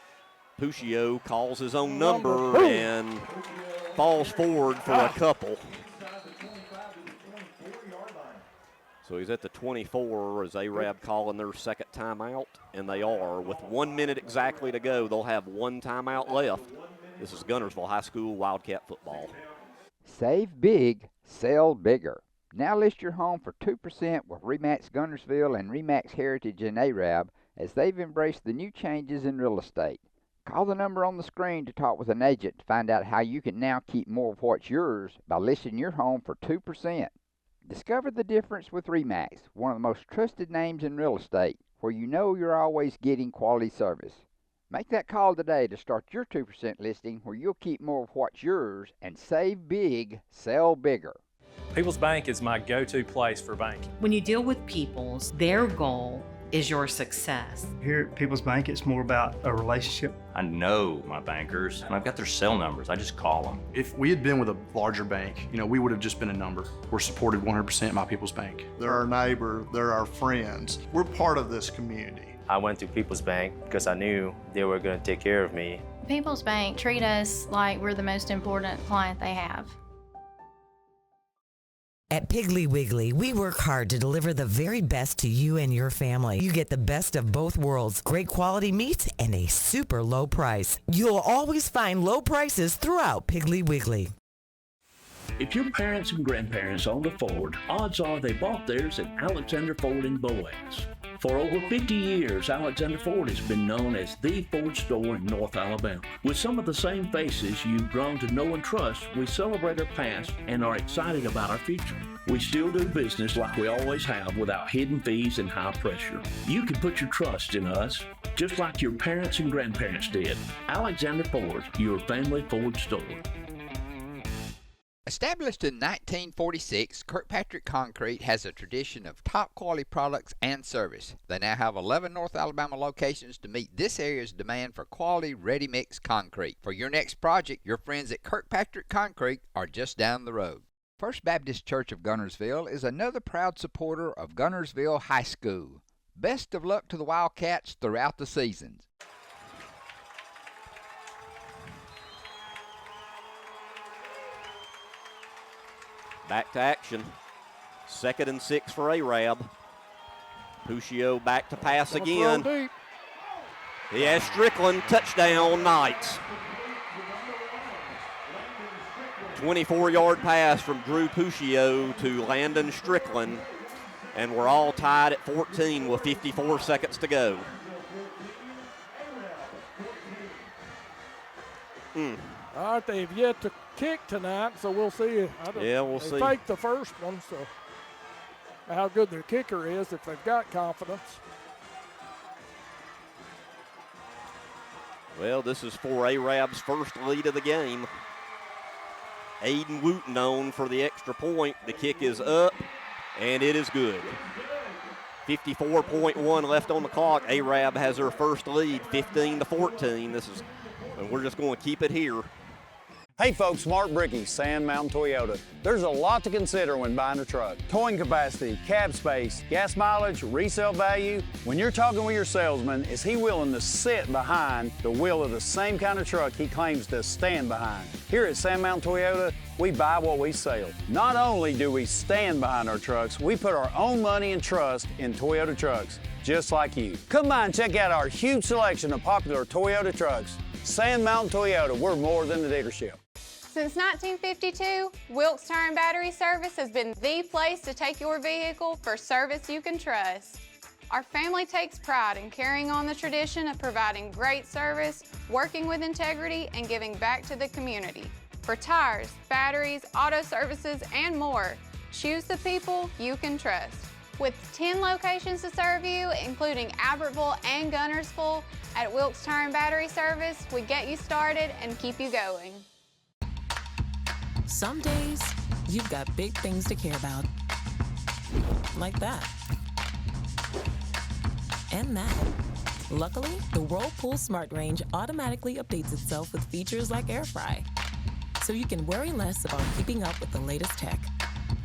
Puccio calls his own number and falls forward for a couple. So he's at the 24 as Arab calling their second timeout, and they are. With 1 minute exactly to go, they'll have one timeout left. This is Guntersville High School Wildcat football. Save big, sell bigger. Now list your home for 2% with RE/MAX Guntersville and RE/MAX Heritage in Arab as they've embraced the new changes in real estate. Call the number on the screen to talk with an agent to find out how you can now keep more of what's yours by listing your home for 2%. Discover the difference with RE/MAX, one of the most trusted names in real estate, where you know you're always getting quality service. Make that call today to start your 2% listing where you'll keep more of what's yours and save big, sell bigger. People's Bank is my go-to place for banking. When you deal with People's, their goal is your success. Here at People's Bank, it's more about a relationship. I know my bankers, and I've got their cell numbers. I just call them. If we had been with a larger bank, we would have just been a number. We're supported 100% by People's Bank. They're our neighbor, they're our friends. We're part of this community. I went to People's Bank because I knew they were going to take care of me. People's Bank treat us like we're the most important client they have. At Piggly Wiggly, we work hard to deliver the very best to you and your family. You get the best of both worlds, great quality meats and a super low price. You'll always find low prices throughout Piggly Wiggly. If your parents and grandparents owned a Ford, odds are they bought theirs at Alexander Ford in Boaz. For over 50 years, Alexander Ford has been known as the Ford store in North Alabama. With some of the same faces you've grown to know and trust, we celebrate our past and are excited about our future. We still do business like we always have without hidden fees and high pressure. You can put your trust in us, just like your parents and grandparents did. Alexander Ford, your family Ford store. Established in 1946, Kirkpatrick Concrete has a tradition of top quality products and service. They now have 11 North Alabama locations to meet this area's demand for quality ready-mix concrete. For your next project, your friends at Kirkpatrick Concrete are just down the road. First Baptist Church of Guntersville is another proud supporter of Guntersville High School. Best of luck to the Wildcats throughout the seasons. Back to action. 2nd and 6 for Arab. Puccio back to pass again. He has Strickland, touchdown Knights. 24-yard pass from Drew Puccio to Landon Strickland, and we're all tied at 14 with 54 seconds to go. All right, they've yet to kick tonight, so we'll see. We'll see. They faked the first one, so how good their kicker is if they've got confidence. Well, this is for Arab's first lead of the game. Aiden Wooten on for the extra point. The kick is up, and it is good. 54.1 left on the clock. Arab has their first lead, 15-14. And we're just going to keep it here. Hey folks, Mark Brickey, Sand Mountain Toyota. There's a lot to consider when buying a truck. Towing capacity, cab space, gas mileage, resale value. When you're talking with your salesman, is he willing to sit behind the wheel of the same kind of truck he claims to stand behind? Here at Sand Mountain Toyota, we buy what we sell. Not only do we stand behind our trucks, we put our own money and trust in Toyota trucks, just like you. Come by and check out our huge selection of popular Toyota trucks. Sand Mountain Toyota, we're more than a dealership. Since 1952, Wilkes Tire and Battery Service has been the place to take your vehicle for service you can trust. Our family takes pride in carrying on the tradition of providing great service, working with integrity, and giving back to the community. For tires, batteries, auto services, and more, choose the people you can trust. With 10 locations to serve you, including Albertville and Guntersville, at Wilkes Tire and Battery Service, we get you started and keep you going. Some days, you've got big things to care about. Like that. And that. Luckily, the Whirlpool Smart Range automatically updates itself with features like Air Fry. So you can worry less about keeping up with the latest tech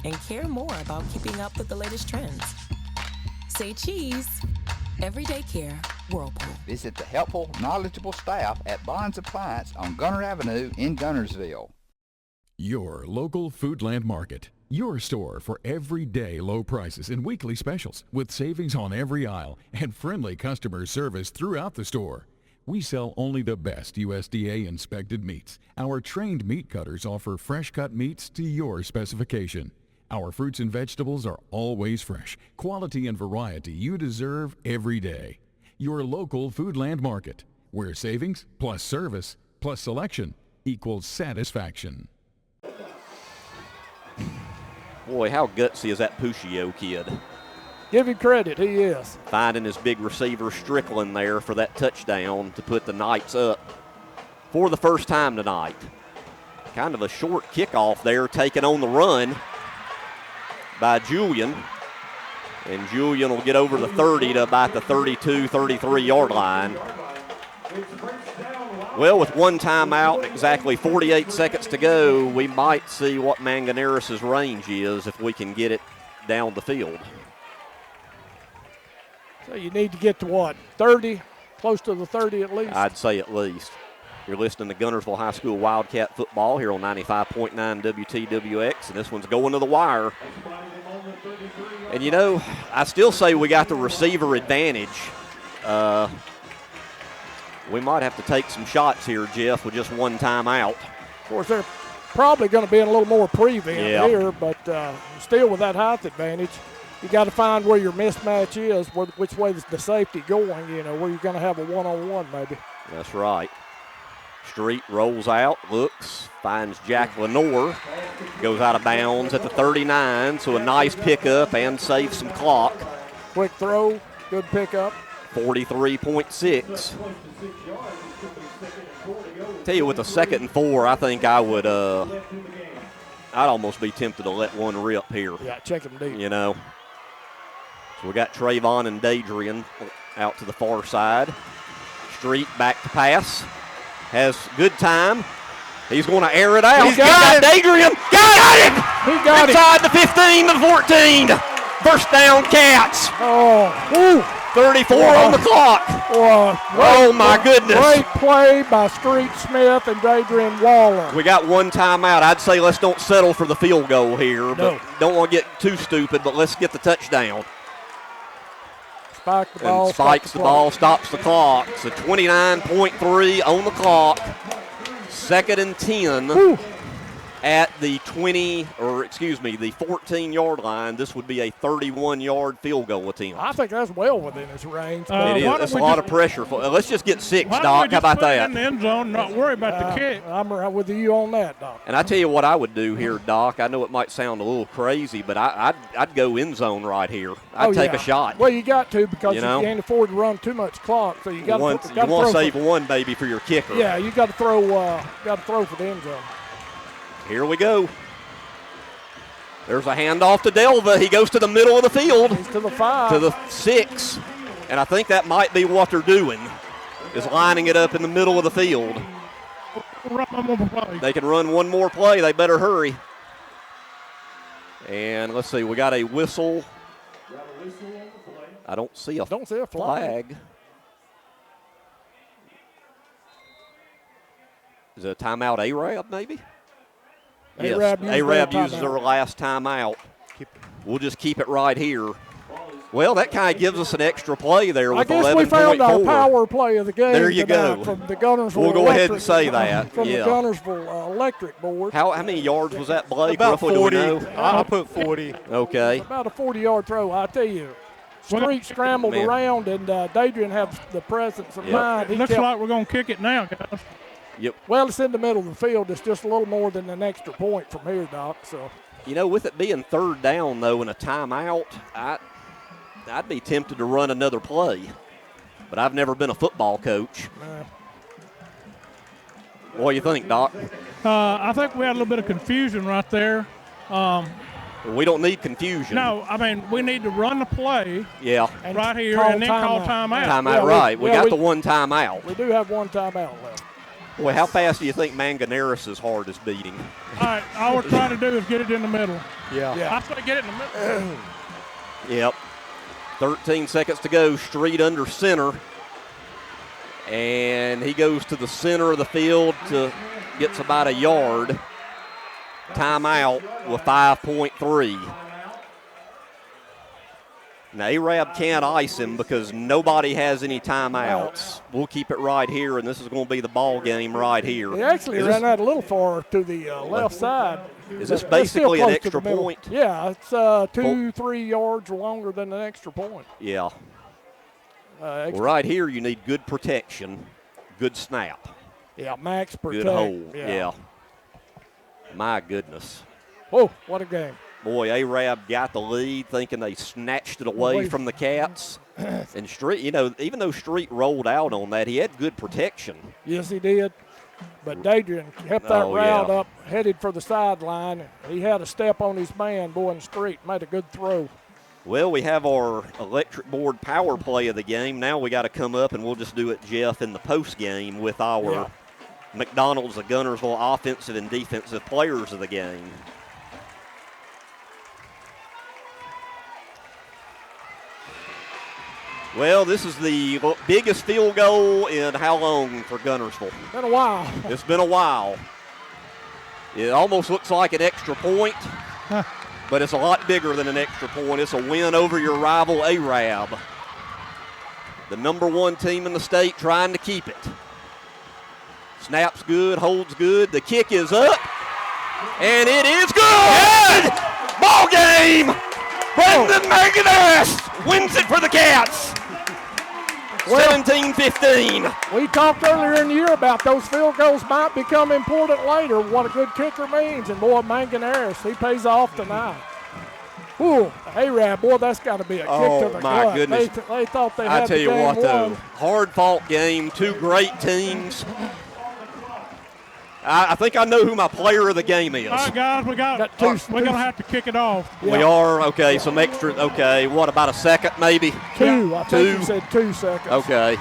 and care more about keeping up with the latest trends. Say cheese. Everyday care, Whirlpool. Visit the helpful, knowledgeable staff at Bonds Appliance on Gunter Avenue in Guntersville. Your local Foodland Market. Your store for everyday low prices and weekly specials with savings on every aisle and friendly customer service throughout the store. We sell only the best USDA inspected meats. Our trained meat cutters offer fresh cut meats to your specification. Our fruits and vegetables are always fresh, quality and variety you deserve every day. Your local Foodland Market, where savings plus service plus selection equals satisfaction. Boy, how gutsy is that Puccio kid? Give him credit, he is. Finding his big receiver Strickland there for that touchdown to put the Knights up for the first time tonight. Kind of a short kickoff there, taken on the run by Julian. And Julian will get over the 30 to about the 32, 33-yard line. Well, with one timeout, exactly 48 seconds to go, we might see what Manganeres' range is if we can get it down the field. So you need to get to what, 30? Close to the 30 at least? I'd say at least. You're listening to Guntersville High School Wildcat football here on 95.9 WTWX, and this one's going to the wire. And, you know, I still say we got the receiver advantage. We might have to take some shots here, Jeff, with just one timeout. Of course, they're probably going to be in a little more prevent here, but still with that height advantage. you got to find where your mismatch is, which way is the safety going, where you're going to have a one-on-one maybe. That's right. Street rolls out, looks, finds Jack Lenore, goes out of bounds at the 39, so a nice pickup and saves some clock. Quick throw, good pickup. 43.6. Tell you, with a 2nd and 4, I think I would, I'd almost be tempted to let one rip here. Yeah, check him deep. So we got Trayvon and Dadrian out to the far side. Street back to pass. Has good time. He's going to air it out. He got it. Dadrian. Got it! He got inside the 15 to 14. First down, Cats. Oh, 34 on the clock. Oh, my goodness. Great play by Street Smith and Dadrian Waller. We got one timeout. I'd say let's don't settle for the field goal here. But don't want to get too stupid, but let's get the touchdown. Spike the ball. And spikes the ball, stops the clock. So 29.3 on the clock. 2nd and 10 at the 14-yard line. This would be a 31-yard field goal attempt. I think that's well within his range. It is. It's a lot of pressure. Let's just get 6, Doc. How about that? In the end zone, not worry about the kick. I'm right with you on that, Doc. And I tell you what I would do here, Doc. I know it might sound a little crazy, but I'd go end zone right here. I'd take a shot. Well, you got to because you can't afford to run too much clock. So you got to you want to save one baby for your kicker. Yeah, you got to throw. For the end zone. Here we go. There's a handoff to Delva. He goes to the middle of the field. He's to the 5. To the 6. And I think that might be what they're doing, is lining it up in the middle of the field. They can run one more play. They better hurry. And let's see. We got a whistle. I don't see a flag. Is it a timeout Arab maybe? Arab uses their last timeout. We'll just keep it right here. Well, that kind of gives us an extra play there with 11.4. I guess we found our power play of the game. There you go. From the Guntersville We'll go ahead and say that. From the Guntersville electric board. How many yards was that, Blake? About roughly, 40. Do we know? I put 40. Okay. About a 40-yard throw, I tell you. Street scrambled around, and Dadrian had the presence of mind. Looks like we're going to kick it now, guys. Yep. Well, it's in the middle of the field. It's just a little more than an extra point from here, Doc. So, with it being 3rd down, though, and a timeout, I'd be tempted to run another play. But I've never been a football coach. What do you think, Doc? I think we had a little bit of confusion right there. We don't need confusion. No, I mean, we need to run the play right here and then call timeout. Timeout, right. We got the one timeout. We do have one timeout left. Boy, how fast do you think Manganeris' heart is beating? All right, all we're trying to do is get it in the middle. Yeah. I say get it in the middle. Yep. 13 seconds to go. Street under center. And he goes to the center of the field gets about a yard. Timeout with 5.3. Now, Arab can't ice him because nobody has any timeouts. We'll keep it right here, and this is going to be the ball game right here. He actually ran that a little far to the left side. Is this basically an extra point? Yeah, it's 2-3 yards longer than an extra point. Yeah. Well, right here, you need good protection, good snap. Yeah, max protect. Good hold, yeah. My goodness. Oh, what a game. Boy, Arab got the lead, thinking they snatched it away from the Cats. And Street, even though Street rolled out on that, he had good protection. Yes, he did. But Dadrian kept that route up, headed for the sideline. He had a step on his man, boy, in Street, made a good throw. Well, we have our electric board power play of the game. Now we got to come up, and we'll just do it, Jeff, in the post game with our McDonald's of Guntersville offensive and defensive players of the game. Well, this is the biggest field goal in how long for Guntersville? Been a while. It's been a while. It almost looks like an extra point, but it's a lot bigger than an extra point. It's a win over your rival Arab. The #1 team in the state trying to keep it. Snaps good, holds good. The kick is up, and it is good! Ball game! Brandon McInnes wins it for the Cats. 17-15. We talked earlier in the year about those field goals might become important later, what a good kicker means. And, boy, McInnes, he pays off tonight. Ooh, A-Rab, boy, that's got to be a kick to the gut. Oh, my goodness. They thought they had I tell you what, won. though, hard-fought game, two great teams. I think I know who my player of the game is. All right, guys, we're going to have to kick it off. Yeah. We are? Okay, some extra. Okay, what, about a second maybe? Two. I think you said 2 seconds. Okay.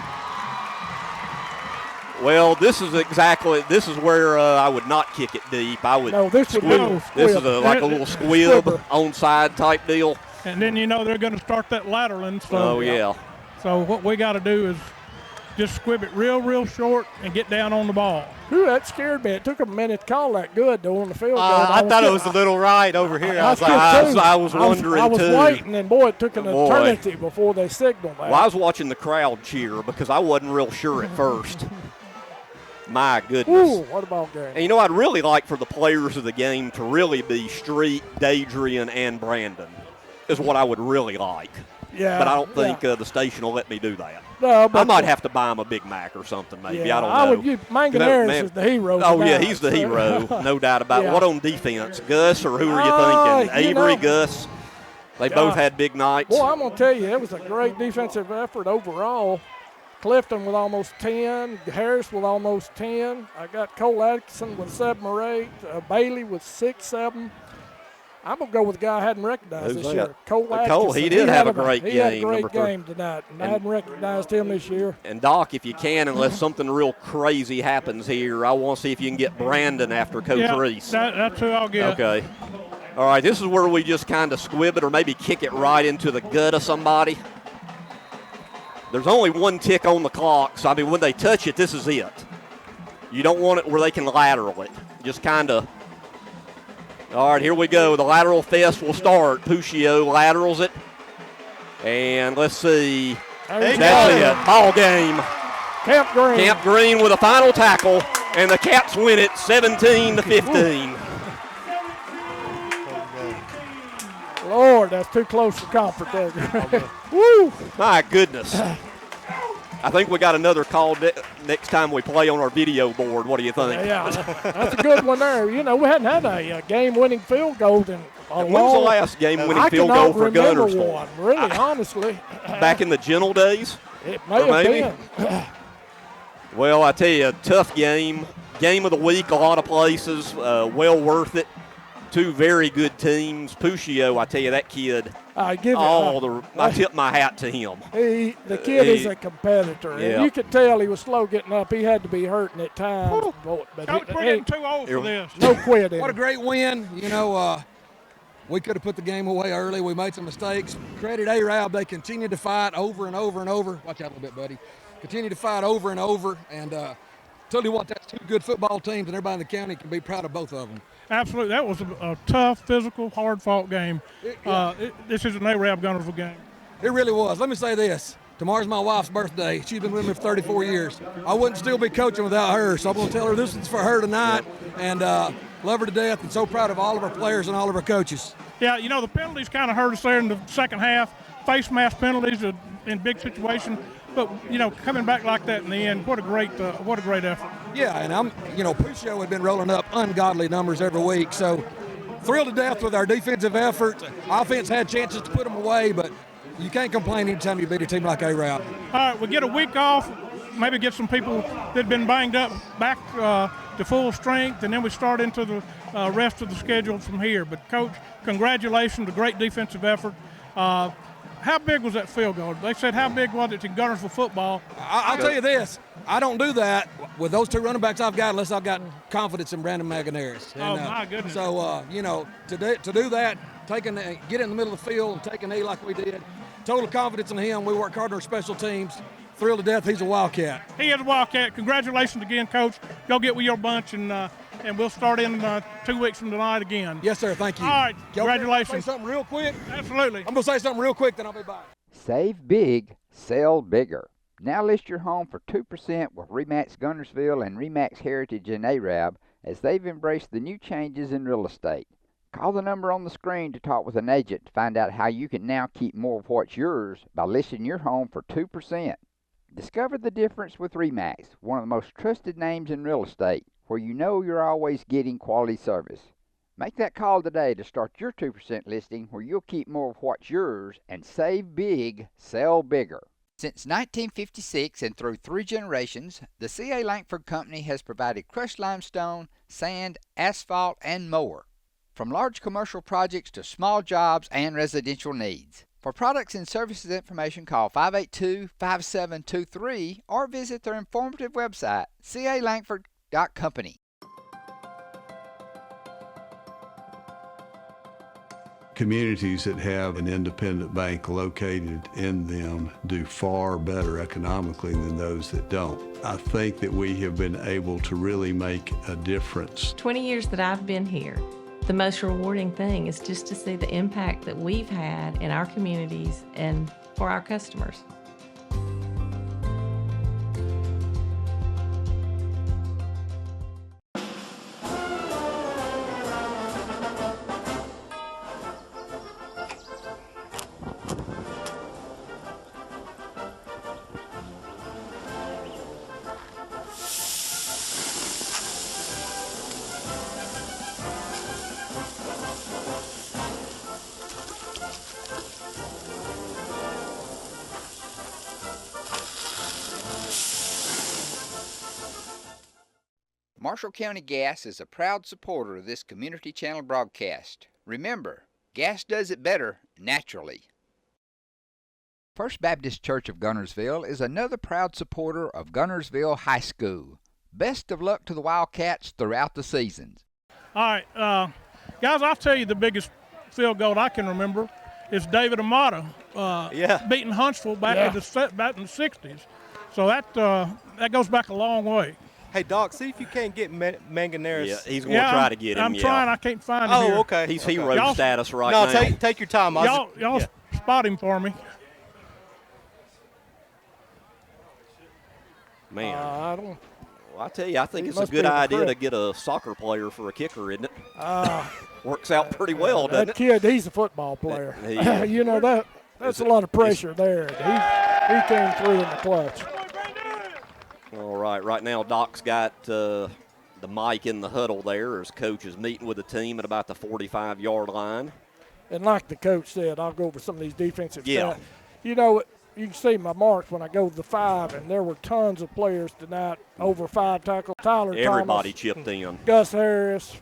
Well, this is where I would not kick it deep. I would. No, this would be This is like a little squib, onside type deal. And then they're going to start that lateraling. So, yeah. So what we got to do is just squib it real short and get down on the ball. Ooh, that scared me. It took a minute to call that good, though, on the field goal. I thought it was a little right over here. I was wondering, I was too. waiting, and, boy, it took an eternity before they signaled that. Well, I was watching the crowd cheer because I wasn't real sure at first. My goodness. Ooh, what a ball game. And, I'd really like for the players of the game to really be Street, Dadrian, and Brandon is what I would really like. Yeah, but I don't think the station will let me do that. No, but I might have to buy him a Big Mac or something, maybe. Yeah, I don't know. McInnes is the hero. Oh, yeah, he's the hero. No doubt about it. What on defense? Gus, or who are you thinking? Avery, Gus? They both had big nights. Well, I'm going to tell you, it was a great defensive effort overall. Clifton with almost 10, Harris with almost 10. I got Cole Atkinson with 7 or 8, Bailey with 6, 7. I'm going to go with the guy I hadn't recognized this year, Cole Atkinson. Cole, he did have a great game. He had a great game tonight, and I hadn't recognized him this year. And, Doc, if you can, unless something real crazy happens here, I want to see if you can get Brandon after Coach Reese. That's who I'll get. Okay. All right, this is where we just kind of squib it or maybe kick it right into the gut of somebody. There's only one tick on the clock, so, when they touch it, this is it. You don't want it where they can lateral it. Just kind of. All right, here we go. The lateral fest will start. Puccio laterals it. And let's see. That's it. Ball game. Camp Green with a final tackle, and the Cats win it 17-15. Lord, that's too close for comfort there. Woo! My goodness. I think we got another call next time we play on our video board. What do you think? Yeah, that's a good one there. We hadn't had a game-winning field goal in a long. When was the last game-winning field goal for Guntersville? One, really, honestly. Back in the gentle days? It may have been. Well, I tell you, a tough game. Game of the week, a lot of places. Well worth it. Two very good teams. Puccio, I tell you, that kid. I tip my hat to him. The kid is a competitor. Yeah. And you could tell he was slow getting up. He had to be hurting at times. But we're getting too old for this. No quitting. What a great win. We could have put the game away early. We made some mistakes. Credit A-Rab. They continued to fight over and over and over. Watch out a little bit, buddy. Continue to fight over and over. And tell you what, that's two good football teams, and everybody in the county can be proud of both of them. Absolutely. That was a tough, physical, hard-fought game. This is an A-Rab Guntersville game. It really was. Let me say this. Tomorrow's my wife's birthday. She's been with me for 34 years. I wouldn't still be coaching without her, so I'm going to tell her this is for her tonight, and love her to death, and so proud of all of our players and all of our coaches. Yeah, the penalties kind of hurt us there in the second half. Face mask penalties in big situations. But, coming back like that in the end, what a great effort. Yeah, and Puccio had been rolling up ungodly numbers every week. So thrilled to death with our defensive effort. Offense had chances to put them away, but you can't complain anytime you beat a team like A-Rab. All right, we'll get a week off, maybe get some people that have been banged up back to full strength, and then we start into the rest of the schedule from here. But, Coach, congratulations, a great defensive effort. How big was that field goal? They said how big was it to Guntersville football? I'll tell you this. I don't do that with those two running backs I've got unless I've got confidence in Brandon McInnes. My goodness. So, to do that, get in the middle of the field and take a knee like we did, total confidence in him. We work hard on our special teams. Thrilled to death he's a Wildcat. He is a Wildcat. Congratulations again, Coach. Go get with your bunch, and we'll start in 2 weeks from tonight again. Yes, sir. Thank you. All right. Congratulations. Say something real quick? Absolutely. I'm going to say something real quick, then I'll be back. Save big, sell bigger. Now list your home for 2% with RE/MAX Guntersville and RE/MAX Heritage and A-Rab as they've embraced the new changes in real estate. Call the number on the screen to talk with an agent to find out how you can now keep more of what's yours by listing your home for 2%. Discover the difference with RE/MAX, one of the most trusted names in real estate, where you know you're always getting quality service. Make that call today to start your 2% listing where you'll keep more of what's yours and save big, sell bigger. Since 1956 and through 3 generations, the C.A. Langford Company has provided crushed limestone, sand, asphalt, and more. From large commercial projects to small jobs and residential needs. For products and services information, call 582-5723 or visit their informative website, calangford.company. Communities that have an independent bank located in them do far better economically than those that don't. I think that we have been able to really make a difference. 20 years that I've been here, the most rewarding thing is just to see the impact that we've had in our communities and for our customers. Marshall County Gas is a proud supporter of this Community Channel broadcast. Remember, gas does it better naturally. First Baptist Church of Guntersville is another proud supporter of Guntersville High School. Best of luck to the Wildcats throughout the seasons. All right, guys, I'll tell you the biggest field goal I can remember is David Amata beating Huntsville back in the 60s. So that goes back a long way. Hey, Doc, see if you can't get Manganeris. Yeah, he's going to try to get him. I'm trying. I can't find him here. Oh, okay. He's hero status right now. No, take your time. Y'all spot him for me. Man. I tell you, I think it's a good idea to get a soccer player for a kicker, isn't it? Works out pretty well, doesn't it? That kid, he's a football player. You know, that's a lot of pressure there. He came through in the clutch. All right now Doc's got the mic in the huddle there as coach is meeting with the team at about the 45-yard line. And like the coach said, I'll go over some of these defensive stats. You know, you can see my marks when I go to the 5, and there were tons of players tonight over 5 tackles. Tyler Everybody Thomas, chipped in. Gus Harris,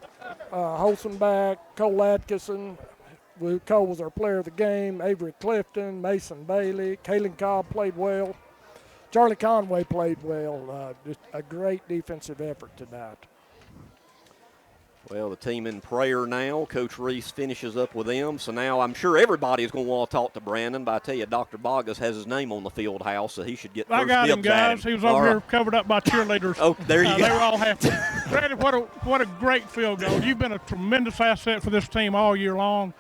Holzenbach, Cole Atkinson. Cole was our player of the game. Avery Clifton, Mason Bailey, Kalen Cobb played well. Charlie Conway played well. Just a great defensive effort tonight. Well, the team in prayer now. Coach Reese finishes up with them. So now I'm sure everybody is going to want to talk to Brandon. But I tell you, Dr. Bogus has his name on the field house, so he should get first I got him, dibs at guys. He was over here covered up by cheerleaders. Oh, there you go. They were all happy. Brandon, what a great field goal. You've been a tremendous asset for this team all year long.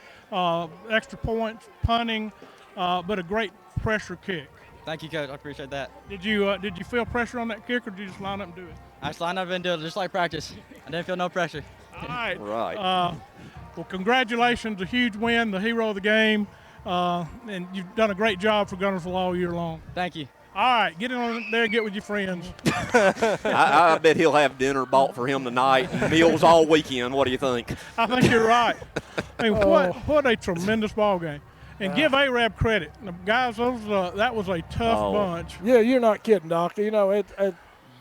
Extra points, punting, but a great pressure kick. Thank you, Coach. I appreciate that. Did you feel pressure on that kick, or did you just line up and do it? I just lined up and did it just like practice. I didn't feel no pressure. All right. Right. Well, congratulations. A huge win, the hero of the game. And you've done a great job for Guntersville all year long. Thank you. All right. Get in on there and get with your friends. I bet he'll have dinner bought for him tonight and meals all weekend. What do you think? I think you're right. I mean, what a tremendous ball game. And give Arab credit. Guys, that was a tough bunch. Yeah, you're not kidding, Doctor. You know,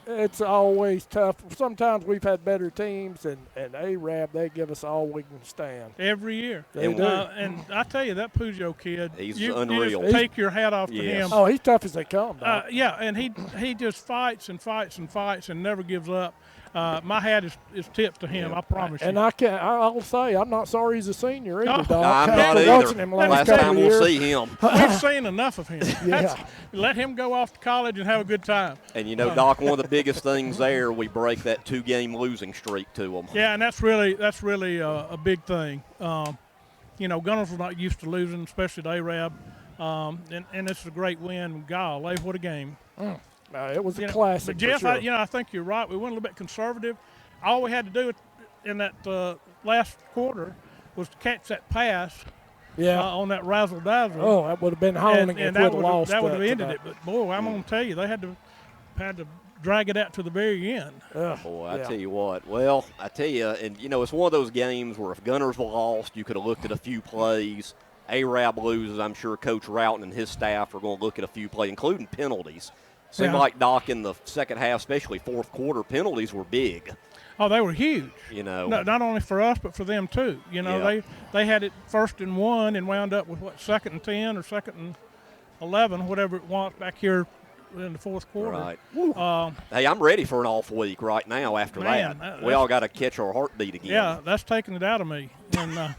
it's always tough. Sometimes we've had better teams, and Arab, they give us all we can stand. Every year. They do. And I tell you, that Peugeot kid, he's unreal. unreal. You take your hat off to him. Oh, he's tough as they come, Doc. Yeah, and he just fights and fights and fights and never gives up. My hat is tipped to him, I promise you. And I'll say, I'm not sorry he's a senior either, Doc. I'm not watching either. him Last time we'll see him. We've seen enough of him. Let him go off to college and have a good time. And, you know, Doc, one of the biggest things there, we break that 2-game losing streak to them. Yeah, and that's really a big thing. You know, Guntersville's not used to losing, especially to Arab. And it's a great win. Golly, what a game. It was a classic. But Jeff, for sure. I think you're right. We went a little bit conservative. All we had to do in that last quarter was to catch that pass. Yeah. On that razzle dazzle. Oh, that would have been honing if we'd have lost that would have ended today. it. But boy, I'm gonna tell you, they had to drag it out to the very end. Boy, I tell you what. Well, I tell you, and it's one of those games where if Guntersville lost, you could have looked at a few plays. Arab loses, I'm sure Coach Routon and his staff are going to look at a few plays, including penalties. Seemed like, Doc, in the second half, especially fourth quarter, penalties were big. Oh, they were huge. Not only for us, but for them too. They had it 1st and 1 and wound up with 2nd and 10 or 2nd and 11, whatever it was back here in the fourth quarter. Right. Hey, I'm ready for an off week right now. After that, we all got to catch our heartbeat again. Yeah, that's taking it out of me. And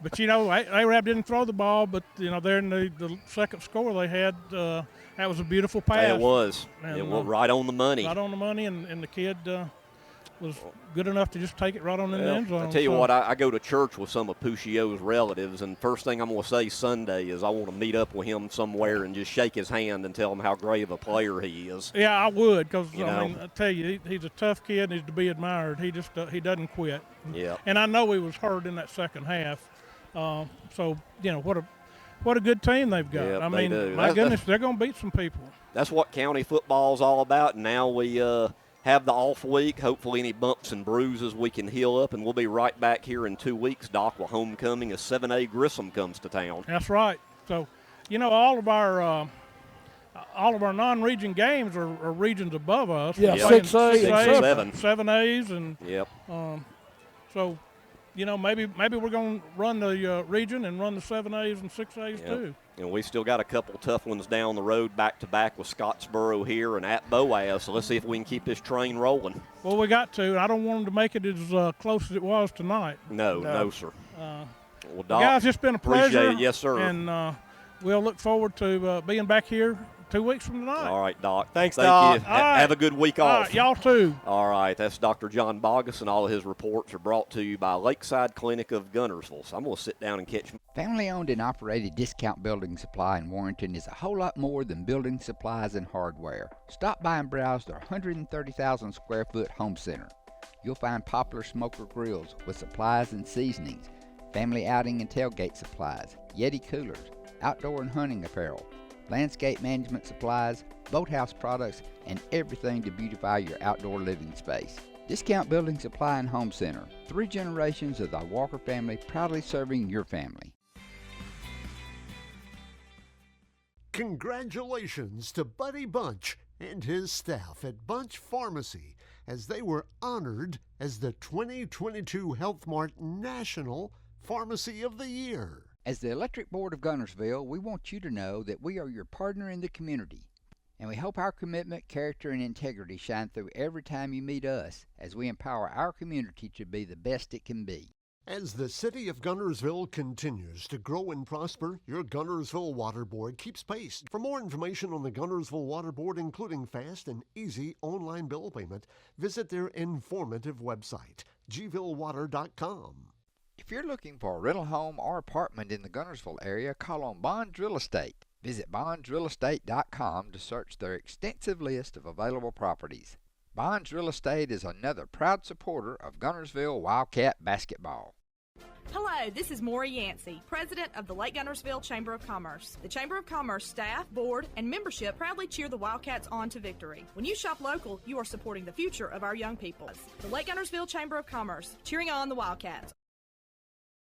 but Arab didn't throw the ball, but there in the second score they had. That was a beautiful pass. It was. And, it was right on the money. Right on the money, and the kid was good enough to just take it right on in the end zone. I tell you what, I go to church with some of Puccio's relatives, and first thing I'm going to say Sunday is I want to meet up with him somewhere and just shake his hand and tell him how great of a player he is. Yeah, I would, because I tell you, he's a tough kid. He's to be admired. He just he doesn't quit. Yeah. And I know he was hurt in that second half. So what a good team they've got. Yep, I mean, they do. my goodness, they're going to beat some people. That's what county football's all about. And now we have the off week. Hopefully any bumps and bruises we can heal up, and we'll be right back here in 2 weeks, Doc, with homecoming as 7A Grissom comes to town. That's right. So, all of our non-region games are regions above us. Yeah, 6A and 7As, and yep. So, maybe we're going to run the region and run the 7As and 6As too. And we still got a couple tough ones down the road back-to-back with Scottsboro here and at Boaz. So let's see if we can keep this train rolling. Well, we got to. I don't want them to make it as close as it was tonight. No, sir. Well, Doc, guys, it's been a pleasure. Appreciate it. Yes, sir. And we'll look forward to being back here 2 weeks from tonight. All right, Doc. Thank you. Doc. Have a good week off. All right, y'all too. All right, that's Dr. John Bogus, and all of his reports are brought to you by Lakeside Clinic of Guntersville. So I'm going to sit down and catch. Family-owned and operated Discount Building Supply in Warrenton is a whole lot more than building supplies and hardware. Stop by and browse their 130,000 square foot home center. You'll find popular smoker grills with supplies and seasonings, family outing and tailgate supplies, Yeti coolers, outdoor and hunting apparel, landscape management supplies, boathouse products, and everything to beautify your outdoor living space. Discount Building Supply and Home Center. 3 generations of the Walker family proudly serving your family. Congratulations to Buddy Bunch and his staff at Bunch Pharmacy as they were honored as the 2022 Health Mart National Pharmacy of the Year. As the Electric Board of Guntersville, we want you to know that we are your partner in the community, and we hope our commitment, character, and integrity shine through every time you meet us as we empower our community to be the best it can be. As the city of Guntersville continues to grow and prosper, your Guntersville Water Board keeps pace. For more information on the Guntersville Water Board, including fast and easy online bill payment, visit their informative website, gvillewater.com. If you're looking for a rental home or apartment in the Guntersville area, call on Bonds Real Estate. Visit bondsrealestate.com to search their extensive list of available properties. Bonds Real Estate is another proud supporter of Guntersville Wildcat basketball. Hello, this is Maury Yancey, President of the Lake Guntersville Chamber of Commerce. The Chamber of Commerce staff, board, and membership proudly cheer the Wildcats on to victory. When you shop local, you are supporting the future of our young people. The Lake Guntersville Chamber of Commerce, cheering on the Wildcats.